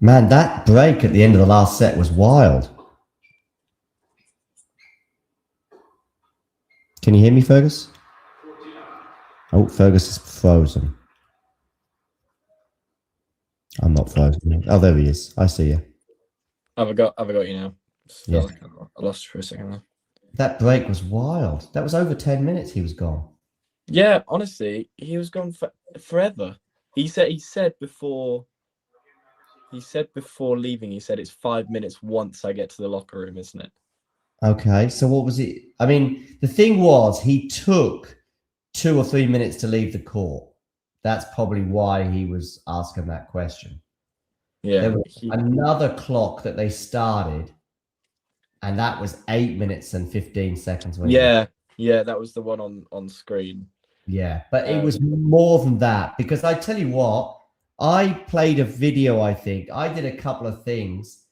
Man, that break at the end of the last set was wild. Can you hear me, Fergus? Oh, Fergus is frozen. I'm not frozen. Oh, there he is. I see you. Have I got you now? Yeah. Like I lost you for a second there. That break was wild. That was over 10 minutes he was gone. Yeah, honestly, he was gone for forever. He said before leaving, he said it's 5 minutes once I get to the locker room, isn't it? Okay, so what was it? I mean, the thing was he took 2 or 3 minutes to leave the court. That's probably why he was asking that question. Yeah. There was another clock that they started, and that was 8 minutes and 15 seconds. Yeah, that was the one on screen. Yeah, but it was more than that, because I tell you what, I played a video, I think. I did a couple of things.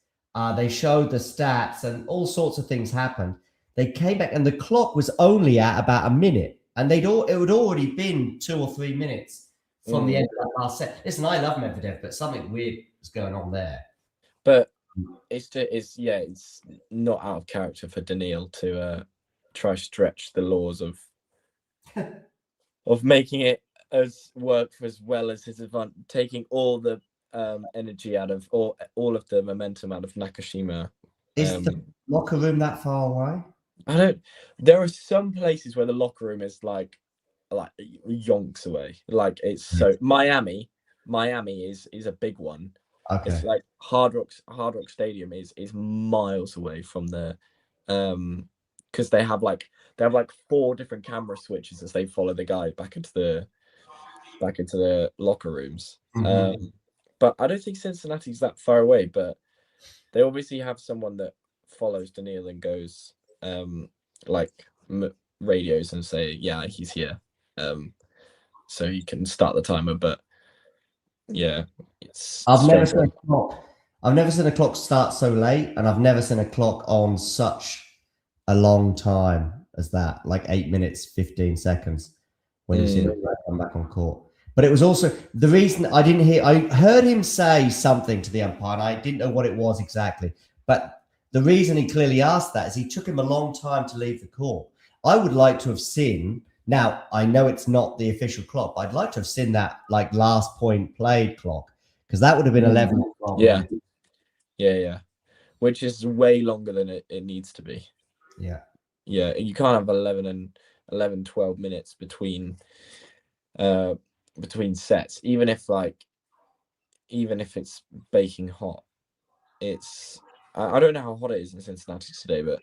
They showed the stats and all sorts of things happened. They came back and the clock was only at about a minute, and it had already been 2 or 3 minutes from the end of that last set. Listen, I love Medvedev, but something weird is going on there. But it's not out of character for Daniil to try stretch the laws of making it as work as well as his advantage, taking all the energy out of all of the momentum out of Nakashima. Is the locker room that far away? There are some places where the locker room is like yonks away. Like it's so Miami is a big one. Okay. It's like Hard Rock Stadium is miles away from the because they have like 4 different camera switches as they follow the guy back into the locker rooms. Mm-hmm. But I don't think Cincinnati's that far away, but they obviously have someone that follows Daniil and goes radios and say, yeah, he's here. So he can start the timer. But yeah, I've never seen a clock start so late, and I've never seen a clock on such a long time as that, like 8 minutes, 15 seconds when you see the guy come back on court. But it was also the reason I heard him say something to the umpire, and I didn't know what it was exactly. But the reason he clearly asked that is he took him a long time to leave the court. I would like to have seen, now I know it's not the official clock, but I'd like to have seen that like last point played clock, because that would have been 11 o'clock. Yeah. Which is way longer than it needs to be. Yeah. Yeah, you can't have 11, 12 minutes between sets, even if it's baking hot. It's I don't know how hot it is in Cincinnati today, but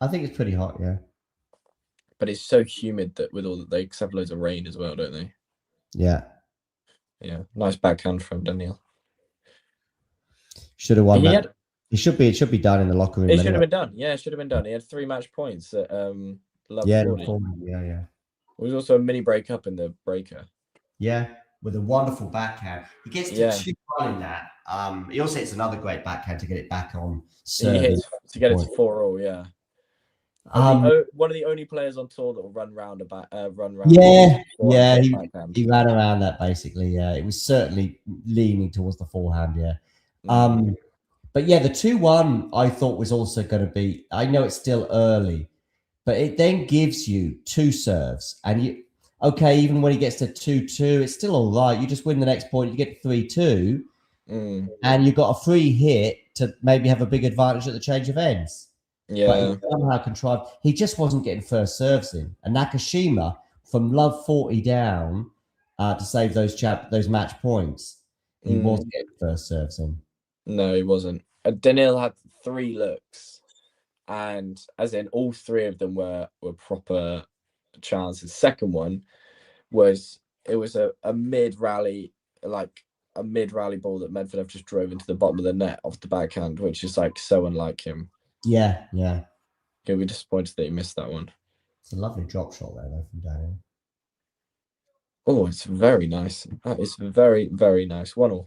I think it's pretty hot, yeah. But it's so humid that with all that they have loads of rain as well, don't they? Yeah. Yeah. Nice backhand from Daniil. Should have won that. It should be done in the locker room. It should have been done. Yeah, it should have been done. He had 3 match points at Love 40. Yeah. There was also a mini break up in the breaker. Yeah, with a wonderful backhand. He gets to 2-1 in that. He also hits another great backhand to get it back on. He hits to get it to 4-4, yeah. One of the only players on tour that will run round Yeah, backhand. he ran around that basically. Yeah, it was certainly leaning towards the forehand. Yeah, but yeah, the 2-1 I thought was also going to be. I know it's still early, but it then gives you 2 serves, and even when he gets to 2-2, it's still all right. You just win the next point, you get 3-2, and you've got a free hit to maybe have a big advantage at the change of ends. Yeah, but he somehow contrived. He just wasn't getting first serves in, and Nakashima from love 40 down to save those match points. He wasn't getting first serves in. No, he wasn't. Daniil had 3 looks, and as in all 3 of them were proper chances. Second one was a mid rally, like a mid rally ball that Medvedev just drove into the bottom of the net off the backhand, which is like so unlike him. Yeah. We're disappointed that he missed that one. It's a lovely drop shot there, though, from Daniil. Oh, it's very nice. That is very, very nice. 1-1.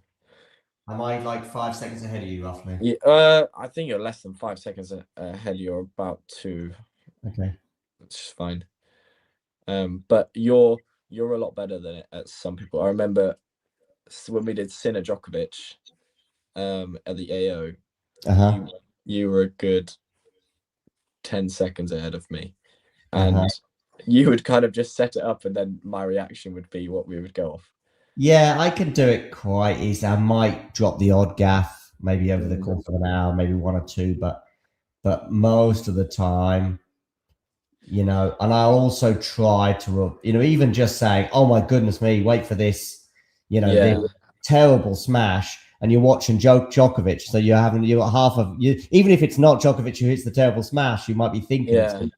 Am I like 5 seconds ahead of you, roughly? Yeah, I think you're less than 5 seconds ahead. You're about 2. Okay, that's fine. But you're a lot better than it at some people. I remember when we did Sinner Djokovic, at the AO. You were a good 10 seconds ahead of me, and you would kind of just set it up, and then my reaction would be what we would go off. Yeah, I can do it quite easily. I might drop the odd gaff, maybe over the course of an hour, maybe 1 or 2, but most of the time, and I'll also try to, even just saying, "Oh my goodness me, wait for this," this terrible smash. And you're watching Djokovic, so you got half of you. Even if it's not Djokovic who hits the terrible smash, you might be thinking it's him.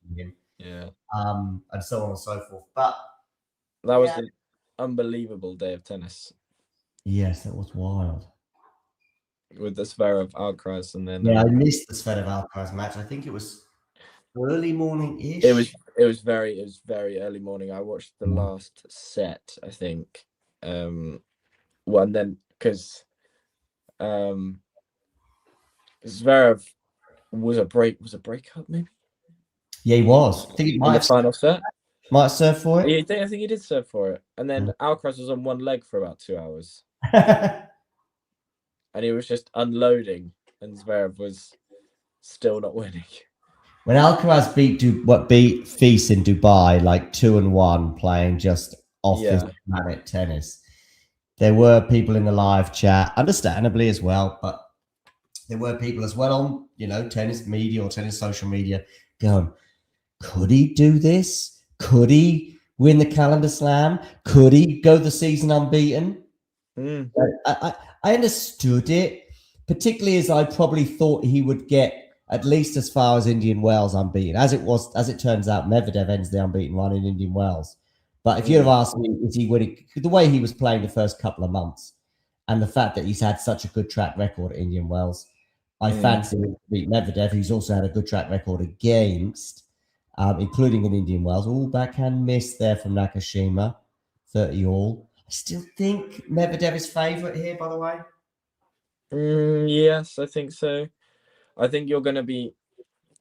And so on and so forth. But that was an unbelievable day of tennis. Yes, that was wild. With the Zverev Alcaraz, and then I missed the Zverev Alcaraz match. I think it was early morning-ish. It was very early morning. I watched the last set, I think. And then because Zverev was a breakup, maybe. Yeah, he was. I think he might have final set. Might have served for it. Yeah, I think he did serve for it. And then Alcaraz was on one leg for about 2 hours. And he was just unloading, and Zverev was still not winning. When Alcaraz beat Fils in Dubai, like 2-1, playing just off this planet tennis, there were people in the live chat, understandably as well, but there were people as well on, tennis media or tennis social media going, could he do this? Could he win the calendar slam? Could he go the season unbeaten? I understood it, particularly as I probably thought he would get at least as far as Indian Wells unbeaten. As it turns out, Medvedev ends the unbeaten run in Indian Wells. But if you'd have asked me, is he winning, the way he was playing the first couple of months and the fact that he's had such a good track record at Indian Wells, I fancy him to beat Medvedev, who's also had a good track record against, including in Indian Wells. All backhand miss there from Nakashima, 30 all. I still think Medvedev is favourite here, by the way. Yes, I think so. I think you're going to be.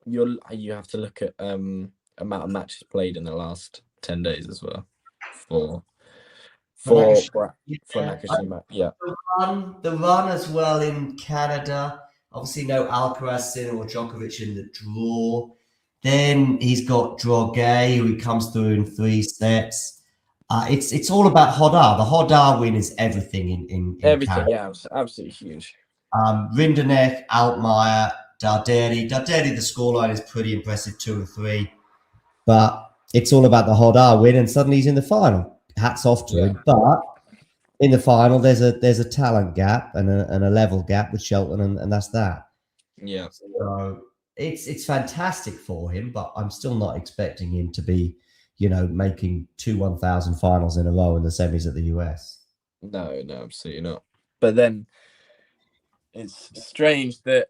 You have to look at amount of matches played in the last 10 days as well for Nakashima. Yeah. The run as well in Canada. Obviously, no Alcaraz, Sinner, or Djokovic in the draw. Then he's got Droguet, who he comes through in 3 sets. It's all about Hodar. The Hodar win is everything in everything. Canada. Yeah, it's absolutely huge. Rinderknech, Altmaier, Darderi. Darderi, the scoreline is pretty impressive, 2-3. But it's all about the Hodar win, and suddenly he's in the final. Hats off to him. But in the final, there's a talent gap and a level gap with Shelton, and that's that. Yeah. So it's fantastic for him, but I'm still not expecting him to be, making 2 1,000 finals in a row in the semis at the US. No, absolutely not. But then it's strange that,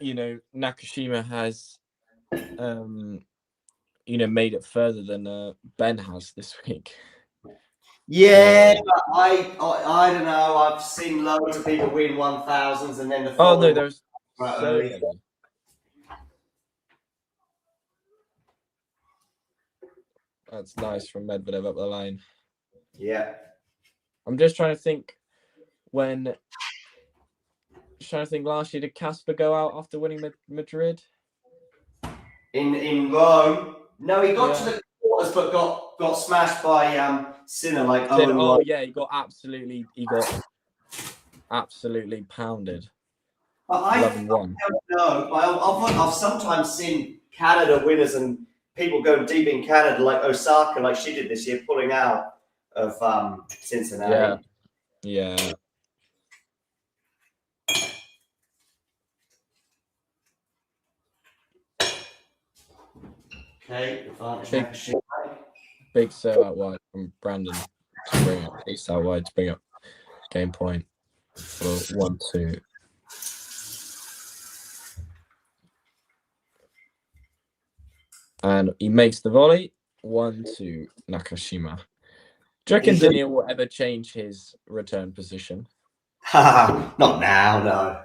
Nakashima has, made it further than Ben has this week. Yeah, but I don't know. I've seen loads of people win 1,000s and then the there's so many. That's nice from Medvedev up the line. Yeah. I'm just trying to think last year, did Casper go out after winning Madrid? In Rome. No, he got to the quarters but got smashed by Sinner like Oh yeah, he got absolutely pounded. I don't know. I've sometimes seen Canada winners and people go deep in Canada, like Osaka, like she did this year, pulling out of Cincinnati. Yeah. Okay, big serve out wide from Brandon to bring up east out wide to bring up game point for 1-2. And he makes the volley. 1-2 Nakashima. Do you reckon Daniil will ever change his return position? Not now, no.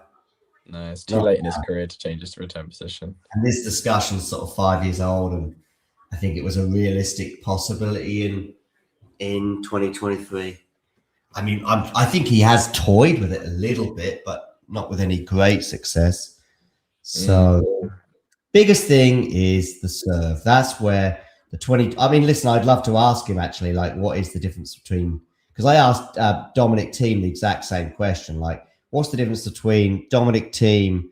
No, it's too late in his career to change his return position. And this discussion's sort of 5 years old, and I think it was a realistic possibility in 2023. I mean, I think he has toyed with it a little bit, but not with any great success. So, biggest thing is the serve. That's where the 20. I mean, listen, I'd love to ask him actually, like, what is the difference between? Because I asked Dominic Thiem the exact same question, like, what's the difference between Dominic Thiem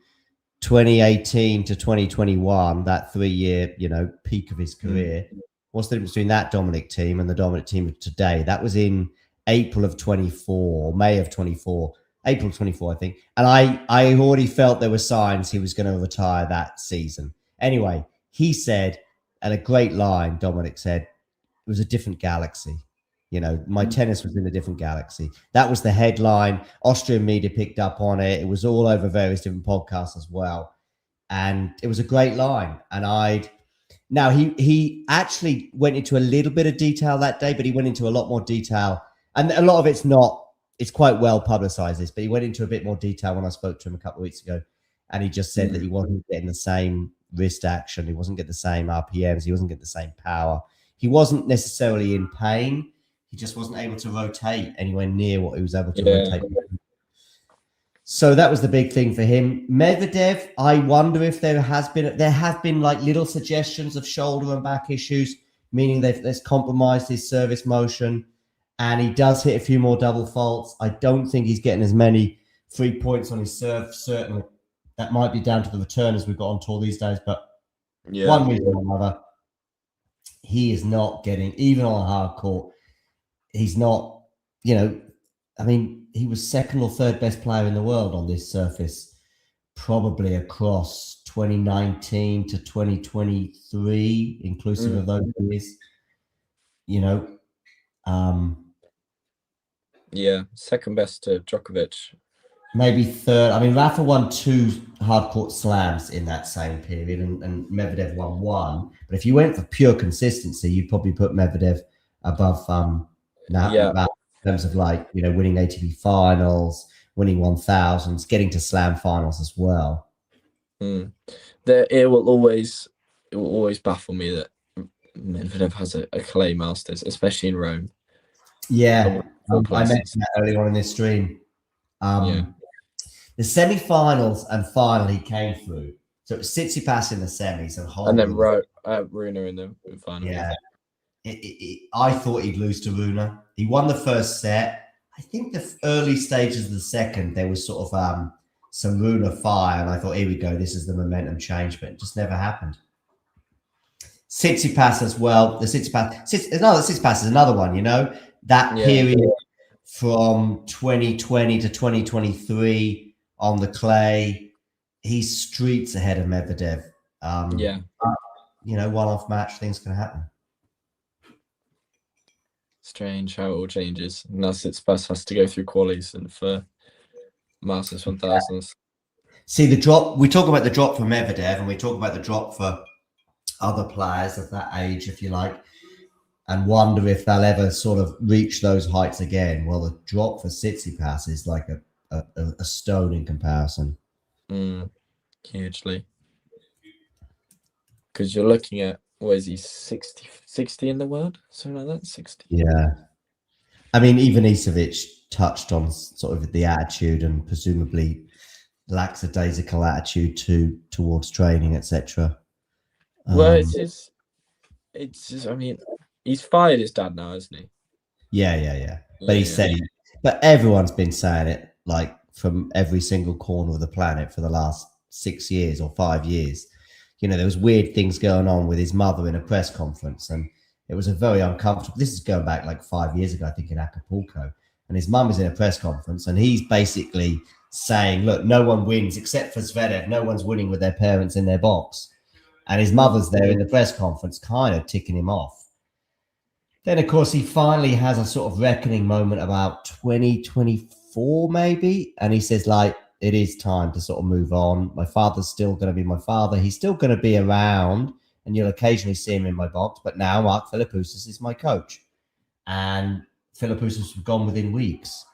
2018 to 2021, that 3-year, peak of his career? What's the difference between that Dominic Thiem and the Dominic Thiem of today? That was in April of 24, May of 24, April 24, I think. And I already felt there were signs he was going to retire that season. Anyway, he said, and a great line, Dominic said, it was a different galaxy. My tennis was in a different galaxy. That was the headline. Austrian media picked up on it. It was all over various different podcasts as well. And it was a great line. And now he actually went into a little bit of detail that day, but he went into a lot more detail. And a lot of it's quite well publicized this, but he went into a bit more detail when I spoke to him a couple of weeks ago. And he just said that he wasn't getting the same wrist action. He wasn't getting the same RPMs. He wasn't getting the same power. He wasn't necessarily in pain. He just wasn't able to rotate anywhere near what he was able to rotate. So that was the big thing for him. Medvedev, I wonder if there have been like little suggestions of shoulder and back issues, meaning they've compromised his service motion, and he does hit a few more double faults. I don't think he's getting as many free points on his serve. Certainly, that might be down to the returners we've got on tour these days, but one reason or another, he is not getting, even on a hard court, he's not, I mean, he was second or third best player in the world on this surface, probably across 2019 to 2023, inclusive of those years. Second best to Djokovic. Maybe third. I mean, Rafa won 2 hard court slams in that same period, and Medvedev won 1. But if you went for pure consistency, you'd probably put Medvedev above in terms of winning ATP finals, winning 1000s, getting to slam finals as well. It will always baffle me that Medvedev has a clay Masters, especially in Rome. Yeah, I mentioned that earlier on in this stream. The semi-finals and final he came through. So it was Tsitsipas in the semis and then Rune in the final. Yeah. I thought he'd lose to Rune. He won the first set. I think the early stages of the second, there was sort of some Rune fire, and I thought, here we go, this is the momentum change, but it just never happened. Tsitsipas as well. Tsitsipas is another one, that period from 2020 to 2023 on the clay, he's streets ahead of Medvedev. One-off match, things can happen. Strange how it all changes. Now Tsitsipas has to go through qualies and for Masters 1000s. See, the drop, we talk about the drop for Medvedev and we talk about the drop for other players of that age, if you like, and wonder if they'll ever sort of reach those heights again. Well, the drop for Tsitsipas is like a stone in comparison. Hugely. Because you're looking at what is he, 60 in the world? Something like that, 60. Yeah. I mean, even Ivanisevic touched on sort of the attitude and presumably lackadaisical attitude towards training, etc. Well, it's just, I mean, he's fired his dad now, isn't he? Yeah. But he said but everyone's been saying it like from every single corner of the planet for the last 6 years or 5 years. You know, there was weird things going on with his mother in a press conference, and it was a very uncomfortable. This is going back like 5 years ago, I think, in Acapulco. And his mum is in a press conference, and he's basically saying, look, no one wins except for Zverev. No one's winning with their parents in their box. And his mother's there in the press conference kind of ticking him off. Then, of course, he finally has a sort of reckoning moment about 2024, maybe. And he says, like, it is time to sort of move on. My father's still going to be my father. He's still going to be around, and you'll occasionally see him in my box. But now Mark Philippoussis is my coach. And Philippoussis was gone within weeks.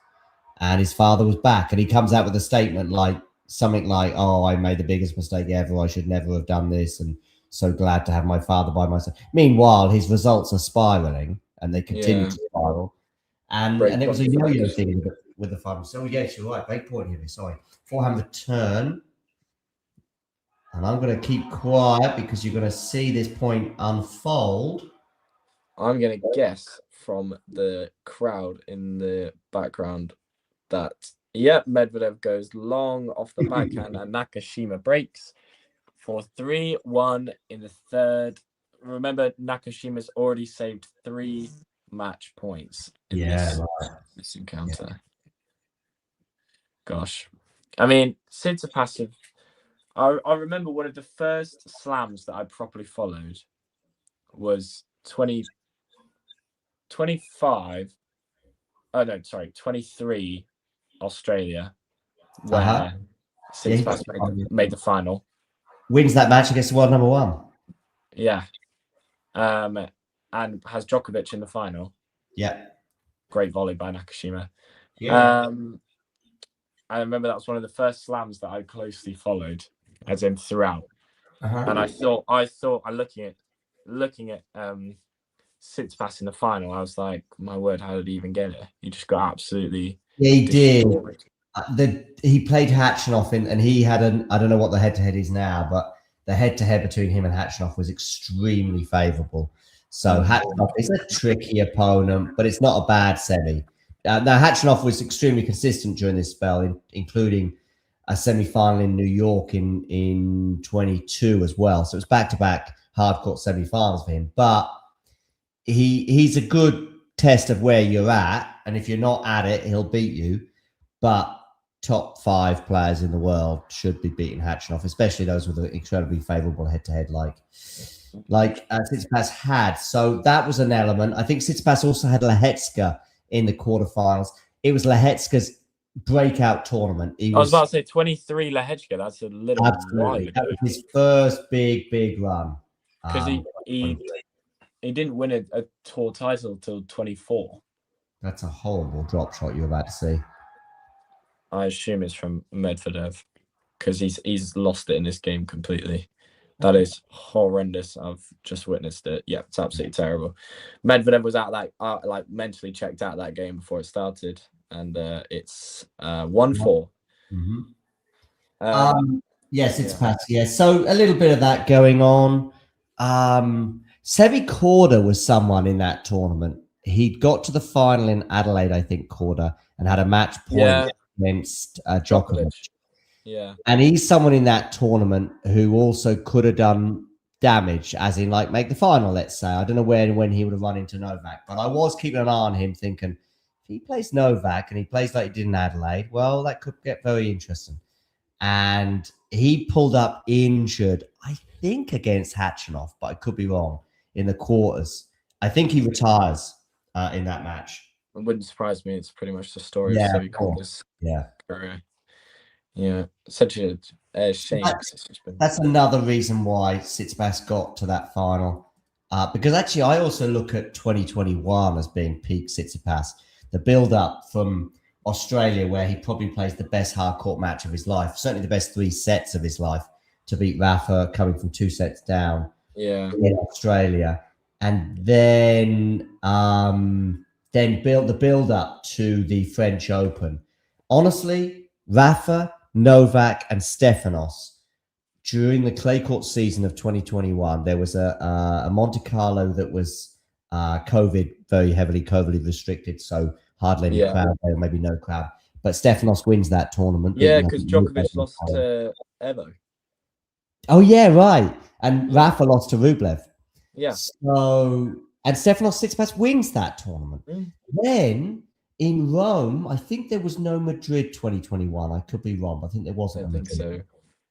And his father was back. And he comes out with a statement like something like, oh, I made the biggest mistake ever. I should never have done this. And so glad to have my father by my side. Meanwhile, his results are spiraling, and they continue to spiral. And it was a yo-yo thing with the final. So, yes, you're right. Great point here. Sorry. Forehand return. And I'm going to keep quiet because you're going to see this point unfold. I'm going to guess from the crowd in the background that, Medvedev goes long off the backhand and Nakashima breaks for 3-1 in the third. Remember, Nakashima's already saved 3 match points in this encounter. Yeah. Gosh. I mean, Tsitsipas, I remember one of the first slams that I properly followed was 23 Australia, where Tsitsipas made the final. Wins that match against the world number 1. Yeah. And has Djokovic in the final. Yeah. Great volley by Nakashima. Yeah. I remember that was one of the first slams that I closely followed, as in throughout. And I thought looking at Tsitsipas in the final, I was like, my word, how did he even get it? He just got absolutely destroyed. Did. He played Khachanov and he had I don't know what the head-to-head is now, but the head-to-head between him and Khachanov was extremely favourable. So Khachanov is a tricky opponent, but it's not a bad semi. Now, Khachanov was extremely consistent during this spell, including a semi-final in New York in 22 as well. So it was back-to-back hard-court semi-finals for him. But he's a good test of where you're at, and if you're not at it, he'll beat you. But top 5 players in the world should be beating Khachanov, especially those with an incredibly favourable head-to-head like Tsitsipas had. So that was an element. I think Tsitsipas also had Lehecka in the quarterfinals. It was Lehecka's breakout tournament. I was about to say 23 Lehecka. That's a little while ago. That was his first big run. Because he didn't win a tour title till 24. That's a horrible drop shot you're about to see. I assume it's from Medvedev because he's lost it in this game completely. That is horrendous. I've just witnessed it. Yeah, it's absolutely terrible. Medvedev was out like mentally checked out that game before it started, and it's 1-4. Yes, it's Pat. Yeah, so a little bit of that going on. Sevi Korda was someone in that tournament. He got to the final in Adelaide, I think, Korda, and had a match point against Djokovic. Yeah. And he's someone in that tournament who also could have done damage, as in like make the final, let's say. I don't know when he would have run into Novak, but I was keeping an eye on him thinking, if he plays Novak and he plays like he did in Adelaide, well, that could get very interesting. And he pulled up injured, I think against Khachanov, but I could be wrong, in the quarters. I think he retires in that match. It wouldn't surprise me. It's pretty much the story of Sevi Korda's career. Yeah, such a shame. That's another reason why Tsitsipas got to that final. Because actually, I also look at 2021 as being peak Tsitsipas. The build-up from Australia, where he probably plays the best hard-court match of his life, certainly the best 3 sets of his life, to beat Rafa, coming from 2 sets down, in Australia, and then build the build up to the French Open. Honestly, Rafa, Novak, and Stefanos during the clay court season of 2021, there was a Monte Carlo that was very heavily COVID restricted, so hardly any crowd there, maybe no crowd. But Stefanos wins that tournament. Yeah, because Djokovic lost to Evo. Oh yeah, right. And Rafa lost to Rublev. Yeah. So and Stefanos Tsitsipas wins that tournament. Then in Rome, I think there was no Madrid 2021. I could be wrong, but I think there wasn't. I think so.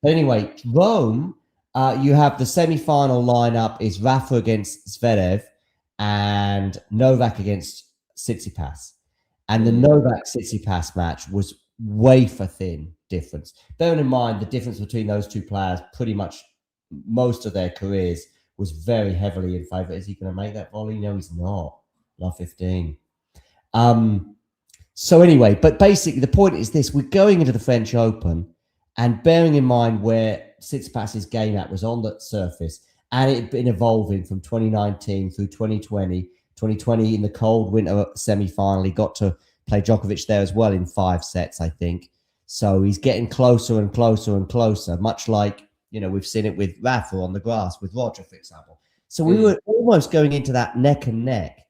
But anyway, Rome, you have the semi-final lineup is Rafa against Zverev and Novak against Tsitsipas. And the Novak Tsitsipas match was wafer thin difference. Bearing in mind the difference between those two players, pretty much most of their careers was very heavily in favour. Is he going to make that volley? No, he's not. Love 15. So anyway, but basically the point is this: we're going into the French Open, and bearing in mind where Tsitsipas's game at was on the surface, and it had been evolving from 2019 through 2020. 2020 in the cold winter semi-final, he got to play Djokovic there as well in 5 sets, I think. So he's getting closer and closer and closer, much like, we've seen it with Rafa on the grass, with Roger, for example. So we were almost going into that neck and neck.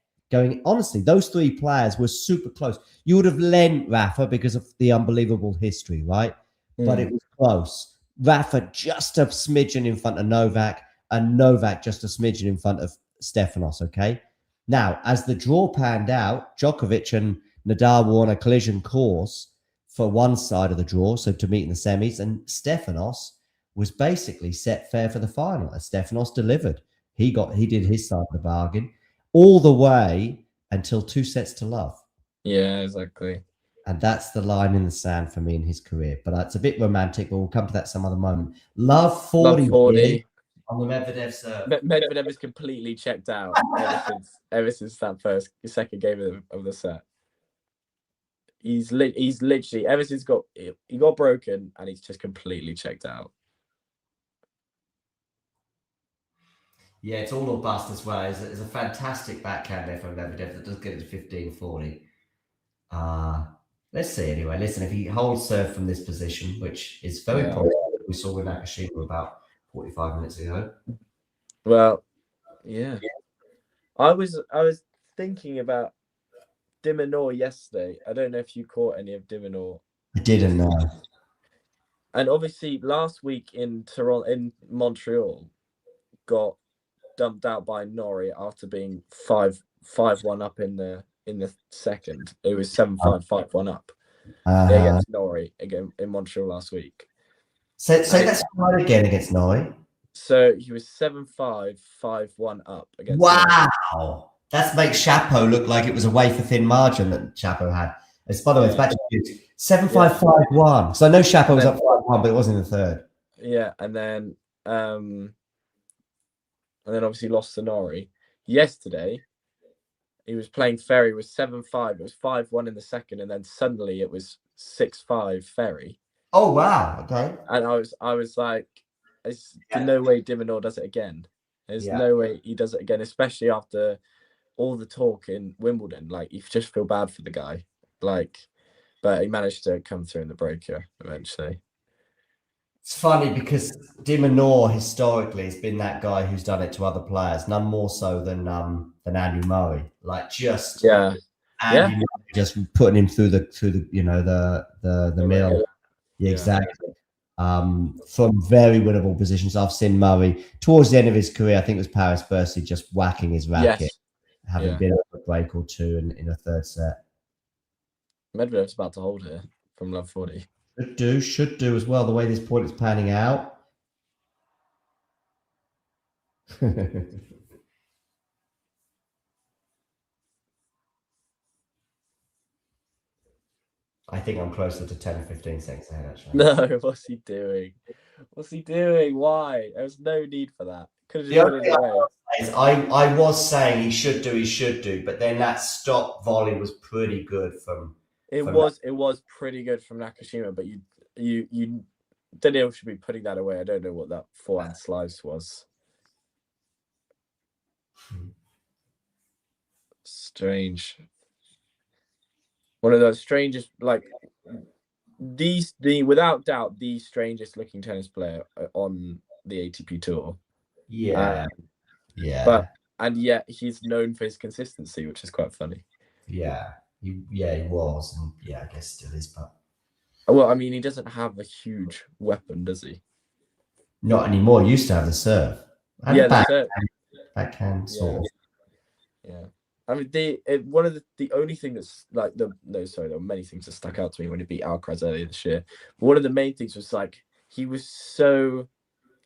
Honestly, those 3 players were super close. You would have lent Rafa because of the unbelievable history, right? But it was close. Rafa just a smidgen in front of Novak, and Novak just a smidgen in front of Stefanos, okay? Now, as the draw panned out, Djokovic and Nadal were on a collision course for one side of the draw, so to meet in the semis, and Stefanos was basically set fair for the final, as Stefanos delivered. He did his side of the bargain all the way until 2 sets to love. Yeah, exactly. And that's the line in the sand for me in his career. But it's a bit romantic, but we'll come to that some other moment. Love 40. Love 40. On the Medvedev serve. Medvedev is completely checked out ever since that second game of the set. He's literally ever since he got broken, and he's just completely checked out. Yeah, it's all or bust as well. It's a fantastic backhand there from Medvedev that does get it to 15-40. Let's see anyway. Listen, if he holds serve from this position, which is very probable, we saw with Nakashima about 45 minutes ago. Well, yeah. I was thinking about de Minaur yesterday. I don't know if you caught any of de Minaur. I didn't know. And obviously last week in Montreal, got dumped out by Norrie after being 5-1 up in the second. It was 7-5, 5-1 up against Norrie again in Montreal last week. So that's right again against Norrie. So he was 7-5, 5-1 up against. Wow, Norrie. That makes Chapeau look like it was a wafer thin margin that Chapeau had. It's, by the way, it's back to 7-5, 5-1. So I know Chapeau was up 5-1, but it wasn't in the third. Yeah, and then obviously lost to Norrie. Yesterday, he was playing Ferry. It was 7-5. It was 5-1 in the second, and then suddenly it was 6-5 Ferry. Oh wow! Okay. And I was like, there's no way de Minaur does it again. There's no way he does it again, especially after all the talk in Wimbledon. Like, you just feel bad for the guy. Like, but he managed to come through in the breaker eventually. It's funny because de Minaur historically has been that guy who's done it to other players, none more so than Andy Murray. Like just Andy Murray just putting him through the mill. Yeah, exactly. From very winnable positions. I've seen Murray towards the end of his career. I think it was Paris Bercy just whacking his racket, having been a break or two in a third set. Medvedev's about to hold here from Love 40. Should do as well, the way this point is panning out. I think I'm closer to 10 or 15 seconds ahead, actually. No, what's he doing? What's he doing? Why? There was no need for that. Could have just put it away. I was saying he should do, but then that stop volley was pretty good from. It was pretty good from Nakashima, but you Daniil should be putting that away. I don't know what that forehand slice was. Strange. One of the strangest, like without doubt the strangest looking tennis player on the ATP tour. Yeah. And yet he's known for his consistency, which is quite funny. Yeah. He was, and I guess still is, but well, I mean, he doesn't have a huge weapon, does he? Not anymore. He used to have the serve. And the serve. Backhand sort of. Yeah. I mean, one of the only thing that's like there were many things that stuck out to me when he beat Alcaraz earlier this year. But one of the main things was like he was so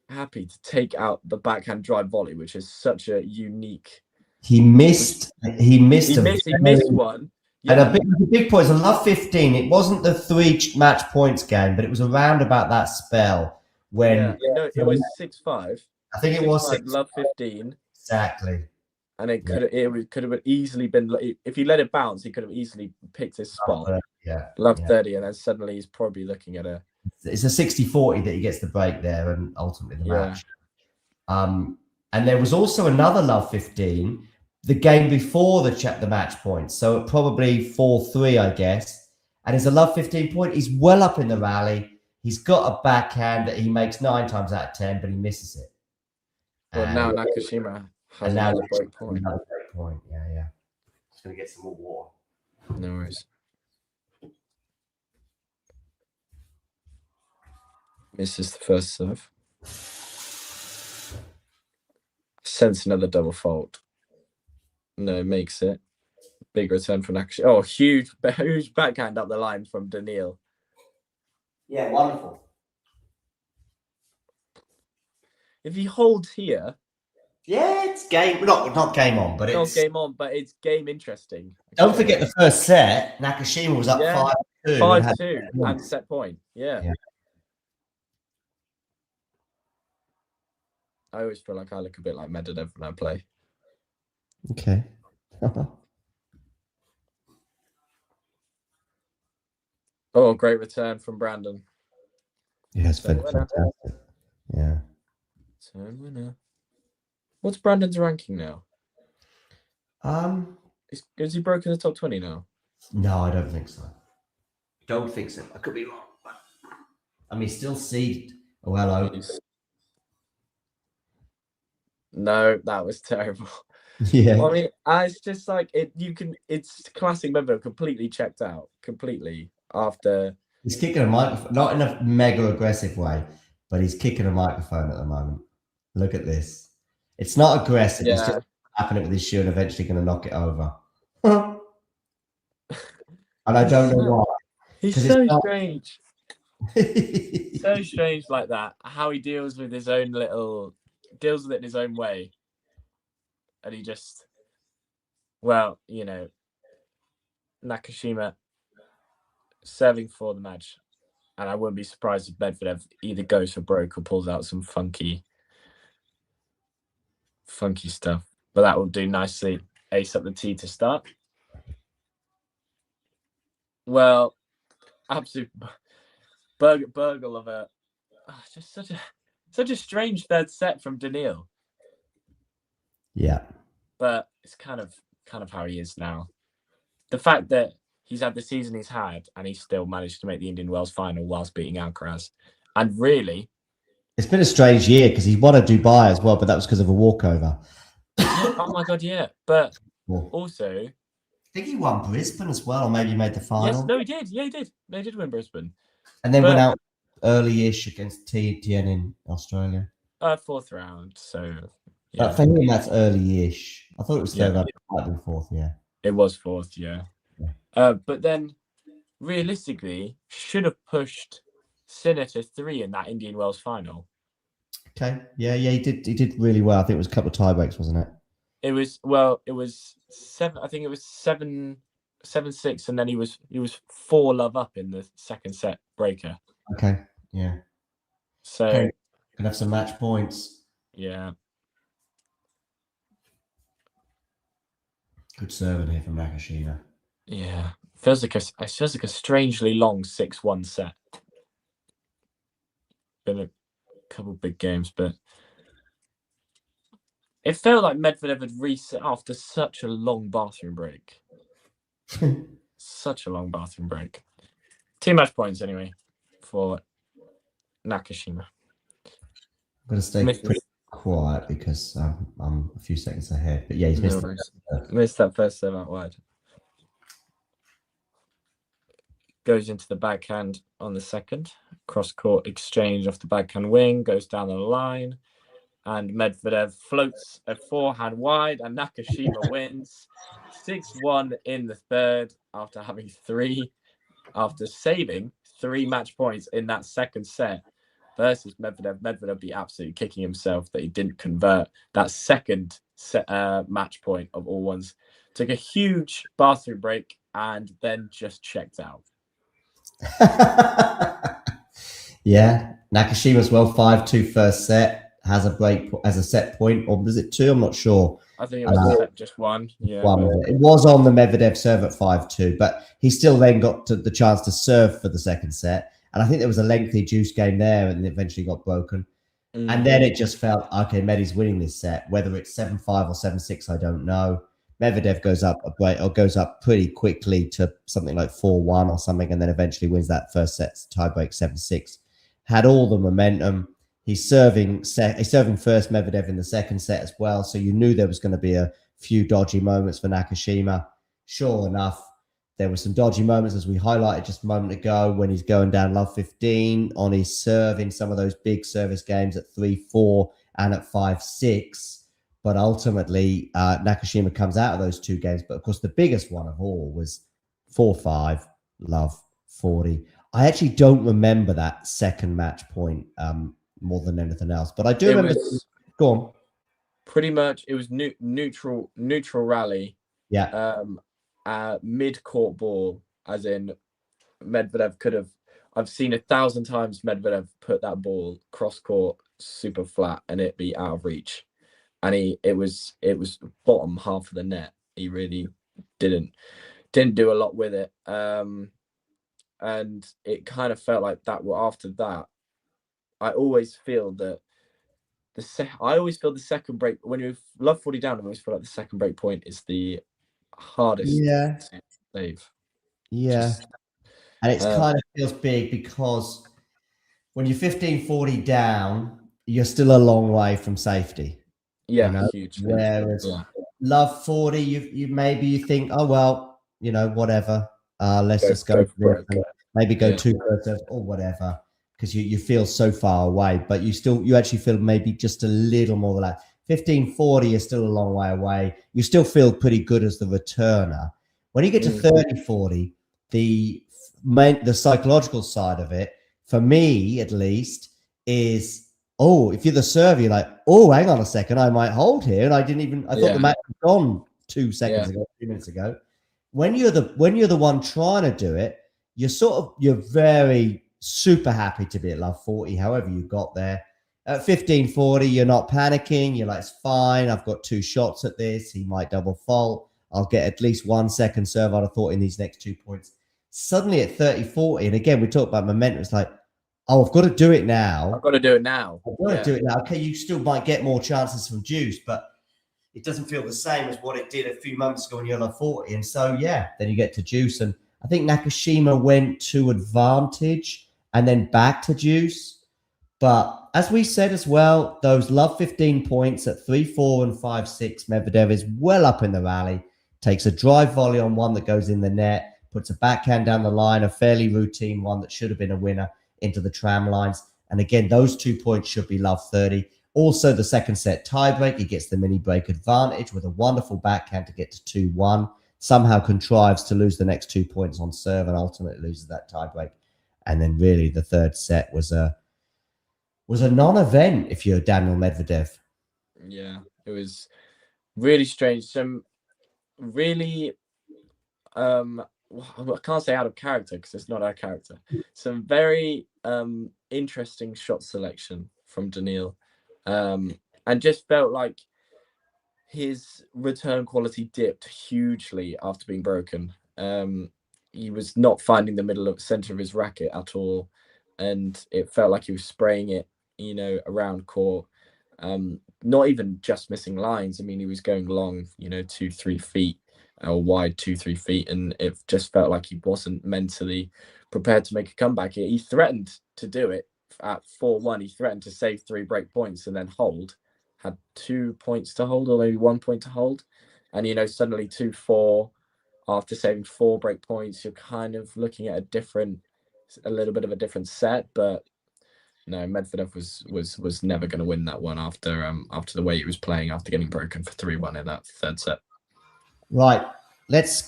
happy to take out the backhand drive volley, which is such a unique. He missed one. Yeah. And a big point is a love 15. It wasn't the 3 match points game, but it was around about that spell when it was 6-5. I think it was 6 love 15 exactly. And it could have easily been, if he let it bounce, he could have easily picked his spot. Love 30, and then suddenly he's probably looking at it's a 60-40 that he gets the break there and ultimately the match. And there was also another love 15, the game before the match point. So probably 4-3, I guess. And it's a love 15 point. He's well up in the rally. He's got a backhand that he makes 9 times out of 10, but he misses it. Well, now Nakashima has another break point. Another break point. Yeah. Just going to get some more water. No worries. Misses the first serve. Sense another double fault. No, makes it. Big return for Nakashima. Oh, huge backhand up the line from Daniil. Yeah, wonderful. If he holds here. Yeah, it's game. Not game on, but it's not game on, but it's game interesting. Don't forget the first set. Nakashima was up 5-2. 5-2 and set point. Yeah. I always feel like I look a bit like Medvedev when I play. Okay. Oh, great return from Brandon. Yeah, it's fantastic. Yeah. Turn winner. What's Brandon's ranking now? Is he broken the top 20 now? No, I don't think so. Don't think so. I could be wrong. I mean, still seeded. Oh, hello. No, that was terrible. Yeah. I mean, it's just like it's classic Medvedev, completely checked out. Completely after. He's kicking a microphone, not in a mega aggressive way, but he's kicking a microphone at the moment. Look at this. It's not aggressive. Yeah. It's just happening with his shoe and eventually going to knock it over. And I don't know why. He's so strange. So strange like that. How he deals with his own deals with it in his own way. And he just, Nakashima serving for the match. And I wouldn't be surprised if Medvedev either goes for broke or pulls out some funky stuff. But that will do nicely. Ace up the tee to start. Well, absolute burgle of just such a strange third set from Daniil. Yeah. But it's kind of how he is now. The fact that he's had the season he's had and he still managed to make the Indian Wells final whilst beating Alcaraz. And really, it's been a strange year because he won at Dubai as well, but that was because of a walkover. Oh my god, yeah. But also, I think he won Brisbane as well, or maybe made the final. Yes, no, he did. Yeah, he did. They did win Brisbane. And then went out early-ish against Tien in Australia. 4th round, so yeah. For him, that's early-ish. I thought it was third round, might have been 4th, yeah. It was 4th, yeah. But then, realistically, should have pushed Sinner to 3 in that Indian Wells final. Okay, yeah, he did really well. I think it was a couple of tie breaks, wasn't it? It was 7. I think it was 7-6, and then he was 4-love up in the second set breaker. Okay, yeah. So can have some match points. Yeah. Good serving here from Nakashima. Yeah, it feels like a strangely long 6-1 set. Been a couple big games, but It felt like Medvedev had reset after such a long bathroom break. Such a long bathroom break. 2 match points anyway for Nakashima. I'm going to stay pretty quiet because I'm a few seconds ahead. But yeah, he's missed that first serve out wide. Goes into the backhand on the second. Cross-court exchange off the backhand wing. Goes down the line. And Medvedev floats a forehand wide. And Nakashima wins 6-1 in the third after saving 3 match points in that second set versus Medvedev. Medvedev be absolutely kicking himself that he didn't convert that second match point of all ones. Took a huge bathroom break and then just checked out. Yeah, Nakashima's well 5-2 first set, has a break as a set point, or was it 2? I'm not sure. I think it was just 1. Yeah, it was on the Medvedev serve at 5-2, but he still then got the chance to serve for the second set. And I think there was a lengthy juice game there, and it eventually got broken. And then it just felt, okay, Medi's winning this set. Whether it's 7-5 or 7-6, I don't know. Medvedev goes up pretty quickly to something like 4-1 or something, and then eventually wins that first set tiebreak 7-6. Had all the momentum. He's serving first Medvedev in the second set as well, so you knew there was going to be a few dodgy moments for Nakashima. Sure enough, there were some dodgy moments, as we highlighted just a moment ago, when he's going down love 15 on his serve in some of those big service games at 3-4 and at 5-6. But ultimately, Nakashima comes out of those 2 games. But of course, the biggest one of all was 4-5, love 40. I actually don't remember that second match point more than anything else. But I do remember. Go on. Pretty much, it was neutral rally. Yeah. Mid-court ball, as in Medvedev could have. I've seen 1,000 times Medvedev put that ball cross-court super flat and it be out of reach. And it was bottom half of the net. He really didn't do a lot with it. And it kind of felt like that. Well, after that, I always feel that the second break, when you love 40 down, I always feel like the second break point is the hardest to save. Yeah. And it kind of feels big because when you're 15-40 down, you're still a long way from safety. Yeah, you know? Huge. Whereas love 40, you maybe you think, oh well, whatever. Let's just go for it. Maybe go 2 serves or whatever, because you feel so far away, but you actually feel maybe just a little more relaxed. 15-40 is still a long way away. You still feel pretty good as the returner. When you get to 30-40, the psychological side of it, for me at least, is if you're the server, you're like, hang on a second, I might hold here, and I thought the match was gone 2 seconds ago, 2 minutes ago. When you're the one trying to do it, you're very super happy to be at love 40, however you got there. At 15-40, you're not panicking. You're like, it's fine. I've got 2 shots at this. He might double fault. I'll get at least 1 second serve, I'd have thought, in these next 2 points. Suddenly at 30-40, and again, we talk about momentum. It's like, I've got to do it now. I've got to do it now. Okay, you still might get more chances from juice, but it doesn't feel the same as what it did a few months ago when you're love 40. And so, then you get to juice. And I think Nakashima went to advantage and then back to juice. But as we said as well, those love 15 points at 3-4 and 5-6, Medvedev is well up in the rally, takes a drive volley on one that goes in the net, puts a backhand down the line, a fairly routine one that should have been a winner into the tram lines. And again, those 2 points should be love 30. Also, the second set tiebreak, he gets the mini break advantage with a wonderful backhand to get to 2-1. Somehow contrives to lose the next 2 points on serve and ultimately loses that tiebreak. And then really the third set was a non-event if you're Daniil Medvedev. Yeah, it was really strange. Some really, I can't say out of character because it's not our character. Some very interesting shot selection from Daniil. And just felt like his return quality dipped hugely after being broken. He was not finding the center of his racket at all. And it felt like he was spraying it, around court. Not even just missing lines. I mean, he was going long, 2-3 feet, or wide 2-3 feet, and it just felt like he wasn't mentally prepared to make a comeback. He threatened to do it at 4-1. He threatened to save 3 break points and then hold. Had 2 points to hold, or maybe 1 point to hold, and suddenly 2-4 after saving 4 break points. You're kind of looking at a little bit of a different set, but no, Medvedev was never going to win that one after the way he was playing after getting broken for 3-1 in that third set. Right.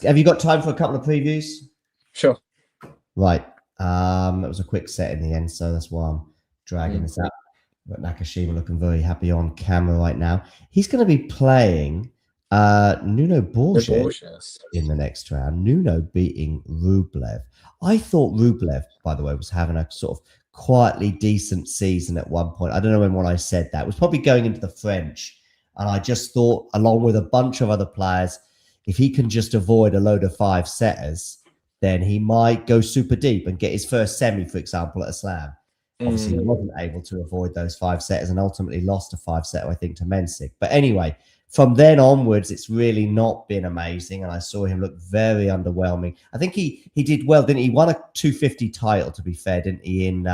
Have you got time for a couple of previews? Sure. Right. It was a quick set in the end, so that's why I'm dragging this out. But Nakashima looking very happy on camera right now. He's going to be playing Nuno Borges in the next round. Nuno beating Rublev. I thought Rublev, by the way, was having a sort of quietly decent season at one point. I don't know when I said that. It was probably going into the French. And I just thought, along with a bunch of other players, if he can just avoid a load of 5-setters, then he might go super deep and get his first semi, for example, at a slam. Obviously, he wasn't able to avoid those 5-setters and ultimately lost a 5-setter, I think, to Mensik. But anyway, from then onwards, it's really not been amazing. And I saw him look very underwhelming. I think he did well, didn't he? He won a 250 title, to be fair, didn't he? In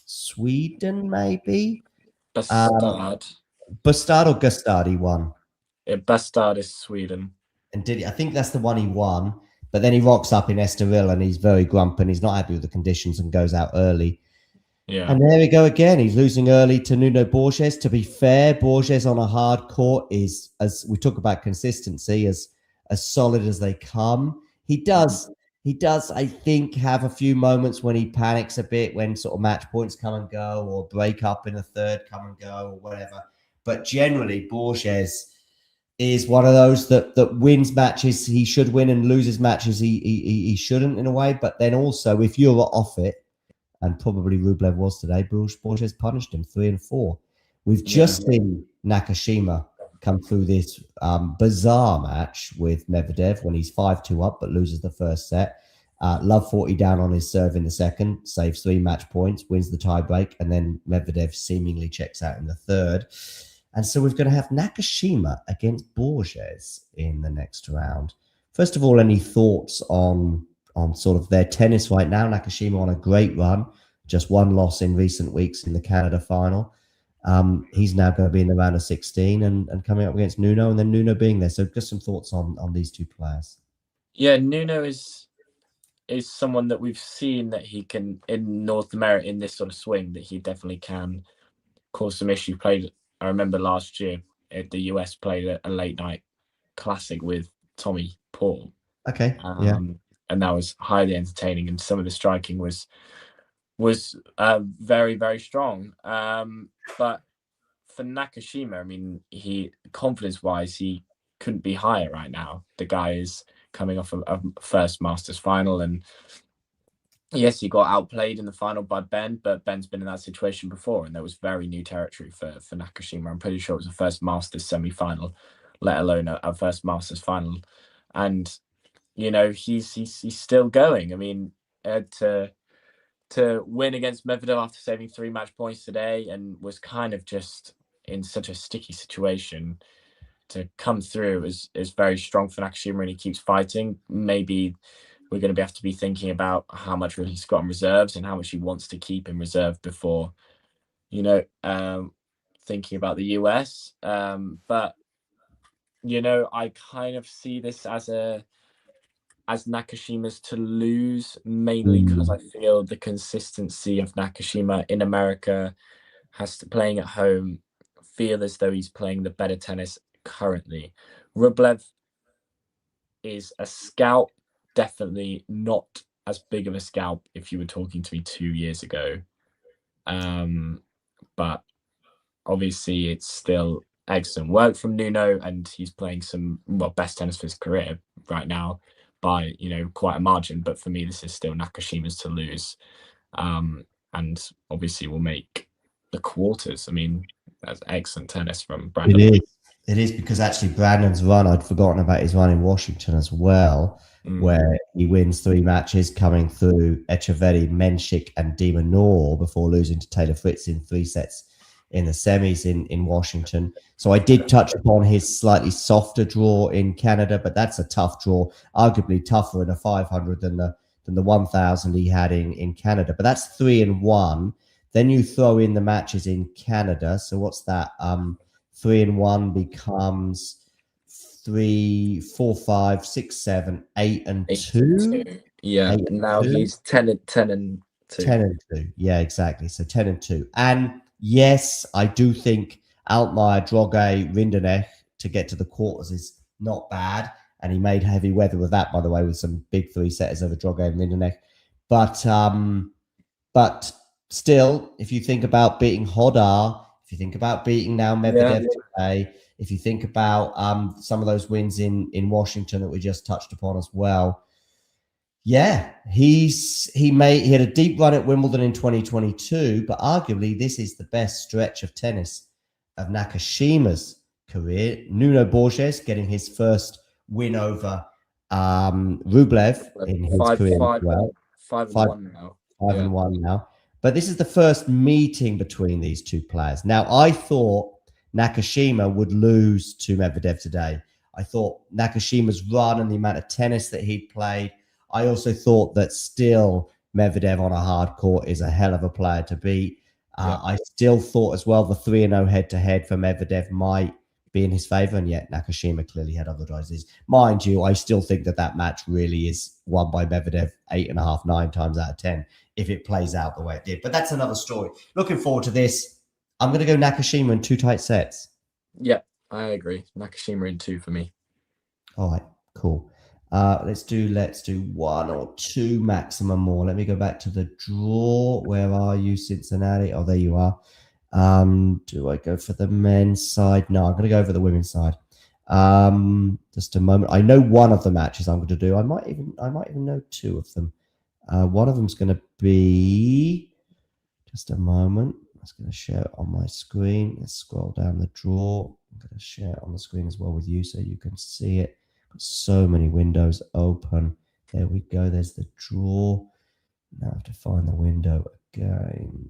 Sweden, maybe? Bastard. Bastard or Gustard he won? Yeah, Bastard is Sweden. And did he? I think that's the one he won. But then he rocks up in Estoril and he's very grumpy and he's not happy with the conditions and goes out early. Yeah. And there we go again. He's losing early to Nuno Borges. To be fair, Borges on a hard court is, as we talk about consistency, as solid as they come. He does, I think, have a few moments when he panics a bit, when sort of match points come and go, or break up in a third come and go, or whatever. But generally, Borges is one of those that wins matches he should win and loses matches he shouldn't, in a way. But then also, if you're off it, and probably Rublev was today, Borges punished him 3-4. We've just seen Nakashima come through this bizarre match with Medvedev when he's 5-2 up but loses the first set. Love 40 down on his serve in the second, saves 3 match points, wins the tiebreak, and then Medvedev seemingly checks out in the third. And so we're going to have Nakashima against Borges in the next round. First of all, any thoughts on sort of their tennis right now? Nakashima on a great run, just one loss in recent weeks in the Canada final. He's now going to be in the round of 16 and coming up against Nuno, and then Nuno being there. So just some thoughts on these two players. Yeah, Nuno is someone that we've seen that he can, in North America, in this sort of swing, that he definitely can cause some issues. I remember last year at the US, played a late night classic with Tommy Paul. Okay, and that was highly entertaining, and some of the striking was very, very strong. But for Nakashima, I mean, confidence-wise, he couldn't be higher right now. The guy is coming off a first Masters final, and yes, he got outplayed in the final by Ben, but Ben's been in that situation before, and there was very new territory for Nakashima. I'm pretty sure it was the first Masters semi-final, let alone a first Masters final. And he's still going. I mean, to win against Medvedev after saving 3 match points today, and was kind of just in such a sticky situation, to come through is very strong for Nakashima, and he keeps fighting. Maybe we're going to have to be thinking about how much he's got in reserves and how much he wants to keep in reserve before, thinking about the US. But I kind of see this as Nakashima's to lose, mainly because I feel the consistency of Nakashima in America playing at home, feel as though he's playing the better tennis currently. Rublev is a scalp, definitely not as big of a scalp if you were talking to me 2 years ago. But obviously it's still excellent work from Nuno, and he's playing some best tennis for his career right now by quite a margin. But for me, this is still Nakashima's to lose, and obviously will make the quarters. I mean, that's excellent tennis from Brandon. It is, because actually Brandon's run, I'd forgotten about his run in Washington as well, where he wins 3 matches coming through Echeverry, Mensik and De Minaur before losing to Taylor Fritz in 3 sets in the semis in Washington. So I did touch upon his slightly softer draw in Canada, but that's a tough draw, arguably tougher in a 500 than the 1,000 he had in Canada. But that's 3-1. Then you throw in the matches in Canada. So what's that? 3-1 becomes 3, 4, 5, 6, 7, 8 and 2. Yeah. Now he's 10 and 2. 10 and 2. Yeah, exactly. So 10 and 2. And yes, I do think Altmaier, Droge, Rinderknecht to get to the quarters is not bad. And he made heavy weather with that, by the way, with some big 3-setters over Droge and Rinderknecht. But still, if you think about beating Hodar, if you think about beating now Medvedev today, if you think about some of those wins in Washington that we just touched upon as well, yeah, he had a deep run at Wimbledon in 2022, but arguably this is the best stretch of tennis of Nakashima's career. Nuno Borges getting his first win over Rublev in his career as well. 5-1 now. 5-1 now. But this is the first meeting between these two players. Now, I thought Nakashima would lose to Medvedev today. I thought Nakashima's run and the amount of tennis that he'd played. I also thought that still Medvedev on a hard court is a hell of a player to beat. I still thought as well the 3-0 head-to-head for Medvedev might be in his favour, and yet Nakashima clearly had other advantages. Mind you, I still think that match really is won by Medvedev 8.5, 9 times out of 10 if it plays out the way it did. But that's another story. Looking forward to this. I'm going to go Nakashima in 2 tight sets. Yeah, I agree. Nakashima in 2 for me. All right, cool. Let's do 1 or 2 maximum more. Let me go back to the draw. Where are you, Cincinnati? Oh, there you are. Do I go for the men's side? No, I'm going to go for the women's side. Just a moment. I know one of the matches I'm going to do. I might even know 2 of them. One of them's going to be, just a moment. I'm just going to share it on my screen. Let's scroll down the draw. I'm going to share it on the screen as well with you so you can see it. Got so many windows open. There we go. There's the draw. Now I have to find the window again.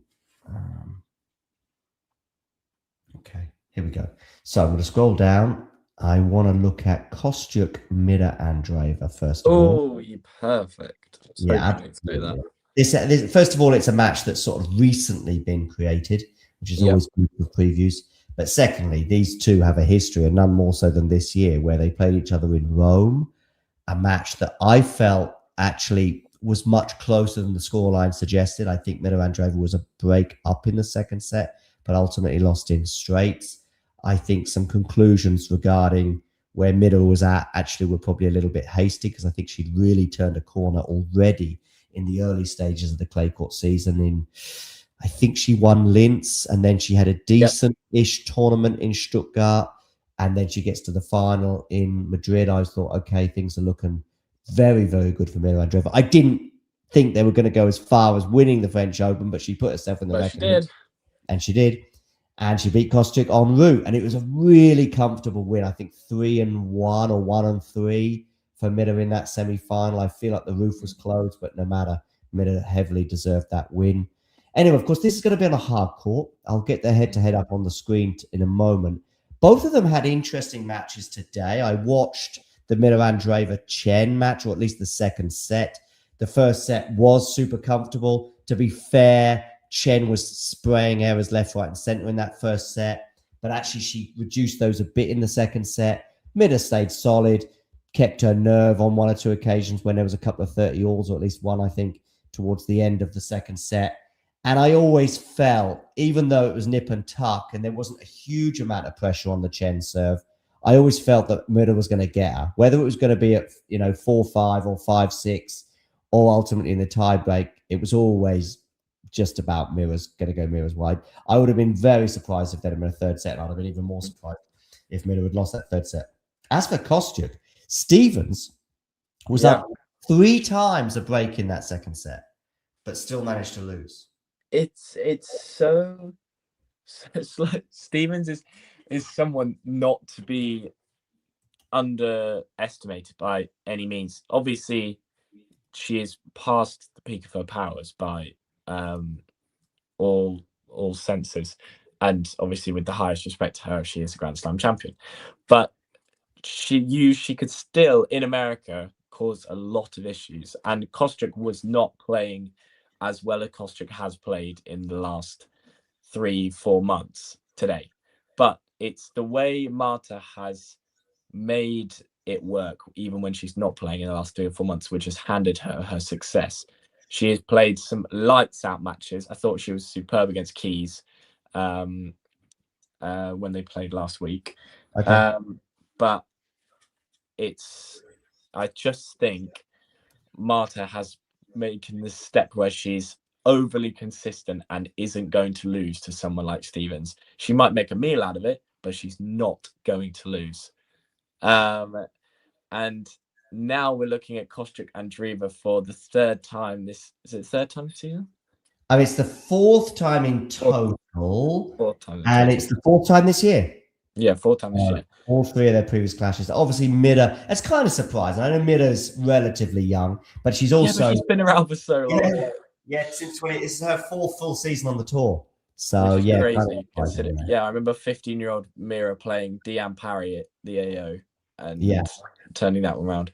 Okay, here we go. So I'm going to scroll down. I want to look at Kostyuk, Mida, Andreeva first of all. Oh, you're perfect. Yeah, absolutely. This, first of all, it's a match that's sort of recently been created, which is always good for previews. But secondly, these two have a history, and none more so than this year, where they played each other in Rome, a match that I felt actually was much closer than the scoreline suggested. I think Mida Andreeva was a break up in the second set, but ultimately lost in straights. I think some conclusions regarding where Mida was at actually were probably a little bit hasty, because I think she'd really turned a corner already in the early stages of the clay court season. I think she won Linz, and then she had a decent-ish tournament in Stuttgart, and then she gets to the final in Madrid. I thought, okay, things are looking very, very good for Mida Andreeva. I didn't think they were going to go as far as winning the French Open, but she put herself in the record. And she did. And she beat Kostyuk en route. And it was a really comfortable win. I think 3-1 or 1-3 for Mida in that semi-final. I feel like the roof was closed, but no matter, Mida heavily deserved that win. Anyway, of course, this is going to be on a hard court. I'll get their head-to-head up on the screen in a moment. Both of them had interesting matches today. I watched the Mida Andreeva Chen match, or at least the second set. The first set was super comfortable. To be fair, Chen was spraying errors left, right, and center in that first set, but actually she reduced those a bit in the second set. Mida stayed solid, kept her nerve on 1 or 2 occasions when there was a couple of 30-alls, or at least one, I think, towards the end of the second set. And I always felt, even though it was nip and tuck and there wasn't a huge amount of pressure on the Chen serve, I always felt that Mida was going to get her, whether it was going to be at 4-5 or 5-6, or ultimately in the tiebreak. It was always just about Mira's going to go Mira's wide. I would have been very surprised if they'd have been a third set, and I'd have been even more surprised if Mida had lost that third set. As for Kostyuk, Stevens was up 3 times a break in that second set, but still managed to lose. It's so like Stevens is someone not to be underestimated by any means. Obviously, she is past the peak of her powers by all senses. and obviously with the highest respect to her, she is a Grand Slam champion. But she could still, in America, cause a lot of issues. And Kostyuk was not playing as well as Kostyuk has played in the last 3-4 months today. But it's the way Marta has made it work, even when she's not playing in the last 3 or 4 months, which has handed her success. She has played some lights out matches. I thought she was superb against Keys when they played last week. Okay. But I just think Marta has making this step where she's overly consistent and isn't going to lose to someone like Stevens. She might make a meal out of it, but she's not going to lose. And now we're looking at Kostyuk and Andreeva for the third time this season? I mean, it's the 4th time in total. 4th time and it's the 4th time this year. Yeah, 4th time this year. All 3 of their previous clashes. Obviously, Mida, it's kind of surprising. I know Mida's relatively young, but she's also... Yeah, but she's been around for so long. Yeah, since this is her 4th full season on the tour. So, yeah. Crazy. I remember 15-year-old Mira playing Deanne Parry at the AO and turning that one around.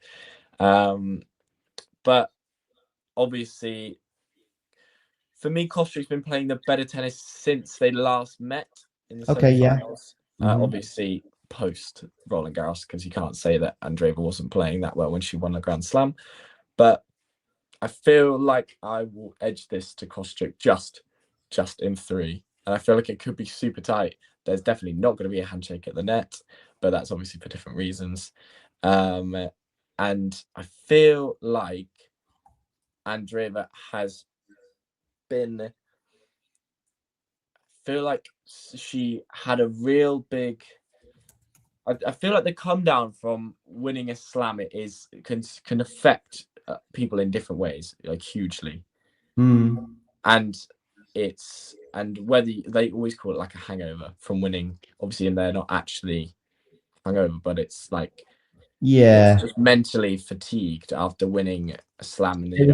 But obviously, for me, Kostyuk's been playing the better tennis since they last met in the semi-finals. Obviously, post Roland Garros, because you can't say that Andreeva wasn't playing that well when she won the Grand Slam. But I feel like I will edge this to Kostyuk just in 3. And I feel like it could be super tight. There's definitely not going to be a handshake at the net, but that's obviously for different reasons. And I feel like Andreeva has been... feel like she had a real big... I feel like the come down from winning a slam can affect people in different ways, like hugely. And whether they always call it like a hangover from winning, obviously, and they're not actually hungover, but it's like it's just mentally fatigued after winning a slam. And there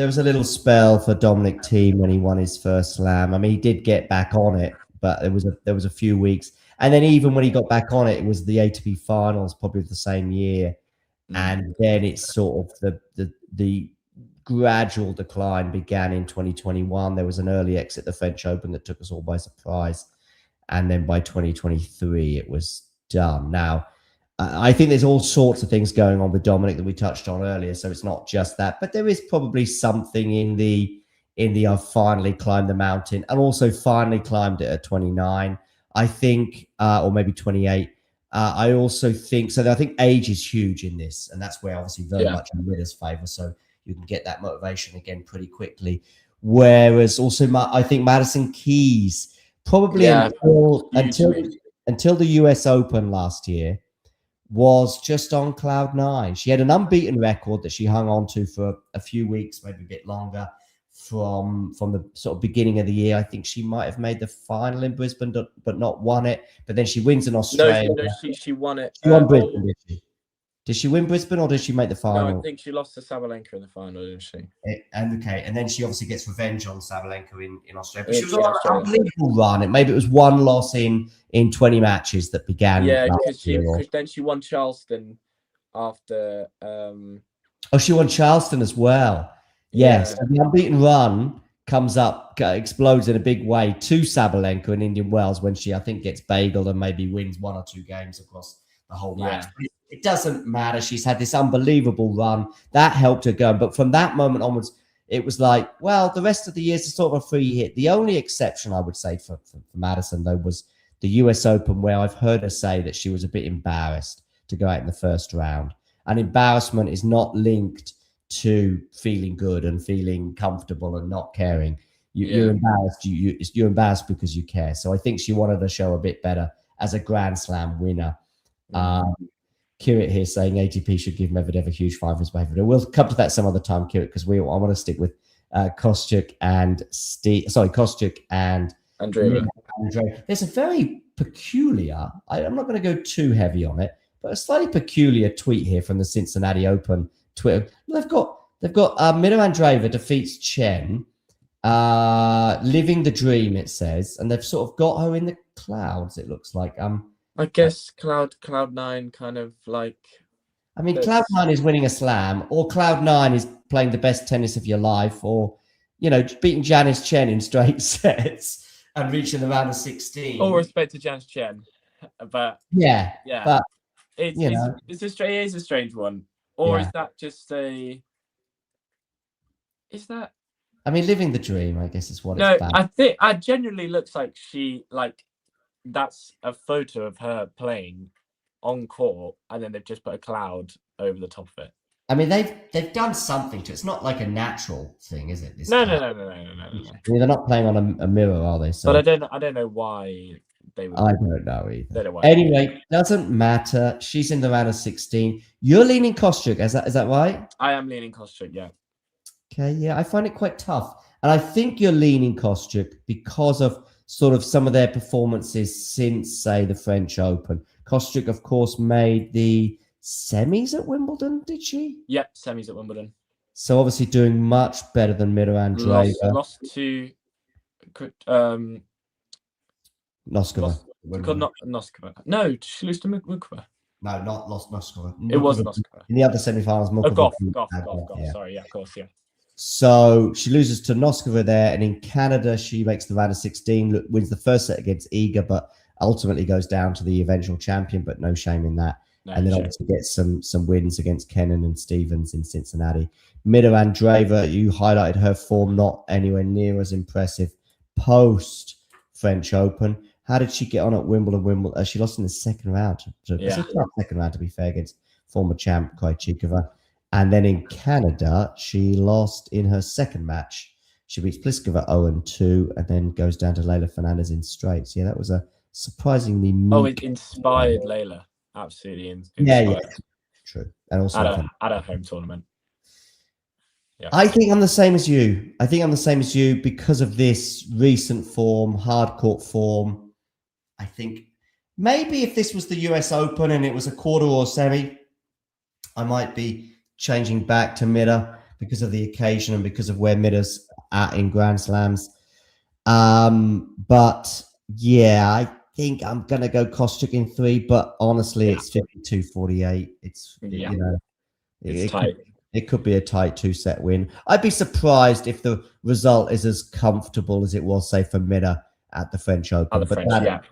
was a little spell for Dominic Thiem when he won his first slam. I mean, he did get back on it, but there was a few weeks, and then even when he got back on it, it was the ATP finals, probably the same year, and then it's sort of the gradual decline began in 2021. There was an early exit, the French Open, that took us all by surprise, and then by 2023 it was done. Now, I think there's all sorts of things going on with Dominic that we touched on earlier, so it's not just that, but there is probably something in the I've finally climbed the mountain, and also finally climbed it at 29, I think, or maybe 28. I also think so. I think age is huge in this, and that's where obviously very much in Ridder's favor. So you can get that motivation again pretty quickly. Whereas also, I think Madison Keys probably until the US Open last year was just on cloud 9. She had an unbeaten record that she hung on to for a few weeks, maybe a bit longer, from the sort of beginning of the year. I think she might have made the final in Brisbane, but not won it. But then she wins in Australia. No, she won it. She won Brisbane, did she? Did she win Brisbane, or did she make the final? No, I think she lost to Sabalenka in the final, didn't she? And then she obviously gets revenge on Sabalenka in Australia. But she was on an unbelievable run. Maybe it was one loss in 20 matches that began. Yeah, because then she won Charleston after. She won Charleston as well. Yes, so the unbeaten run comes up, explodes in a big way to Sabalenka in Indian Wells when she, I think, gets bageled and maybe wins 1 or 2 games across the whole match. It doesn't matter. She's had this unbelievable run that helped her go. But from that moment onwards, it was like, well, the rest of the year is sort of a free hit. The only exception I would say for Madison, though, was the US Open, where I've heard her say that she was a bit embarrassed to go out in the first round. And embarrassment is not linked to feeling good and feeling comfortable and not caring. You're embarrassed. You're embarrassed because you care. So I think she wanted to show a bit better as a Grand Slam winner. Kirit here saying ATP should give Medvedev a huge fine for his behavior. We'll come to that some other time, Kirit, because I want to stick with Kostyuk and Andreeva. There's a very peculiar, I'm not going to go too heavy on it, but a slightly peculiar tweet here from the Cincinnati Open Twitter. They've got Mira Andreeva defeats Chen. living the dream, it says, and they've sort of got her in the clouds. It looks like. I guess Cloud9 kind of like. I mean, Cloud9 is winning a slam, or Cloud9 is playing the best tennis of your life, or beating Janice Chen in straight sets and reaching the round of 16. All respect to Janice Chen, but yeah, but it's a strange one, or is that just a? Is that? I mean, living the dream, I guess, is what No, it's about. I think it genuinely looks like that's a photo of her playing on court, and then they've just put a cloud over the top of it. I mean, they've done something to it. It's not like a natural thing, is it? No. I mean, they're not playing on a mirror, are they? So, but I don't know why they would. I don't know either. Why anyway, doesn't matter. She's in the round of 16. You're leaning Kostyuk, is that right? I am leaning Kostyuk, yeah. Okay, yeah, I find it quite tough. And I think you're leaning Kostyuk because of sort of some of their performances since, say, the French Open. Kostyuk, of course, made the semis at Wimbledon, did she? Yep, semis at Wimbledon. So obviously doing much better than Mirandreeva. Lost to Noskova. Noskova. No, she lost to Mukova. No, not lost Noskova. It was Noskova. In the other semi-finals, Goff. Sorry, yeah, of course, yeah. So she loses to Noskova there, and in Canada, she makes the round of 16, wins the first set against Iga, but ultimately goes down to the eventual champion, but no shame in that. And then obviously gets some wins against Kennan and Stevens in Cincinnati. Mirandreeva, you highlighted her form not anywhere near as impressive post French Open. How did she get on at Wimbledon? She lost in the second round. It's a tough second round, to be fair, against former champ Krejcikova. And then in Canada, she lost in her second match. She beats Pliskova 0-2, and then goes down to Leylah Fernandez in straights. Yeah, that was a surprisingly it inspired Leylah. Absolutely inspired. Yeah, true. And also at a home tournament. Yeah. I think I'm the same as you. Because of this recent form, hard court form. I think maybe if this was the US Open and it was a quarter or semi, I might be changing back to Mida because of the occasion and because of where Mida's at in Grand Slams. But yeah, I think I'm going to go Kostyuk in 3, but honestly, it's 52-48. It's, it's tight. It could be a tight 2-set win. I'd be surprised if the result is as comfortable as it was, say, for Mida at the French Open.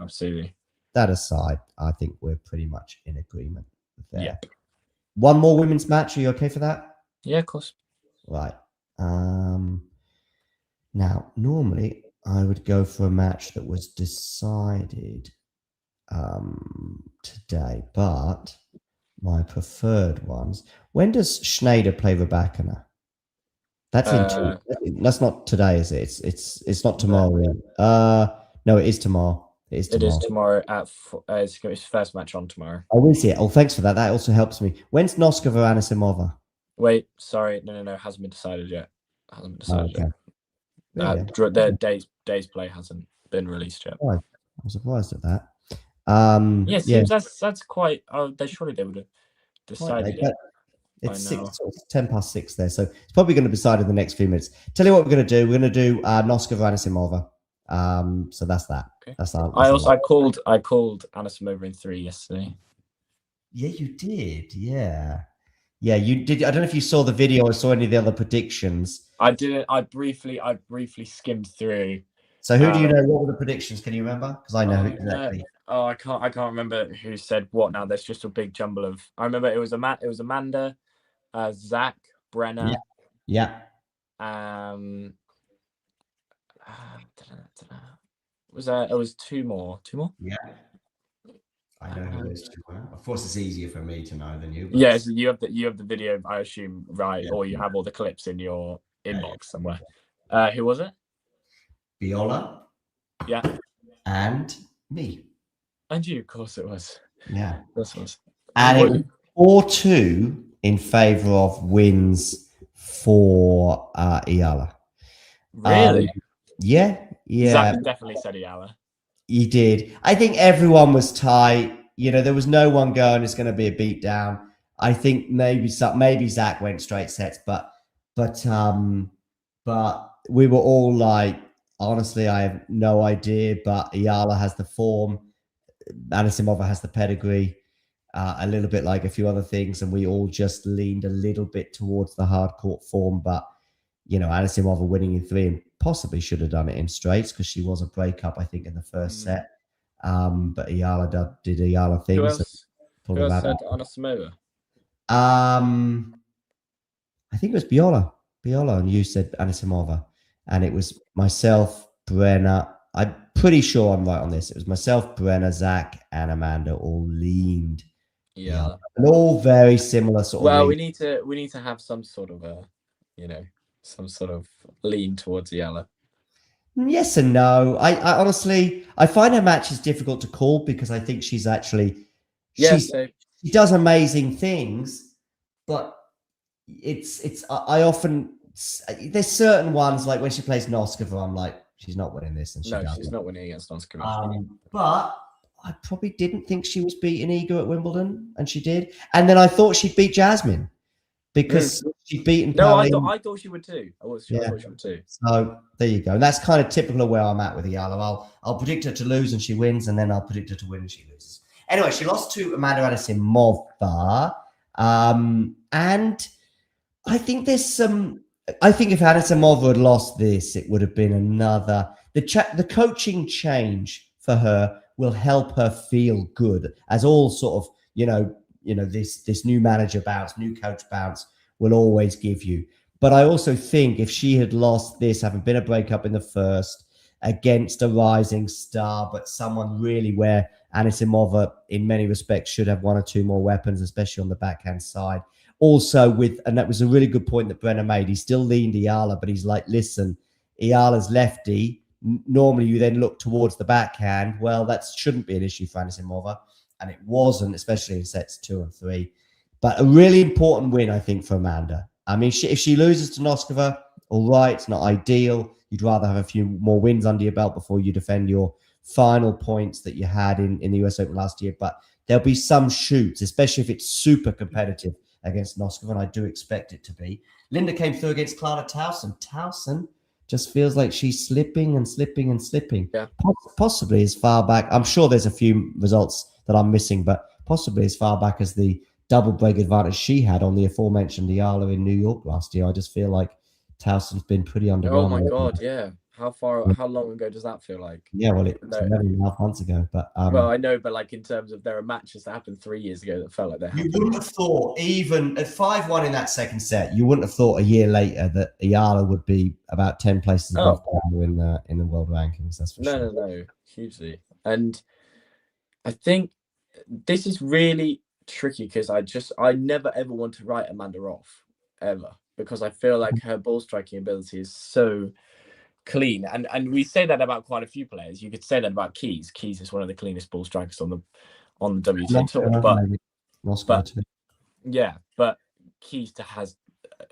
Absolutely. That aside, I think we're pretty much in agreement there. Yeah. One more women's match. Are you okay for that? Yeah, of course. Right. Now, normally I would go for a match that was decided today, but my preferred ones. When does Schneider play Rybakina? That's that's not today, is it? It's not tomorrow. No, it is tomorrow. It is tomorrow at it's his first match on tomorrow. Oh, is it? Oh, thanks for that. That also helps me. When's Noskova Anisimova? Wait, sorry, no, hasn't been decided yet. Yet. Their day's play hasn't been released yet. Oh, I'm surprised at that. Seems that's quite. Oh, surely they would have decided it. It's 10 past 6 there, so it's probably going to be decided in the next few minutes. Tell you what we're going to do. We're going to do Noskova Anisimova. So that's that. Okay. That's that. I called Anisimova in 3 yesterday. Yeah, you did. Yeah, you did. I don't know if you saw the video or saw any of the other predictions. I didn't. I briefly skimmed through. So who do you know? What were the predictions? Can you remember? Because I know exactly. I can't remember who said what now. There's just a big jumble of. I remember it was Amanda, Zach, Brenner. Yeah. It was two more. Yeah. I know who those two were. Of course, it's easier for me to know than you. Yeah, so you have the video, I assume, right? Yeah. Or you have all the clips in your inbox somewhere. Who was it? Viola. Yeah. And me. And you, of course, it was. Yeah. This was. And it was 4-2 in favour of wins for Iala. Really? Yeah. Zach definitely said Iala. He did. I think everyone was tight. There was no one going, it's going to be a beatdown. I think maybe Zach went straight sets, but we were all like, honestly, I have no idea. But Ayala has the form. Anisimova has the pedigree. A little bit like a few other things, and we all just leaned a little bit towards the hard court form. But Anisimova winning in 3 and possibly should have done it in straights because she was a breakup, I think, in the first set. But Ayala did Ayala things. Who else said Anisimova? I think it was Biola, and you said Anisimova, and it was myself, Brenner. I'm pretty sure I'm right on this. It was myself, Brenner, Zach, and Amanda all leaned. Yeah, and all very similar sort of. Well, we need to have some sort of some sort of lean towards Ayala. Yes and no. I honestly, I find her matches difficult to call because I think she's actually, she does amazing things, but I often, there's certain ones like when she plays Noskova, I'm like, she's not winning this, and she's not winning against Noskova. But I probably didn't think she was beating Iga at Wimbledon, and she did. And then I thought she'd beat Jasmine because she'd beaten. No, I thought she would too. I thought she would too. So there you go. And that's kind of typical of where I'm at with Ayala. I'll predict her to lose and she wins, and then I'll predict her to win and she loses. Anyway, she lost to Amanda Anisimova, and I think there's some. I think if Anisimova had lost this, it would have been another. The coaching change for her will help her feel good, as all sort of this new manager bounce, new coach bounce will always give you. But I also think if she had lost this, having been a breakup in the first against a rising star, but someone really where Anisimova in many respects should have 1 or 2 more weapons, especially on the backhand side. Also and that was a really good point that Brenner made. He still leaned Ayala, but he's like, listen, Ayala's lefty. Normally you then look towards the backhand. Well, that shouldn't be an issue for Anisimova. And it wasn't, especially in sets 2 and 3. But a really important win, I think, for Amanda. I mean, if she loses to Noskova, all right, it's not ideal. You'd rather have a few more wins under your belt before you defend your final points that you had in the US Open last year. But there'll be some shoots, especially if it's super competitive against Noskova, and I do expect it to be. Linda came through against Clara Towson. Towson just feels like she's slipping and slipping and slipping. Yeah. Possibly as far back. I'm sure there's a few results that I'm missing, but possibly as far back as the double break advantage she had on the aforementioned Ayala in New York last year. I just feel like Towson's been pretty underwhelming. Oh my God, yeah. How long ago does that feel like? Yeah, well, it's 11.5 months ago. But well, I know, but like in terms of there are matches that happened 3 years ago that felt like they happened. You wouldn't have thought, even at 5-1 in that second set, you wouldn't have thought a year later that Ayala would be about 10 places above her in the world rankings. That's for sure. No, hugely. And I think this is really tricky because I never ever want to write Amanda off ever, because I feel like her ball striking ability is so clean, and we say that about quite a few players. You could say that about Keys. Keys is one of the cleanest ball strikers on the WTA tour, but Keys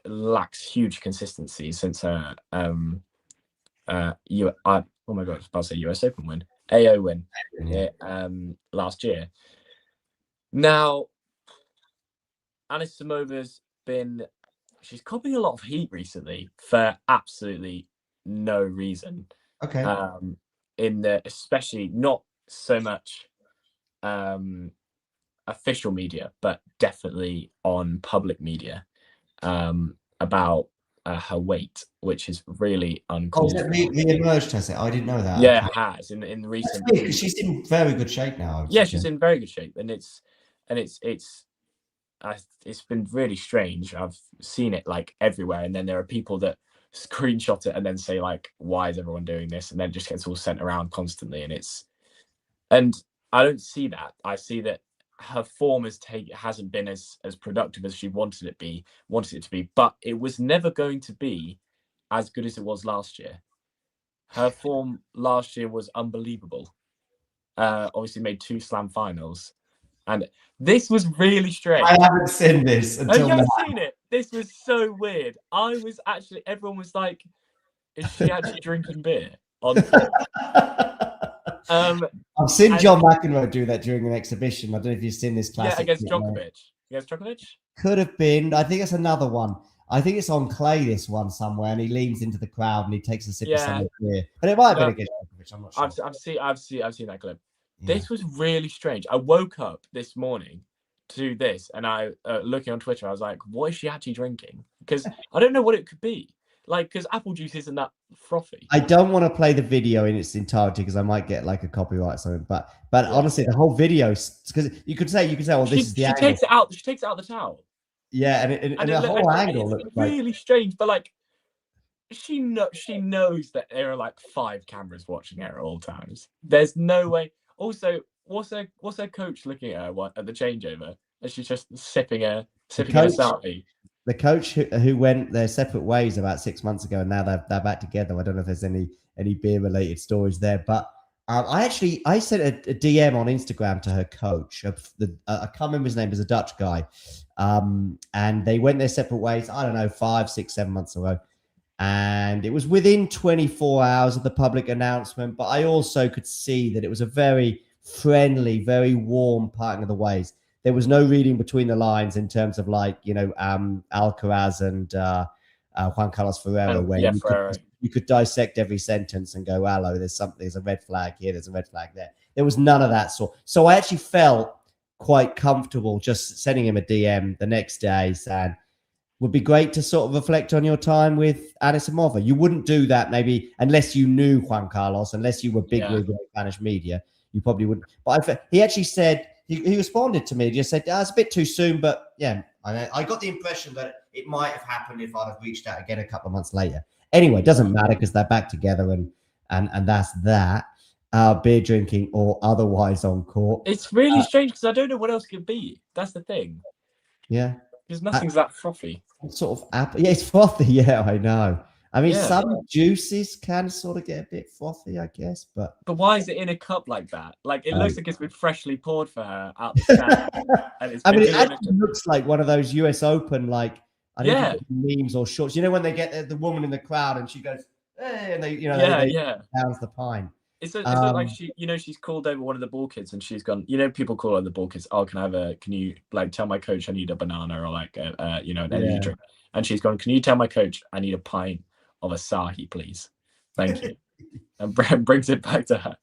lacks huge consistency since her oh my God, I was about to say US Open win, AO win last year. Now Anisimova's she's copying a lot of heat recently for absolutely no reason. Okay. Especially not so much official media, but definitely on public media about her weight, which is really uncalled for. Re-emerged, has it? I didn't know that. Yeah, it has in recent. She's in very good shape now. Yeah, she's in very good shape, and it's been really strange. I've seen it like everywhere, and then there are people that screenshot it and then say like, why is everyone doing this? And then it just gets all sent around constantly, and I don't see that. I see that her form hasn't been as productive as she wanted it to be, but it was never going to be as good as it was last year. Her form last year was unbelievable. Obviously made 2 slam finals. And this was really strange. I haven't seen this until now. You haven't seen it? This was so weird. Everyone was like, is she actually drinking beer? I've seen John McEnroe do that during an exhibition. I don't know if you've seen this classic. Yeah, against Djokovic. Against Djokovic? Could have been. I think it's another one. I think it's on clay, this one somewhere, and he leans into the crowd and he takes a sip of Yeah. some beer. But it might have been against Djokovic, I'm not sure. I've seen that clip. Yeah. This was really strange. I woke up this morning to this, and I looking on Twitter, I was like, what is she actually drinking? Because I don't know what it could be. Like, because apple juice isn't that frothy. I don't want to play the video in its entirety because I might get like a copyright or something. But honestly, the whole video, because you could say, oh, this is the angle. She takes it out of the towel. Yeah, and the whole angle looks really strange. But like, she knows that there are like 5 cameras watching her at all times. There's no way. Also, what's her coach looking at her at the changeover? And she's just sipping a Saudi. The coach who went their separate ways about 6 months ago, and now they're back together. I don't know if there's any beer related stories there, but I sent a DM on Instagram to her coach. I can't remember his name. Is a Dutch guy, and they went their separate ways. I don't know, 5, 6, 7 months ago, and it was within 24 hours of the public announcement. But I also could see that it was a very friendly, very warm parting of the ways. There was no reading between the lines in terms of like, Alcaraz and Juan Carlos Ferrero, where you could dissect every sentence and go, hello, there's a red flag here, there's a red flag there. There was none of that sort. So I actually felt quite comfortable just sending him a DM the next day saying, would be great to sort of reflect on your time with Anisimova. You wouldn't do that maybe unless you knew Juan Carlos, unless you were big with the Spanish media. You probably wouldn't. But he actually said, he responded to me, just said, it's a bit too soon, but yeah, I got the impression that it might have happened if I'd have reached out again a couple of months later. Anyway, it doesn't matter because they're back together and that's that. Beer drinking or otherwise on court. It's really strange because I don't know what else could be. That's the thing. Yeah. Because nothing's that frothy. Sort of apple. Yeah, it's frothy. Yeah, I know. I mean, some juices can sort of get a bit frothy, I guess, but why is it in a cup like that? Like, it looks like it's been freshly poured for her out the stand. And it actually looks like one of those US Open, like, I don't know, memes or shorts. You know, when they get the woman in the crowd and she goes, hey, and they downs the pine. It's like she's called over one of the ball kids and she's gone, people call her the ball kids. Oh, can you like tell my coach I need a banana or like, an energy drink? And she's gone, can you tell my coach I need a pint of Asahi, please? Thank you. And brings it back to her.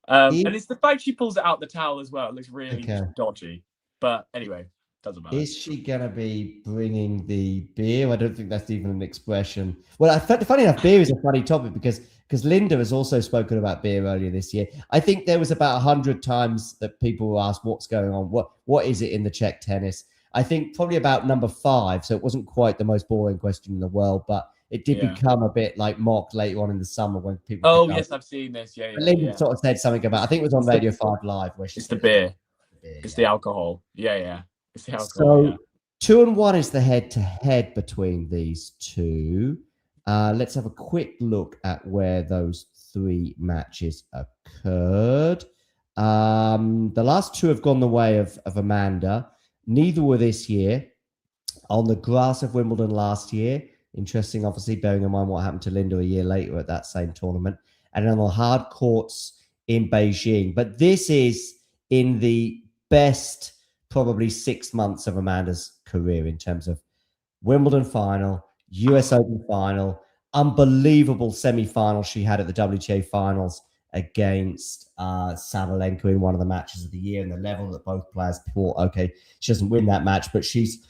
And it's the fact she pulls it out the towel as well. It looks really dodgy. But anyway, doesn't matter. Is she going to be bringing the beer? I don't think that's even an expression. Well, funny enough, beer is a funny topic because Linda has also spoken about beer earlier this year. I think there was about 100 times that people were asked what's going on. What is it in the Czech tennis? I think probably about number 5. So it wasn't quite the most boring question in the world, but it did become a bit like mocked later on in the summer when people. Oh yes, I've seen this. Yeah. Linda sort of said something about. I think it was on Radio 5 Live where she. It's the beer. It's the alcohol. Yeah. It's the alcohol. So 2-1 is the head-to-head between these two. Let's have a quick look at where those 3 matches occurred. The last 2 have gone the way of Amanda. Neither were this year. On the grass of Wimbledon last year. Interesting, obviously, bearing in mind what happened to Linda a year later at that same tournament. And on the hard courts in Beijing. But this is in the best, probably 6 months of Amanda's career in terms of Wimbledon final, US Open final, unbelievable semi-final she had at the WTA finals against Sabalenka in one of the matches of the year, and the level that both players thought, okay, she doesn't win that match, but she's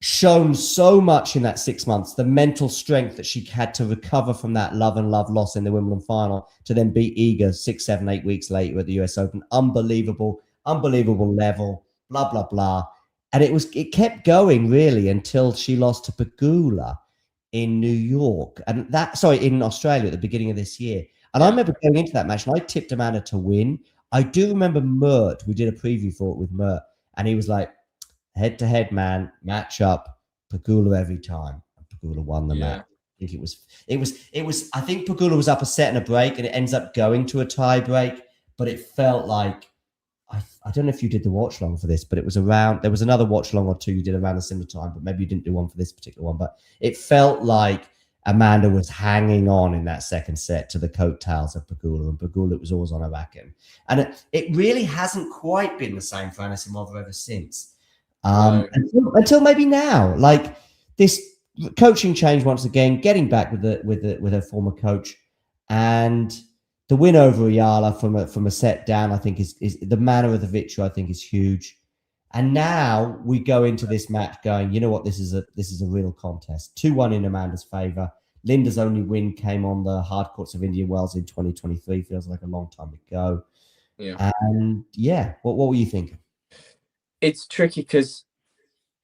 shown so much in that 6 months, the mental strength that she had to recover from that love loss in the Wimbledon final to then beat Iga 6, 7, 8 weeks later at the US Open. Unbelievable level, blah, blah, blah. And it kept going really until she lost to Pegula in New York and in Australia at the beginning of this year. And I remember going into that match and I tipped Amanda to win. I do remember Mert, we did a preview for it with Mert, and he was like, head to head, man, match up, Pegula every time. And Pegula won the match. I think I think Pegula was up a set and a break and it ends up going to a tie break, but it felt like, I don't know if you did the watch along for this, but it was around, there was another watch along or 2 you did around a similar time, but maybe you didn't do one for this particular one, but it felt like Amanda was hanging on in that second set to the coattails of Pegula, and Pegula was always on her back end. And it really hasn't quite been the same for Anisimova ever since. Until maybe now, like this coaching change once again, getting back with her former coach, and the win over Ayala from a set down, I think is the manner of the victory. I think is huge. And now we go into this match going, you know what? This is a real contest. 2-1 in Amanda's favor. Linda's only win came on the hard courts of Indian Wells in 2023. Feels like a long time ago. Yeah. And yeah, what were you thinking? It's tricky because,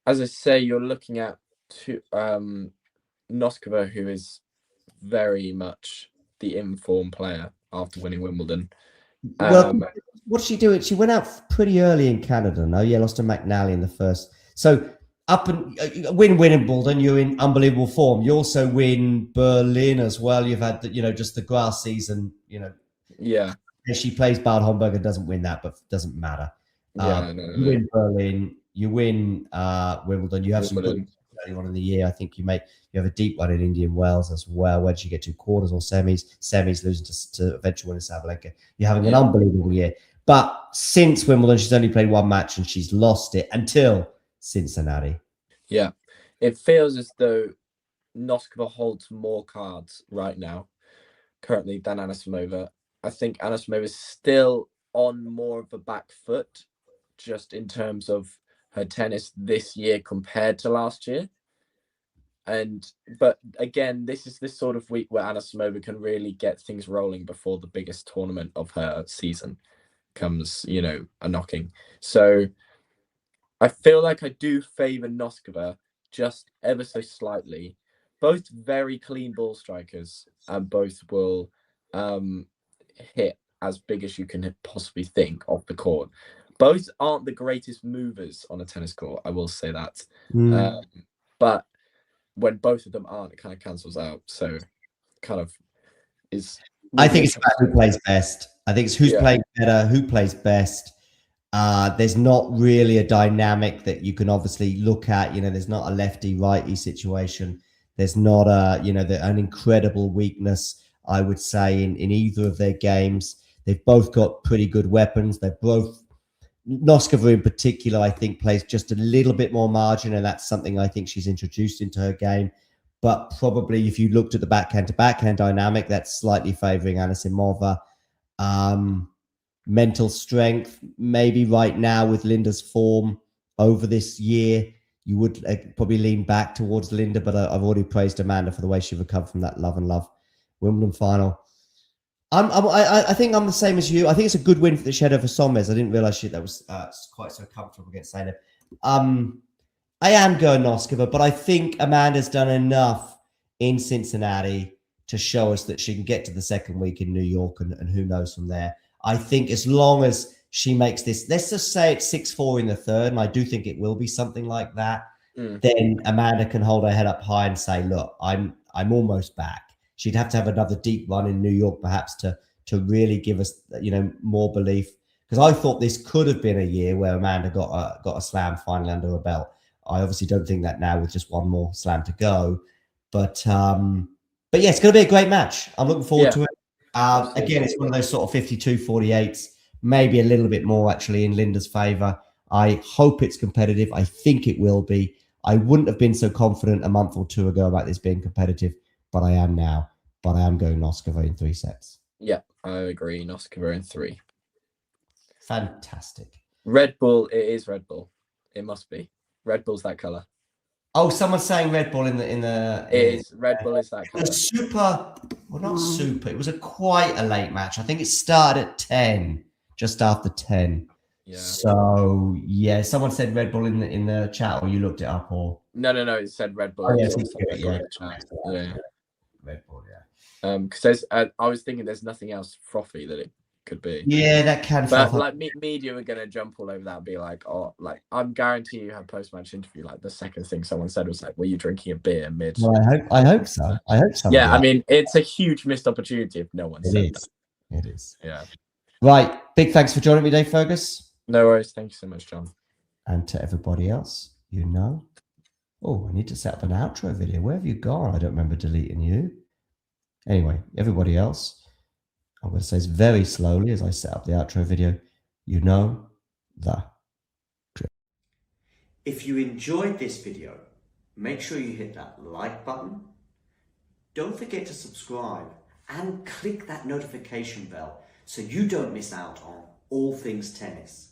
as I say, you're looking at Noskova, who is very much the informed player after winning Wimbledon. Well, what did she do? She went out pretty early in Canada. No, yeah, lost to McNally in the first. So up and win Wimbledon, you're in unbelievable form. You also win Berlin as well. You've had just the grass season. Yeah. If she plays Bad Homburg and doesn't win that, but doesn't matter. Yeah, you win Berlin. You win Wimbledon. You have some good early on in the year. I think you have a deep one in Indian Wells as well. Where did you get to? Quarters or semis? Semis losing to eventual winner Sabalenka. You're having an unbelievable year. But since Wimbledon, she's only played one match and she's lost it until Cincinnati. Yeah. It feels as though Noskova holds more cards right now, currently, than Anisimova. I think Anisimova is still on more of a back foot, just in terms of her tennis this year compared to last year. But again, this is this sort of week where Anisimova can really get things rolling before the biggest tournament of her season comes, a knocking. So I feel like I do favour Noskova just ever so slightly. Both very clean ball strikers, and both will hit as big as you can possibly think off the court. Both aren't the greatest movers on a tennis court, I will say that. But when both of them aren't, it kind of cancels out. So kind of is... I think it's about who plays best. I think it's who's playing better, who plays best. There's not really a dynamic that you can obviously look at. There's not a lefty-righty situation. There's not an incredible weakness, I would say, in either of their games. They've both got pretty good weapons. They're both... Noskova in particular, I think, plays just a little bit more margin, and that's something I think she's introduced into her game. But probably if you looked at the backhand-to-backhand dynamic, that's slightly favouring Anisimova. Mental strength, maybe right now with Linda's form over this year, you would probably lean back towards Linda, but I've already praised Amanda for the way she recovered from that Love and Love Wimbledon final. I think I'm the same as you. I think it's a good win for the Shadow for Sommes. I didn't realize that was quite so comfortable against Zainab. I am going Noskova, but I think Amanda's done enough in Cincinnati to show us that she can get to the second week in New York, and who knows from there. I think as long as she makes this, let's just say it's 6-4 in the third, and I do think it will be something like that, then Amanda can hold her head up high and say, look, I'm almost back. She'd have to have another deep run in New York, perhaps, to really give us, more belief. Because I thought this could have been a year where Amanda got a slam finally under her belt. I obviously don't think that now with just one more slam to go. But yeah, it's going to be a great match. I'm looking forward to it. Again, it's one of those sort of 52-48s, maybe a little bit more actually in Linda's favour. I hope it's competitive. I think it will be. I wouldn't have been so confident a month or two ago about this being competitive, but I am now. But I am going Noskova in 3 sets. Yeah, I agree. Noskova in 3. Fantastic. Red Bull, it is Red Bull. It must be. Red Bull's that colour. Oh, someone's saying Red Bull in the Red Bull is that colour. Not super. It was quite a late match. I think it started at 10, just after 10. Yeah. So yeah, someone said Red Bull in the chat, or you looked it up, or no. It said Red Bull. Oh, yeah, Red Bull. Yeah. Because I was thinking there's nothing else frothy that it could be. Yeah, that can. But like media are gonna jump all over that and be like, oh, like I'm guarantee you have post-match interview. Like the second thing someone said was like, "Were you drinking a beer mid?" Well, I hope so. Yeah, I mean, it's a huge missed opportunity if no one said that. It is. Yeah. Right. Big thanks for joining me, Dave Fergus. No worries. Thank you so much, John. And to everybody else, Oh, I need to set up an outro video. Where have you gone? I don't remember deleting you. Anyway, everybody else, I'm going to say this very slowly as I set up the outro video. The drill. If you enjoyed this video, make sure you hit that like button. Don't forget to subscribe and click that notification bell so you don't miss out on all things tennis.